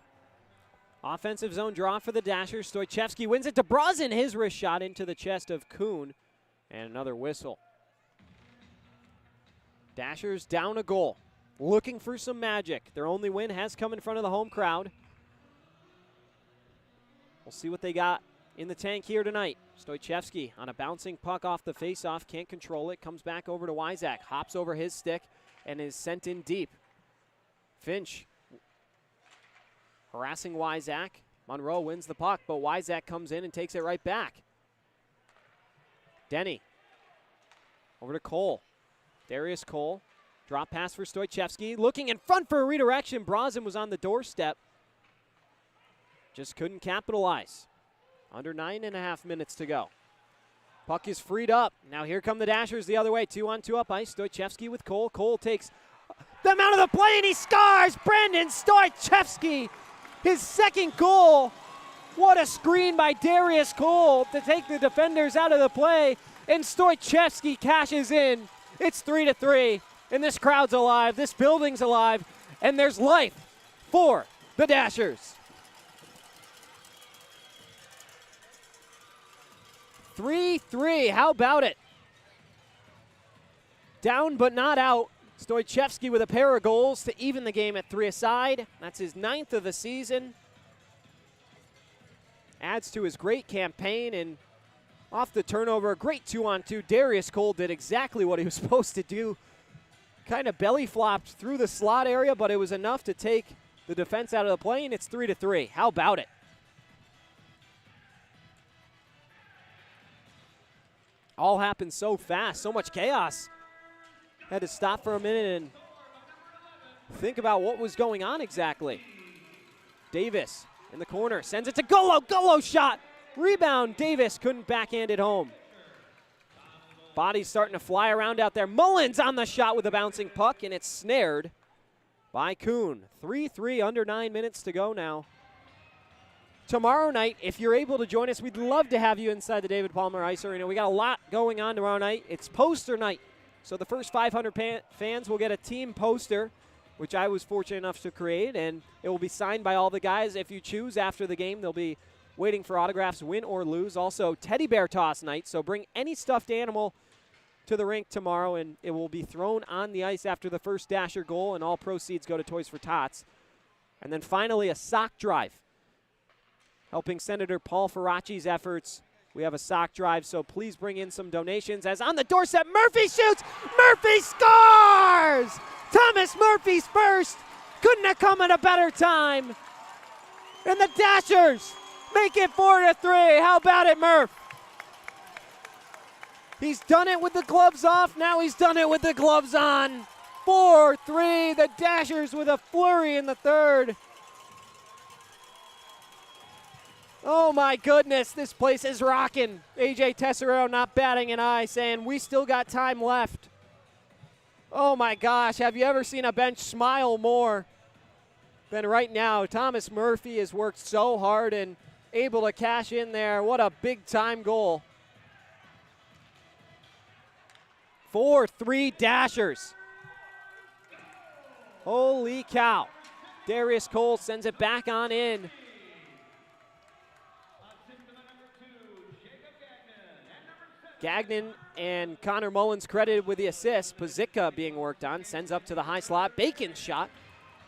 D: Offensive zone draw for the Dashers. Stoichevsky wins it to Brozin. His wrist shot into the chest of Kuhn. And another whistle. Dashers down a goal. Looking for some magic. Their only win has come in front of the home crowd. We'll see what they got in the tank here tonight. Stoichevsky on a bouncing puck off the faceoff. Can't control it. Comes back over to Wyzak. Hops over his stick and is sent in deep. Finch harassing Wyzak. Monroe wins the puck, but Wyzak comes in and takes it right back. Denny over to Cole. Darius Cole. Drop pass for Stoichevsky. Looking in front for a redirection. Brozin was on the doorstep. Just couldn't capitalize. Under 9.5 minutes to go. Puck is freed up. Now here come the Dashers the other way. 2-on-2 up ice. Stoichevsky with Cole. Cole takes them out of the play and he scores! Brandon Stoichevsky! His second goal. What a screen by Darius Cole to take the defenders out of the play. And Stoichevsky cashes in. It's 3-3. And this crowd's alive. This building's alive. And there's life for the Dashers. 3-3. How about it? Down but not out. Stoichevsky with a pair of goals to even the game at 3-a-side. That's his 9th of the season. Adds to his great campaign, and off the turnover, a great 2-on-2. Darius Cole did exactly what he was supposed to do. Kind of belly flopped through the slot area, but it was enough to take the defense out of the play, and it's 3-3. How about it? All happened so fast, so much chaos. Had to stop for a minute and think about what was going on exactly. Davis in the corner, sends it to Golo. Golo shot. Rebound. Davis couldn't backhand it home. Body's starting to fly around out there. Mullins on the shot with a bouncing puck, and it's snared by Kuhn. 3-3, under 9 minutes to go now. Tomorrow night, if you're able to join us, we'd love to have you inside the David Palmer Ice Arena. We got a lot going on tomorrow night. It's poster night. So the first 500 fans will get a team poster, which I was fortunate enough to create, and it will be signed by all the guys. If you choose after the game, they'll be waiting for autographs, win or lose. Also, teddy bear toss night, so bring any stuffed animal to the rink tomorrow, and it will be thrown on the ice after the first Dasher goal, and all proceeds go to Toys for Tots. And then finally, a sock drive. Helping Senator Paul Faraci's efforts, we have a sock drive, so please bring in some donations. As on the doorstep, Murphy shoots! Murphy scores! Thomas Murphy's first! Couldn't have come at a better time. And the Dashers make it 4-3. How about it, Murph? He's done it with the gloves off. Now he's done it with the gloves on. 4-3. The Dashers with a flurry in the third. Oh my goodness, this place is rocking. AJ Tesserero not batting an eye, saying we still got time left. Oh my gosh, have you ever seen a bench smile more than right now? Thomas Murphy has worked so hard and able to cash in there. What a big time goal. 4-3 Dashers. Holy cow. Darius Cole sends it back on in. Gagnon and Connor Mullins credited with the assist. Pazicka being worked on, sends up to the high slot. Bacon's shot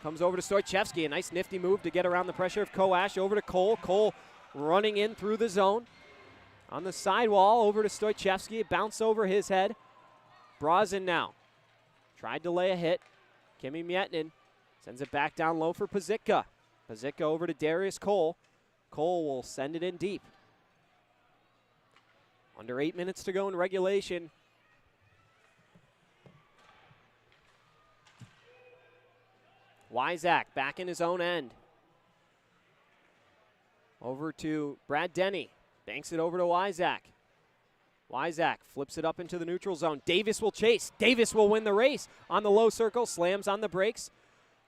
D: comes over to Stoichevsky. A nice nifty move to get around the pressure of Koash. Over to Cole. Cole running in through the zone. On the sidewall, over to Stoichevsky. Bounce over his head. Brazen now. Tried to lay a hit. Kimi Mietnin sends it back down low for Pazicka. Pazicka over to Darius Cole. Cole will send it in deep. Under 8 minutes to go in regulation. Wyzak back in his own end. Over to Brad Denny. Banks it over to Wyzak. Wyzak flips it up into the neutral zone. Davis will chase. Davis will win the race. On the low circle, slams on the brakes.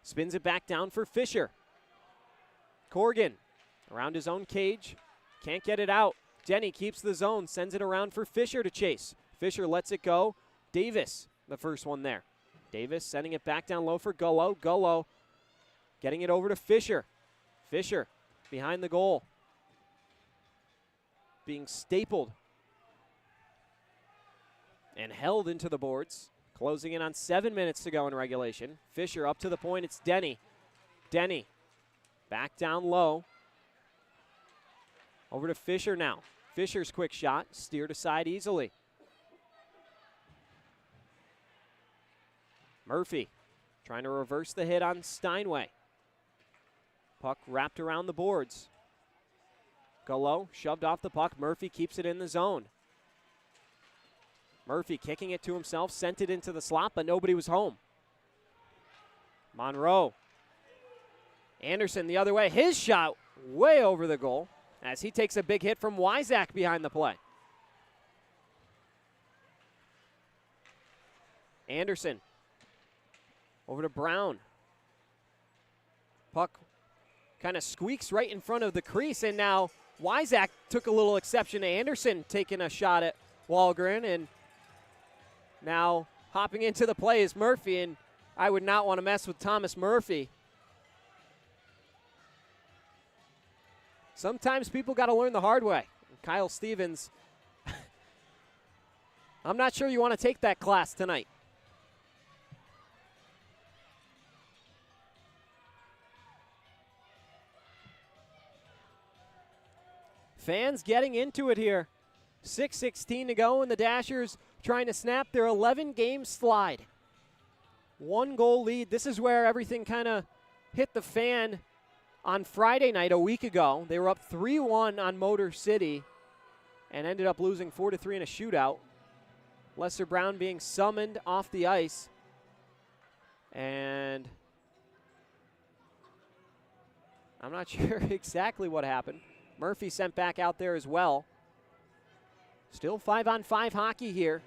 D: Spins it back down for Fisher. Corgan around his own cage. Can't get it out. Denny keeps the zone, sends it around for Fisher to chase. Fisher lets it go. Davis, the first one there. Davis sending it back down low for Gullo. Gullo getting it over to Fisher. Fisher behind the goal. Being stapled and held into the boards. Closing in on 7 minutes to go in regulation. Fisher up to the point. It's Denny. Denny back down low. Over to Fisher now. Fisher's quick shot, steered aside easily. Murphy trying to reverse the hit on Steinway. Puck wrapped around the boards. Gullo shoved off the puck. Murphy keeps it in the zone. Murphy kicking it to himself, sent it into the slot, but nobody was home. Monroe. Anderson the other way. His shot way over the goal, as he takes a big hit from Wyzak behind the play. Anderson over to Brown. Puck kind of squeaks right in front of the crease, and now Wyzak took a little exception to Anderson taking a shot at Wahlgren, and now hopping into the play is Murphy, and I would not want to mess with Thomas Murphy. Sometimes people got to learn the hard way. Kyle Stevens, I'm not sure you want to take that class tonight. Fans getting into it here. 6:16 to go, and the Dashers trying to snap their 11-game slide. 1-goal lead. This is where everything kind of hit the fan. On Friday night, a week ago, they were up 3-1 on Motor City and ended up losing 4-3 in a shootout. Lester Brown being summoned off the ice. And I'm not sure exactly what happened. Murphy sent back out there as well. Still 5-on-5 hockey here.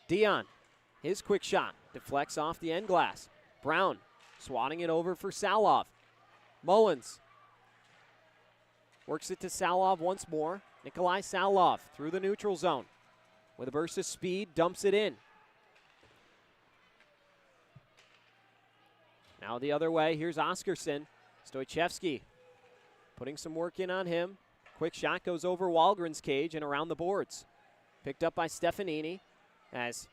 D: Dion, his quick shot, deflects off the end glass. Brown swatting it over for Salov. Mullins works it to Salov once more. Nikolai Salov through the neutral zone. With a burst of speed, dumps it in. Now the other way, here's Oscarson. Stoichevsky putting some work in on him. Quick shot goes over Walgren's cage and around the boards. Picked up by Stefanini as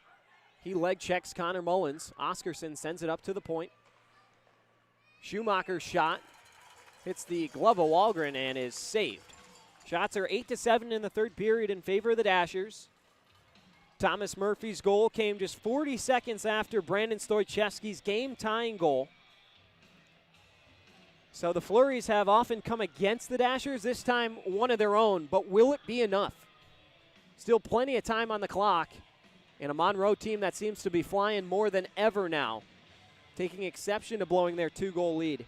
D: he leg checks Connor Mullins. Oscarson sends it up to the point. Schumacher's shot hits the glove of Walgren and is saved. Shots are 8-7 in the third period in favor of the Dashers. Thomas Murphy's goal came just 40 seconds after Brandon Stoichevsky's game-tying goal. So the flurries have often come against the Dashers, this time one of their own, but will it be enough? Still plenty of time on the clock, and a Monroe team that seems to be flying more than ever now, taking exception to blowing their 2-goal lead.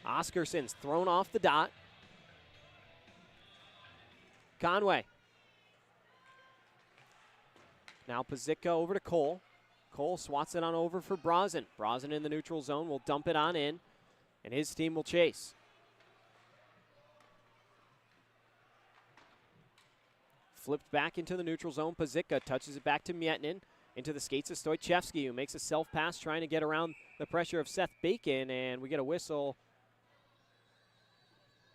D: Oscarson's thrown off the dot. Conway. Now Pazicka over to Cole. Cole swats it on over for Brazen. Brazen in the neutral zone will dump it on in, and his team will chase. Flipped back into the neutral zone. Pazicka touches it back to Mietnin. Into the skates of Stoichevsky, who makes a self-pass trying to get around the pressure of Seth Bacon, and we get a whistle.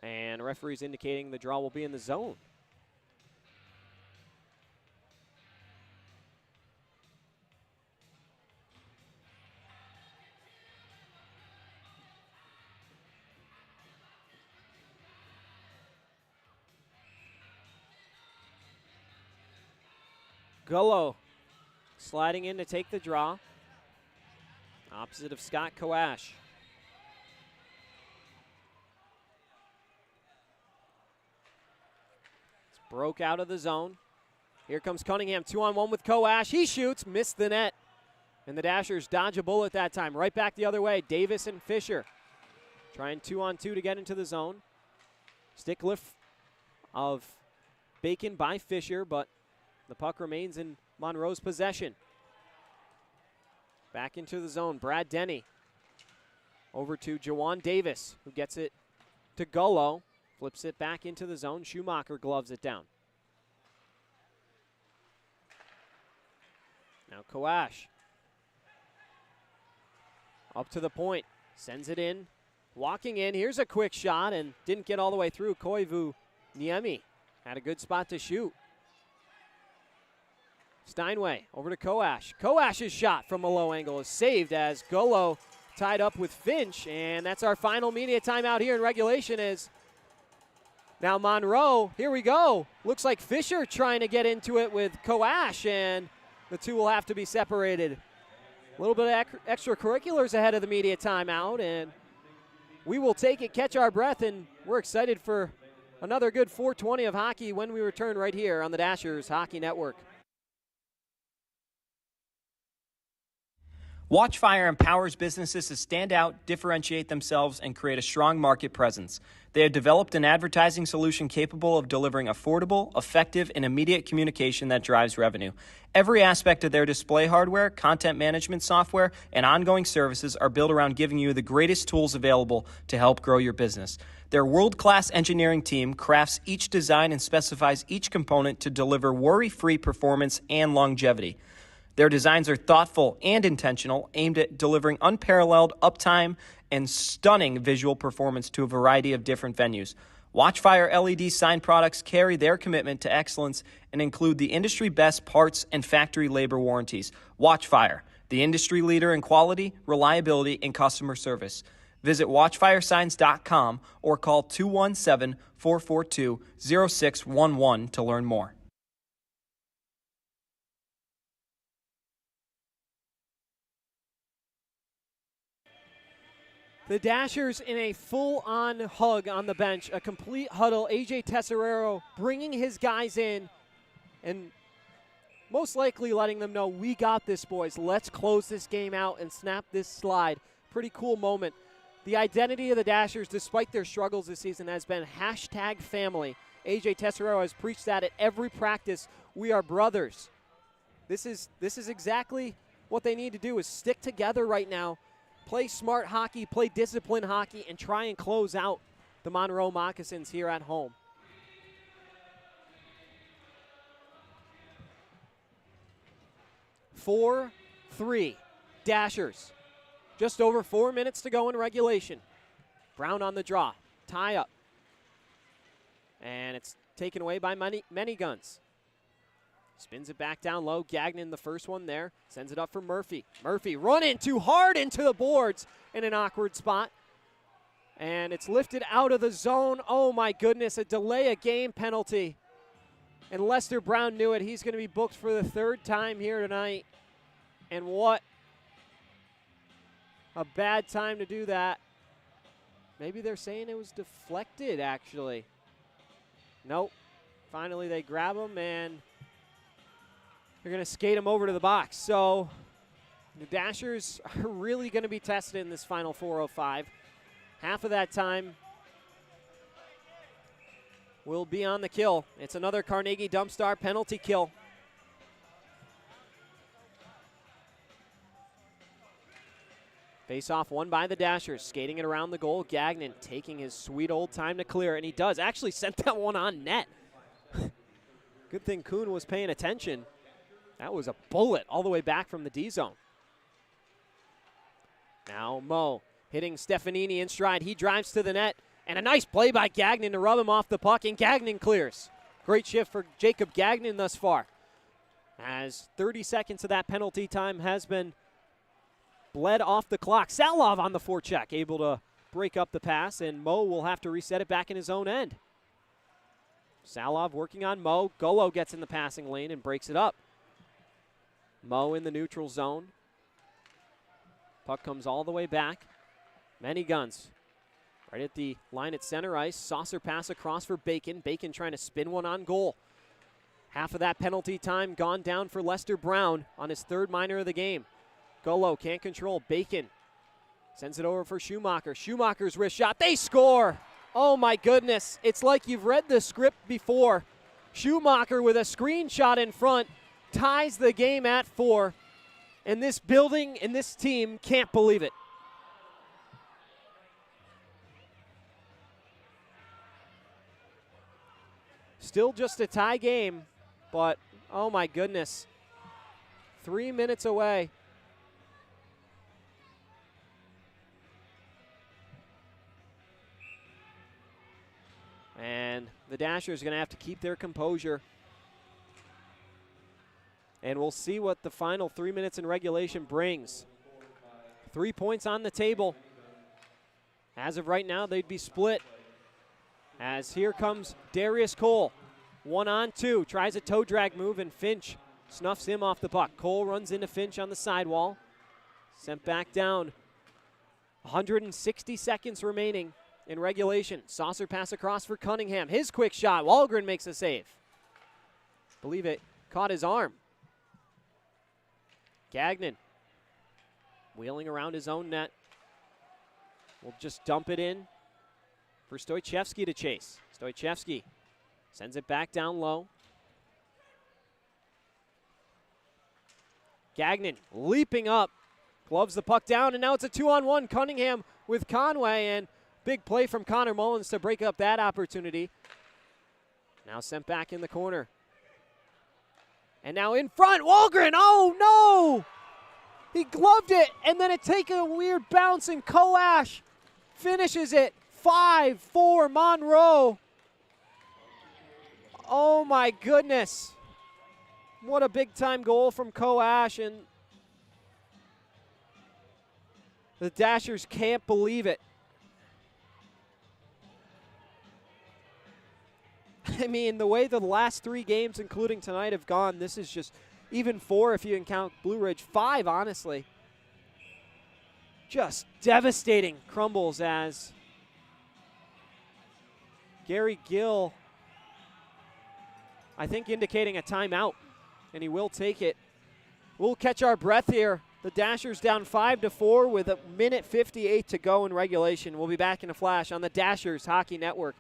D: And the referee's indicating the draw will be in the zone. Gullo sliding in to take the draw. Opposite of Scott Koash. It's broke out of the zone. Here comes Cunningham, 2-on-1 with Koash. He shoots, missed the net. And the Dashers dodge a bullet that time. Right back the other way, Davis and Fisher. Trying 2-on-2 to get into the zone. Stick lift of Bacon by Fisher, but the puck remains in Monroe's possession. Back into the zone, Brad Denny. Over to Jawan Davis, who gets it to Gullo. Flips it back into the zone. Schumacher gloves it down. Now Koash. Up to the point. Sends it in. Walking in. Here's a quick shot and didn't get all the way through. Koivu Niemi had a good spot to shoot. Steinway over to Koash. Koash's shot from a low angle is saved as Gullo tied up with Finch, and that's our final media timeout here in regulation. Is now Monroe, here we go. Looks like Fisher trying to get into it with Koash, and the two will have to be separated. A little bit of extracurriculars ahead of the media timeout, and we will take it, catch our breath, and we're excited for another good 420 of hockey when we return right here on the Dashers Hockey Network.
E: Watchfire empowers businesses to stand out, differentiate themselves, and create a strong market presence. They have developed an advertising solution capable of delivering affordable, effective, and immediate communication that drives revenue. Every aspect of their display hardware, content management software, and ongoing services are built around giving you the greatest tools available to help grow your business. Their world-class engineering team crafts each design and specifies each component to deliver worry-free performance and longevity. Their designs are thoughtful and intentional, aimed at delivering unparalleled uptime and stunning visual performance to a variety of different venues. Watchfire LED sign products carry their commitment to excellence and include the industry-best parts and factory labor warranties. Watchfire, the industry leader in quality, reliability, and customer service. Visit watchfiresigns.com or call 217-442-0611 to learn more.
D: The Dashers in a full-on hug on the bench, a complete huddle. AJ Tesserero bringing his guys in and most likely letting them know, we got this, boys. Let's close this game out and snap this slide. Pretty cool moment. The identity of the Dashers, despite their struggles this season, has been #family. AJ Tesserero has preached that at every practice. We are brothers. This is exactly what they need to do, is stick together right now. Play smart hockey, play disciplined hockey, and try and close out the Monroe Moccasins here at home. (4-3) Dashers. Just over 4 minutes to go in regulation. Brown on the draw. Tie up. And it's taken away by many guns. Spins it back down low. Gagnon, the first one there. Sends it up for Murphy. Murphy running too hard into the boards in an awkward spot. And it's lifted out of the zone. Oh my goodness, a delay of game penalty. And Lester Brown knew it. He's going to be booked for the third time here tonight. And what a bad time to do that. Maybe they're saying it was deflected, actually. Nope. Finally, they grab him, and they're going to skate him over to the box. So the Dashers are really going to be tested in this final 4:05. Half of that time will be on the kill. It's another Carnegie Dumpstar penalty kill. Face-off won by the Dashers. Skating it around the goal. Gagnon taking his sweet old time to clear, and he does. Actually sent that one on net. Good thing Kuhn was paying attention. That was a bullet all the way back from the D-zone. Now Mo hitting Stefanini in stride. He drives to the net, and a nice play by Gagnon to rub him off the puck, and Gagnon clears. Great shift for Jacob Gagnon thus far, as 30 seconds of that penalty time has been bled off the clock. Salov on the forecheck, able to break up the pass, and Mo will have to reset it back in his own end. Salov working on Mo. Golo gets in the passing lane and breaks it up. Mo in the neutral zone. Puck comes all the way back. Many guns. Right at the line at center ice. Saucer pass across for Bacon. Bacon trying to spin one on goal. Half of that penalty time gone down for Lester Brown on his third minor of the game. Golo can't control. Bacon sends it over for Schumacher. Schumacher's wrist shot. They score. Oh my goodness. It's like you've read the script before. Schumacher with a screenshot in front ties the game at 4. And this building and this team can't believe it. Still just a tie game, but oh my goodness. 3 minutes away. And the Dashers are going to have to keep their composure. And we'll see what the final 3 minutes in regulation brings. 3 points on the table. As of right now, they'd be split. As here comes Darius Cole. 1-on-2, tries a toe drag move, and Finch snuffs him off the puck. Cole runs into Finch on the sidewall. Sent back down. 160 seconds remaining in regulation. Saucer pass across for Cunningham. His quick shot. Wahlgren makes a save. Believe it caught his arm. Gagnon wheeling around his own net. Will just dump it in for Stoichevsky to chase. Stoichevsky sends it back down low. Gagnon leaping up, gloves the puck down, and now it's a 2-on-1. Cunningham with Conway, and big play from Connor Mullins to break up that opportunity. Now sent back in the corner. And now in front, Wahlgren, oh no! He gloved it, and then it taken a weird bounce, and Koash finishes it. 5-4 Monroe. Oh my goodness. What a big time goal from Koash, and the Dashers can't believe it. I mean, the way the last 3 games, including tonight, have gone, this is just even 4 if you can count Blue Ridge, 5, honestly. Just devastating crumbles as Gary Gill, I think, indicating a timeout, and he will take it. We'll catch our breath here. The Dashers down 5-4 with 1:58 to go in regulation. We'll be back in a flash on the Dashers Hockey Network.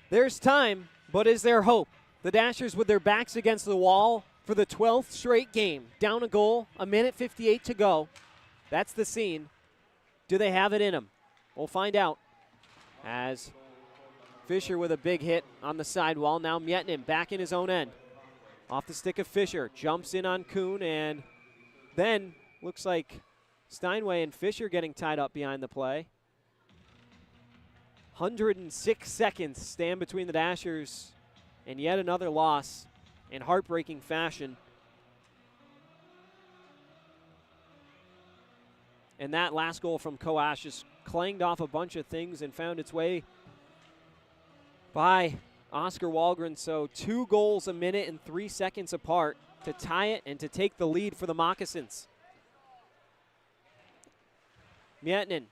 D: There's time, but is there hope? The Dashers with their backs against the wall for the 12th straight game. Down a goal, a minute 58 to go. That's the scene. Do they have it in them? We'll find out. As Fisher with a big hit on the sidewall. Now Mietnin back in his own end. Off the stick of Fisher. Jumps in on Kuhn, and then looks like Steinway and Fisher getting tied up behind the play. 106 seconds stand between the Dashers and yet another loss in heartbreaking fashion. And that last goal from Coash just clanged off a bunch of things and found its way by Oscar Wahlgren. So 2 goals a minute and 3 seconds apart to tie it and to take the lead for the Moccasins. Mietnin.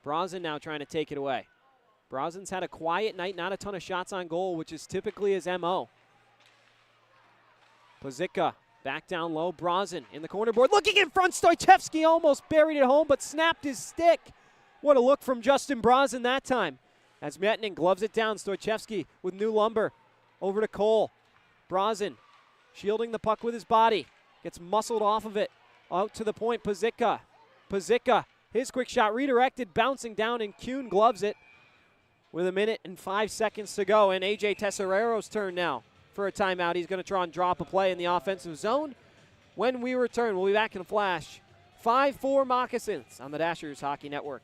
D: Brazen now trying to take it away. Brazen's had a quiet night, not a ton of shots on goal, which is typically his MO. Pozicka back down low. Brazen in the corner board. Looking in front. Stoichevsky almost buried it home, but snapped his stick. What a look from Justin Brazen that time. As Mietnin gloves it down. Stoichevsky with new lumber. Over to Cole. Brazen shielding the puck with his body. Gets muscled off of it. Out to the point. Pozicka. Pozicka. His quick shot redirected, bouncing down, and Kuhn gloves it with a minute and 5 seconds to go. And A.J. Tesorero's turn now for a timeout. He's going to try and drop a play in the offensive zone. When we return, we'll be back in a flash. 5-4 Moccasins on the Dashers Hockey Network.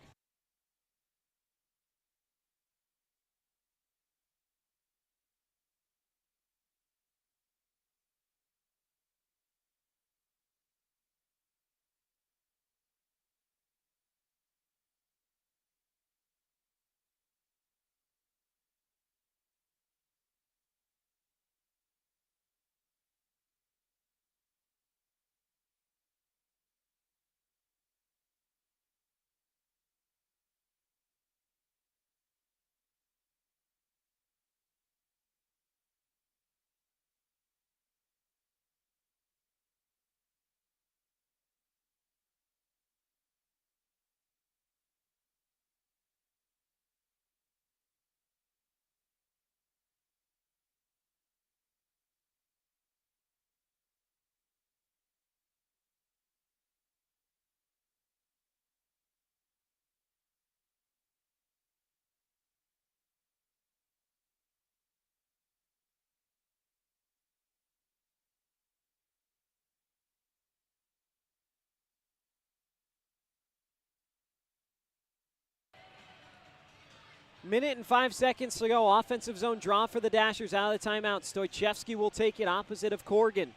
D: Minute and 5 seconds to go. Offensive zone draw for the Dashers out of the timeout. Stoichevsky will take it opposite of Corgan.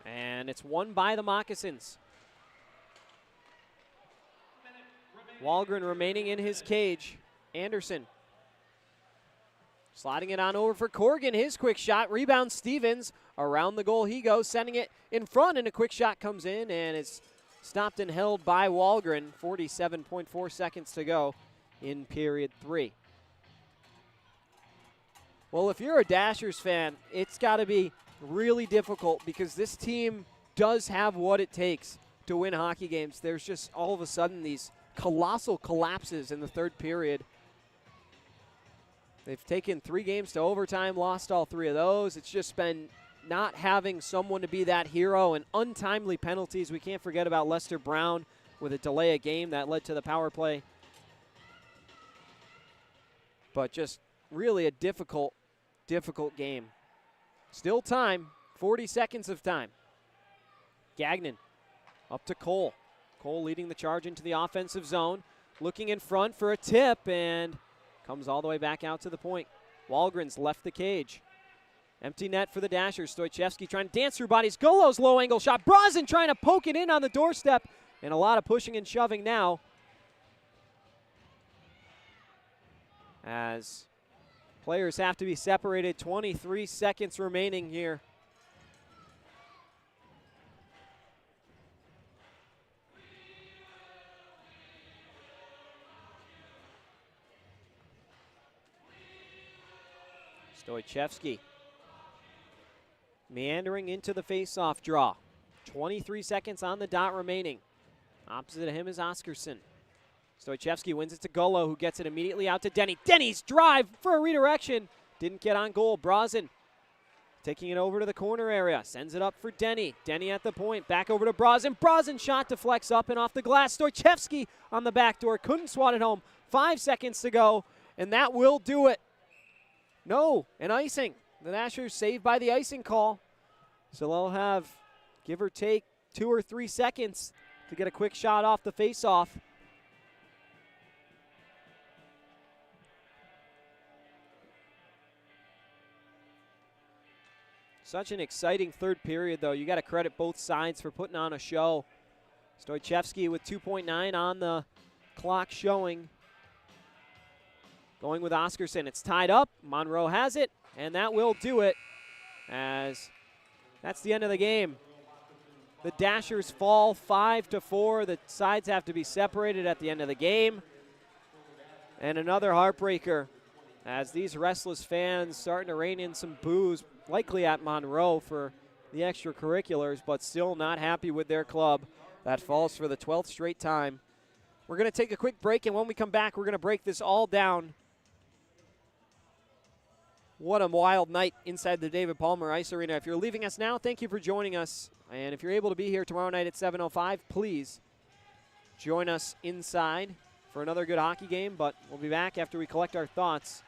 D: And it's won by the Moccasins. Wahlgren remaining in his cage. Anderson sliding it on over for Corgan. His quick shot. Rebound Stevens. Around the goal he goes, sending it in front, and a quick shot comes in, and it's stopped and held by Wahlgren. 47.4 seconds to go in period 3. Well, if you're a Dashers fan, it's got to be really difficult because this team does have what it takes to win hockey games. There's just all of a sudden these colossal collapses in the third period. They've taken 3 games to overtime, lost all 3 of those. It's just been not having someone to be that hero and untimely penalties. We can't forget about Lester Brown with a delay of game that led to the power play. But just really a difficult game. Still time, 40 seconds of time. Gagnon up to Cole. Cole leading the charge into the offensive zone. Looking in front for a tip and comes all the way back out to the point. Wahlgren's left the cage. Empty net for the Dashers. Stoichevsky trying to dance through bodies. Golo's low angle shot. Brazen trying to poke it in on the doorstep. And a lot of pushing and shoving now. As players have to be separated. 23 seconds remaining here. Stoichevsky meandering into the face-off draw. 23 seconds on the dot remaining. Opposite of him is Oscarson. Stoichevsky wins it to Gullo, who gets it immediately out to Denny. Denny's drive for a redirection. Didn't get on goal. Brazen taking it over to the corner area. Sends it up for Denny. Denny at the point. Back over to Brazen. Brazen shot deflects up and off the glass. Stoichevsky on the back door. Couldn't swat it home. 5 seconds to go, and that will do it. No, an icing. The Dashers saved by the icing call. So they'll have, give or take, 2 or 3 seconds to get a quick shot off the faceoff. Such an exciting third period, though. You got to credit both sides for putting on a show. Stoichevsky with 2.9 on the clock showing. Going with Oscarson. It's tied up. Monroe has it, and that will do it, as that's the end of the game. The Dashers fall 5-4. The sides have to be separated at the end of the game. And another heartbreaker, as these restless fans starting to rein in some boos, likely at Monroe for the extracurriculars, but still not happy with their club. That falls for the 12th straight time. We're going to take a quick break, and when we come back, we're going to break this all down. What a wild night inside the David Palmer Ice Arena. If you're leaving us now, thank you for joining us. And if you're able to be here tomorrow night at 7:05, please join us inside for another good hockey game. But we'll be back after we collect our thoughts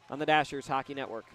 D: on the Dashers Hockey Network.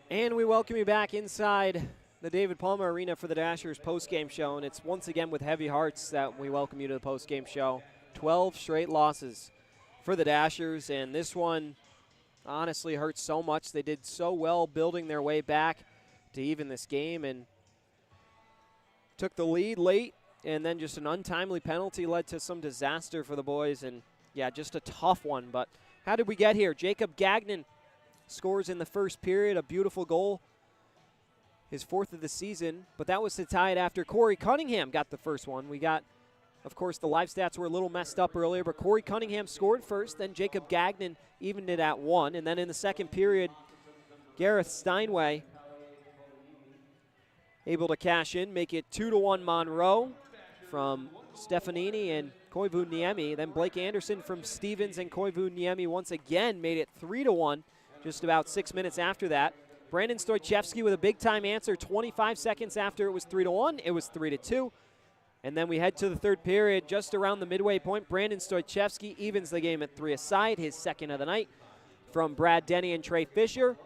D: And we welcome you back inside the David Palmer Arena for the Dashers postgame show. And it's once again with heavy hearts that we welcome you to the postgame show. 12 straight losses for the Dashers, and this one honestly hurts so much. They did so well building their way back to even this game and took the lead late, and then just an untimely penalty led to some disaster for the boys. And, yeah, just a tough one. But how did we get here? Jacob Gagnon scores in the first period, a beautiful goal, his 4th of the season, but that was to tie it after Corey Cunningham got the first one. We got, of course, the live stats were a little messed up earlier, but Corey Cunningham scored first, then Jacob Gagnon evened it at 1, and then in the second period, Gareth Steinway able to cash in, make it 2-1 Monroe from Stefanini and Koivu Niemi. Then Blake Anderson from Stevens and Koivu Niemi once again made it 3-1. Just about 6 minutes after that. Brandon Stoichevsky with a big-time answer 25 seconds after it was 3-1. It was 3-2. And then we head to the third period. Just around the midway point, Brandon Stoichevsky evens the game at 3 aside, his second of the night, from Brad Denny and Trey Fisher.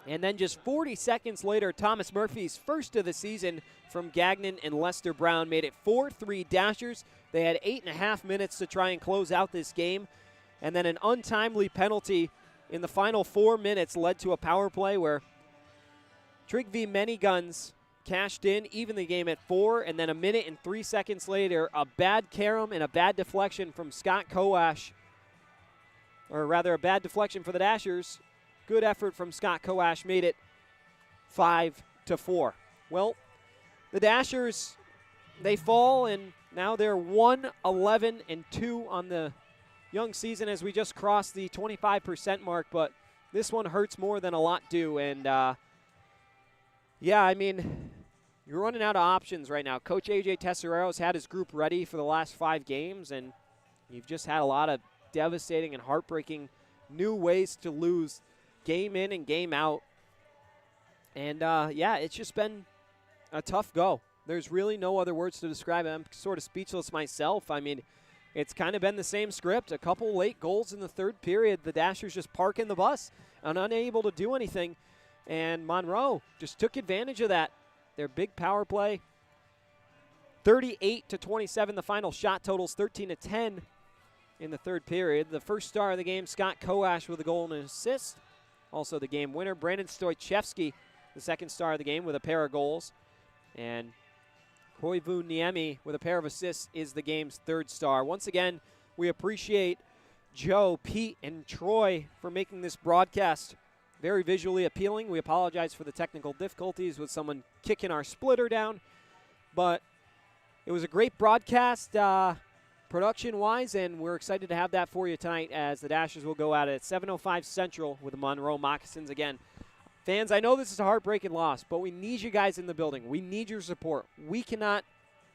D: And then just 40 seconds later, Thomas Murphy's first of the season from Gagnon and Lester Brown made it 4-3 Dashers. They had 8.5 minutes to try and close out this game. And then an untimely penalty in the final 4 minutes led to a power play where Trygve Meniguns cashed in, even the game at 4, and then a minute and 3 seconds later, a bad carom and a bad deflection from Scott Koash, or rather a bad deflection for the Dashers. Good effort from Scott Koash made it 5-4. Well, the Dashers, they fall, and now they're 1-11-2 on the young season as we just crossed the 25% mark, but this one hurts more than a lot do. And, yeah, I mean, you're running out of options right now. Coach A.J. Tesserero's had his group ready for the last 5 games, and you've just had a lot of devastating and heartbreaking new ways to lose game in and game out. And, yeah, it's just been a tough go. There's really no other words to describe it. I'm sort of speechless myself. I mean, it's kind of been the same script. A couple late goals in the third period. The Dashers just parking the bus and unable to do anything. And Monroe just took advantage of that. Their big power play. 38-27, the final shot totals 13-10 in the third period. The first star of the game, Scott Koash with a goal and an assist. Also the game winner, Brandon Stoichevsky, the second star of the game with a pair of goals. And Koivu Niemi with a pair of assists is the game's third star. Once again, we appreciate Joe, Pete, and Troy for making this broadcast very visually appealing. We apologize for the technical difficulties with someone kicking our splitter down, but it was a great broadcast production-wise, and we're excited to have that for you tonight as the Dashers will go at it at 7:05 Central with the Monroe Moccasins again. Fans, I know this is a heartbreaking loss, but we need you guys in the building. We need your support. We cannot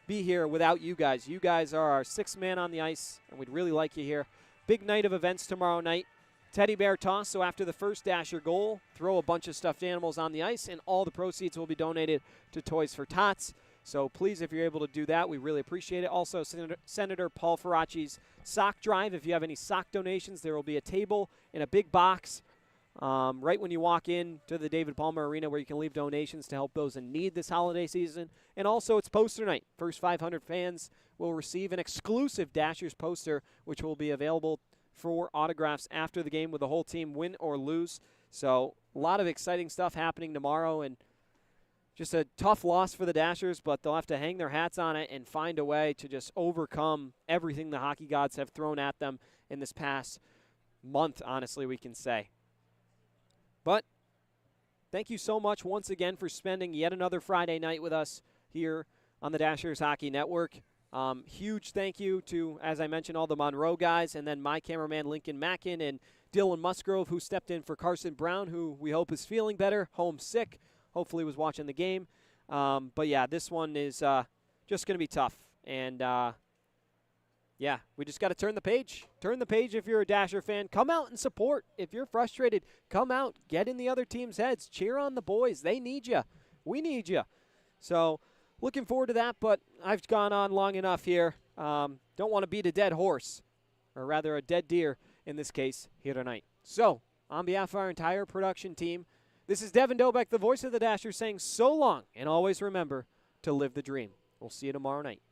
D: be here without you guys. You guys are our sixth man on the ice, and we'd really like you here. Big night of events tomorrow night. Teddy bear toss, so after the first Dasher goal, throw a bunch of stuffed animals on the ice, and all the proceeds will be donated to Toys for Tots. So please, if you're able to do that, we really appreciate it. Also, Senator Paul Faraci's sock drive. If you have any sock donations, there will be a table in a big box right when you walk in to the David Palmer Arena where you can leave donations to help those in need this holiday season. And also, it's poster night. First 500 fans will receive an exclusive Dashers poster, which will be available for autographs after the game with the whole team, win or lose. So a lot of exciting stuff happening tomorrow, and just a tough loss for the Dashers, but they'll have to hang their hats on it and find a way to just overcome everything the hockey gods have thrown at them in this past month, honestly, we can say. But thank you so much once again for spending yet another Friday night with us here on the Dashers Hockey Network. Huge thank you to, as I mentioned, all the Monroe guys, and then my cameraman Lincoln Mackin and Dylan Musgrove, who stepped in for Carson Brown, who we hope is feeling better, homesick. Hopefully was watching the game. But, yeah, this one is just going to be tough. And, yeah, we just got to turn the page. Turn the page if you're a Dasher fan. Come out and support. If you're frustrated, come out. Get in the other team's heads. Cheer on the boys. They need you. We need you. So, looking forward to that, but I've gone on long enough here. Don't want to beat a dead horse, or rather a dead deer in this case, here tonight. So, on behalf of our entire production team, this is Devin Dobek, the voice of the Dashers, saying so long, and always remember to live the dream. We'll see you tomorrow night.